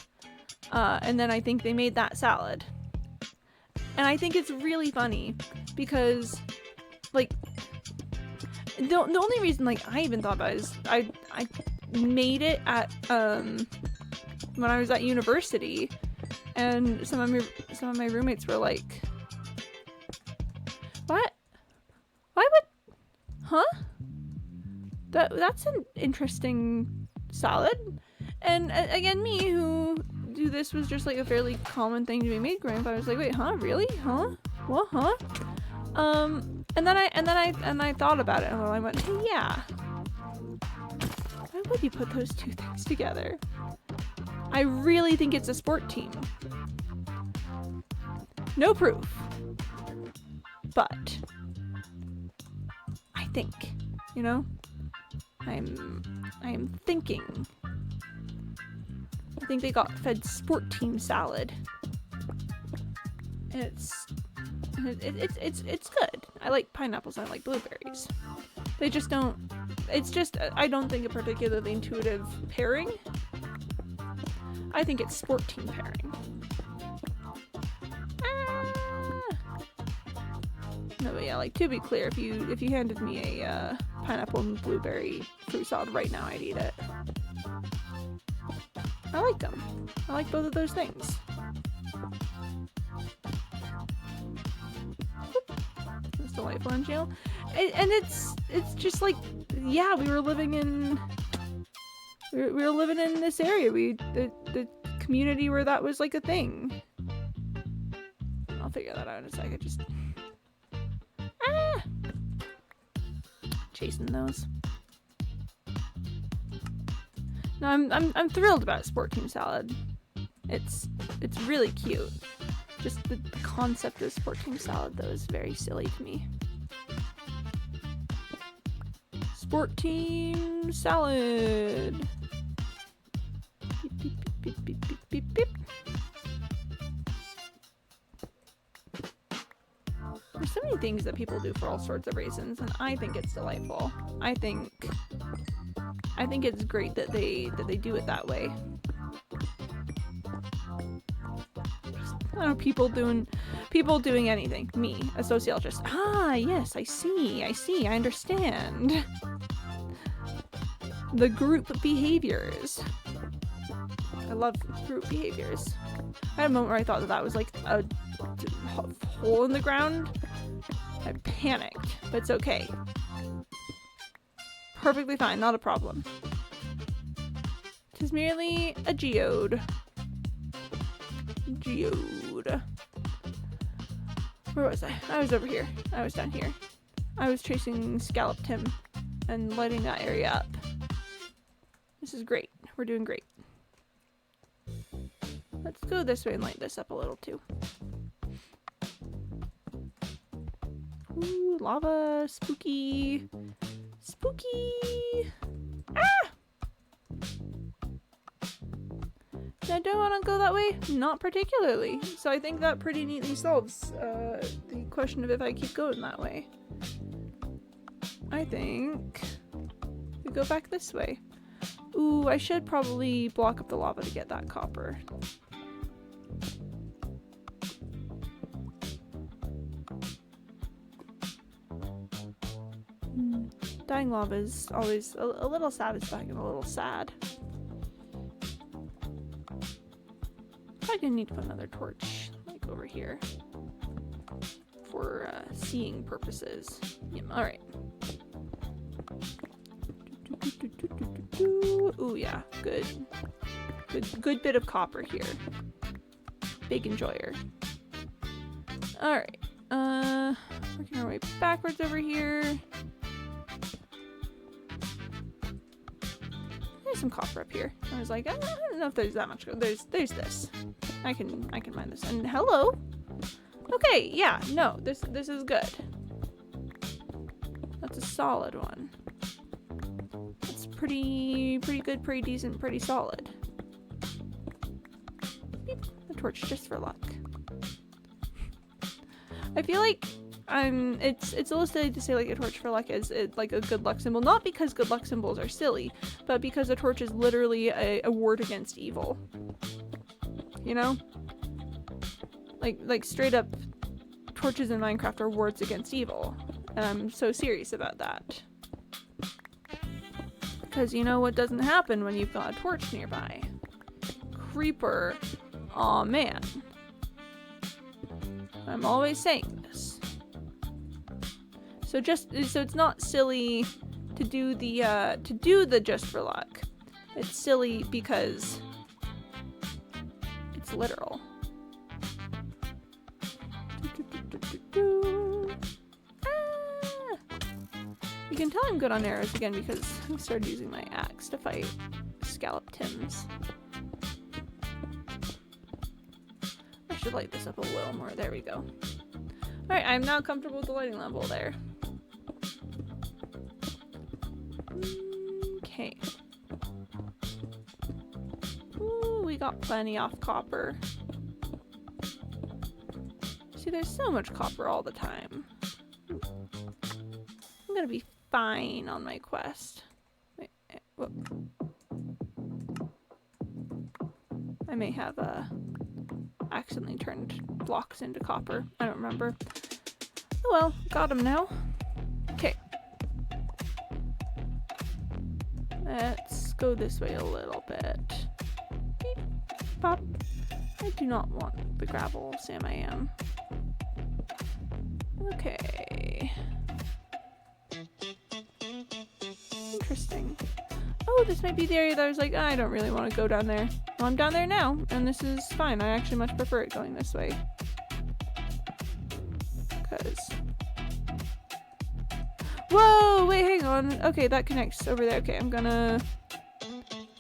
and then I think they made that salad. And I think it's really funny because like the only reason like I even thought about it is I made it at when I was at university, and some of my roommates were like, "What? Why would? Huh? That's an interesting salad." And again, me who do this was just like a fairly common thing to be made growing up. I was like, "Wait, huh? Really? Huh? What? Huh?" And then I thought about it, and I went, "Hey, yeah. Why would you put those two things together?" I really think it's a sport team. No proof. But I think, you know, I'm thinking. I think they got fed sport team salad. And it's good. I like pineapples and I like blueberries. They just don't, it's just, I don't think a particularly intuitive pairing. I think it's sport team pairing. No, but yeah, like to be clear, if you handed me a pineapple and blueberry fruit salad right now, I'd eat it. I like them. I like both of those things. It's delightful and chill. And it's just like, yeah, we were living in this area. The community where that was like a thing. I'll figure that out in a second. Just chasing those. No, I'm thrilled about sport team salad. It's really cute. Just the concept of sport team salad though is very silly to me. Sport team salad. Beep, beep, beep, beep, beep, beep, beep. There's so many things that people do for all sorts of reasons, and I think it's delightful. I think it's great that they do it that way. I don't know, people doing anything. Me, a sociologist. Ah, yes, I see, I understand. The group behaviors. I love group behaviors. I had a moment where I thought that was like a hole in the ground. I panicked, but it's okay. Perfectly fine, not a problem. Tis merely a geode. Geode. Where was I? I was over here. I was down here. I was chasing Scallop Tim and lighting that area up. This is great. We're doing great. Let's go this way and light this up a little too. Ooh, lava. Spooky. Spooky. Ah! I don't want to go that way. Not particularly. So I think that pretty neatly solves the question of if I keep going that way. I think we go back this way. Ooh, I should probably block up the lava to get that copper. Dying lava is always a little satisfying and a little sad. Probably gonna need to put another torch, like over here, for seeing purposes. Yep, alright. Ooh, yeah, good. Good bit of copper here. Big enjoyer. Alright, working our way backwards over here. There's some copper up here. I was like, I don't know if there's that much. There's this. I can mine this. And hello. Okay, yeah, no, this is good. That's a solid one. It's pretty good, pretty decent, pretty solid. Beep. A torch just for luck. I feel like it's a little silly to say like a torch for luck is like a good luck symbol, not because good luck symbols are silly, but because a torch is literally a ward against evil. You know? Like straight up torches in Minecraft are wards against evil. And I'm so serious about that. Because you know what doesn't happen when you've got a torch nearby? Creeper. Aw, man. I'm always saying this. So it's not silly to do the just for luck. It's silly because it's literal. You can tell I'm good on arrows again because I started using my axe to fight Scallop Tims. I should light this up a little more. There we go. Alright, I'm now comfortable with the lighting level there. Okay. Ooh, we got plenty off copper. See, there's so much copper all the time. I'm gonna be fine on my quest. Wait, whoop. I may have accidentally turned blocks into copper. I don't remember. Oh well, got them now. Okay. Let's go this way a little bit. Beep, pop. I do not want the gravel, Sam I am. Okay. Interesting. Oh, this might be the area that I was like, I don't really want to go down there. Well, I'm down there now, and this is fine. I actually much prefer it going this way. Because... Whoa! Wait, hang on. Okay, that connects over there. Okay, I'm gonna...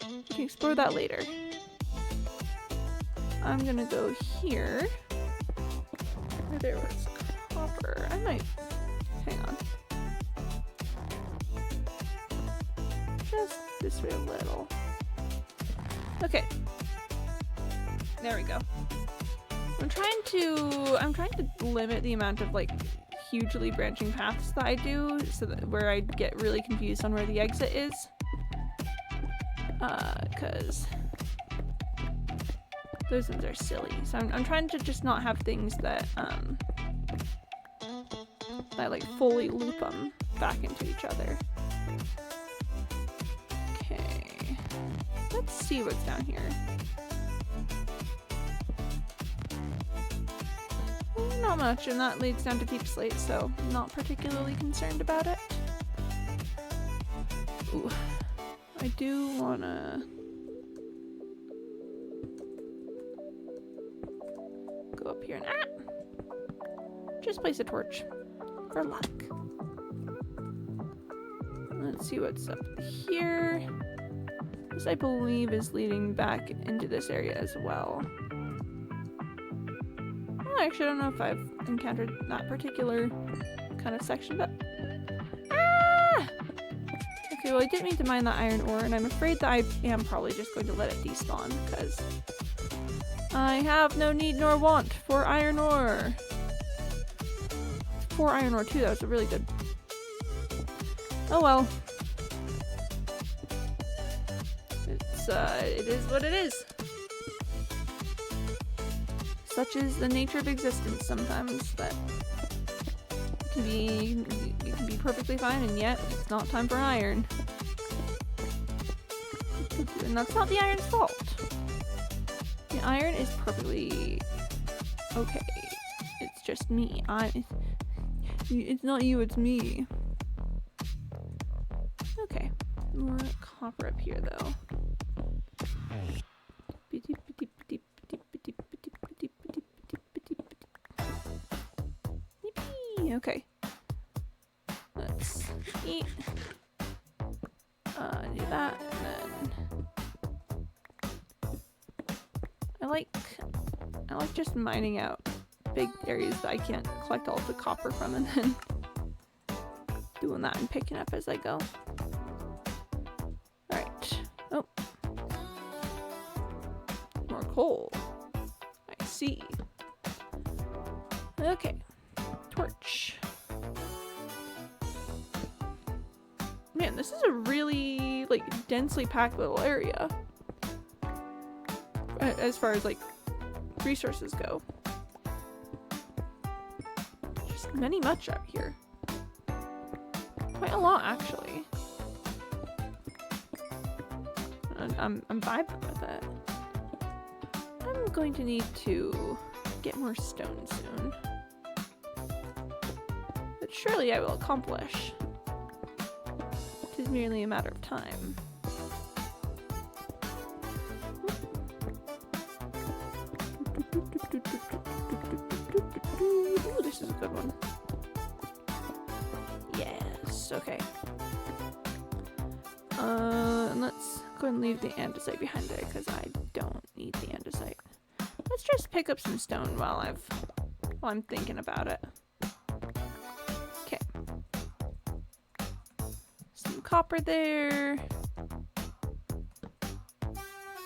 We can explore that later. I'm gonna go here. Oh, there was copper. I might... Hang on. Just this way a little. Okay. There we go. I'm trying to limit the amount of like hugely branching paths that I do, so that where I get really confused on where the exit is. Cause those ones are silly. So I'm trying to just not have things that that like fully loop them back into each other. Okay. Let's see what's down here. Not much, and that leads down to Deep Slate, so I'm not particularly concerned about it. Ooh. I do wanna... go up here and... just place a torch. For luck. Let's see what's up here. This, I believe, is leading back into this area as well. Actually, I don't know if I've encountered that particular kind of section, but... Ah! Okay, well, I didn't mean to mine that iron ore, and I'm afraid that I am probably just going to let it despawn, because I have no need nor want for iron ore. 4 iron ore, too. That was a really good... Oh, well. it is what it is. Such is the nature of existence sometimes, that it can be perfectly fine, and yet it's not time for iron. And that's not the iron's fault. The iron is perfectly okay. It's just me. It's not you, it's me. Okay, more copper up here though. Yippee! Okay. Let's eat. Do that, and then I like just mining out big areas that I can't collect all of the copper from, and then doing that and picking up as I go. Alright. Oh. More coal. I see. Okay. Torch. Man, this is a really, like, densely packed little area. As far as, like, resources go. Just much out here. Quite a lot, actually. I'm vibing with it. I'm going to need to get more stone soon. But surely I will accomplish. It is merely a matter of time. Ooh, this is a good one. Yes, okay. And let's go and leave the andesite behind there because I don't need the andesite. Let's just pick up some stone while I'm thinking about it. Okay. Some copper there.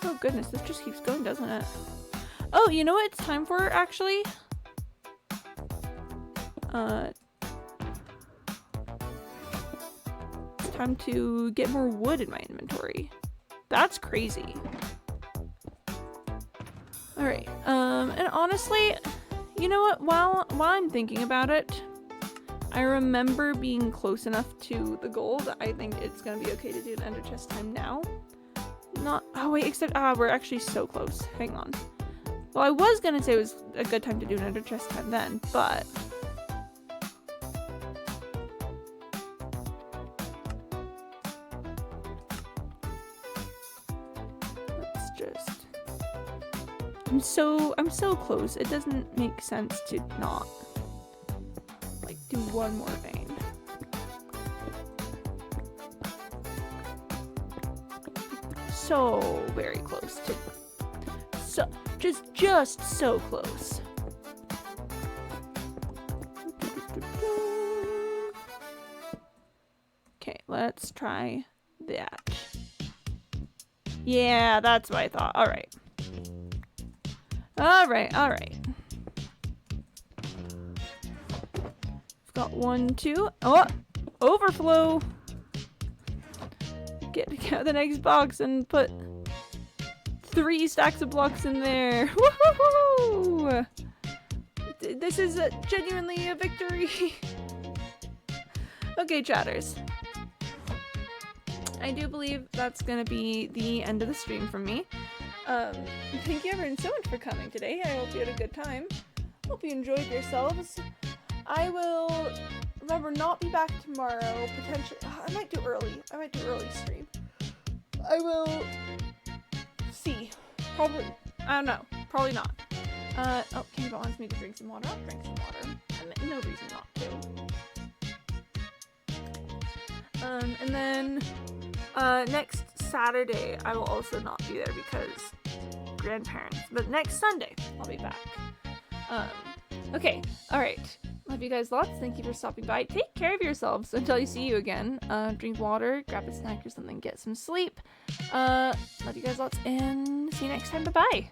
Oh goodness, this just keeps going, doesn't it? Oh, you know what it's time for, actually? It's time to get more wood in my inventory. That's crazy. Alright, and honestly, you know what, while I'm thinking about it, I remember being close enough to the goal that I think it's gonna be okay to do an ender chest time now. Oh wait, except, we're actually so close. Hang on. Well, I was gonna say it was a good time to do an ender chest time then, but... let's just... I'm so close. It doesn't make sense to not, like, do one more vein. So very close to... Just so close. Okay, let's try that. Yeah, that's what I thought. Alright. Alright. We've got 1, 2. Oh! Overflow! Get the next box and put 3 stacks of blocks in there. Woohoo! This is genuinely a victory. Okay, chatters. I do believe that's gonna be the end of the stream from me. Thank you everyone so much for coming today. I hope you had a good time. Hope you enjoyed yourselves. I will, remember, not be back tomorrow. Potentially, I might do early stream. I will see. Probably, I don't know. Probably not. Oh, Kingbot wants me to drink some water. I'll drink some water. No reason not to. And then, next Saturday, I will also not be there because grandparents. But next Sunday, I'll be back. Okay. Alright. Love you guys lots. Thank you for stopping by. Take care of yourselves until I see you again. Drink water, grab a snack or something, get some sleep. Love you guys lots, and see you next time. Bye-bye.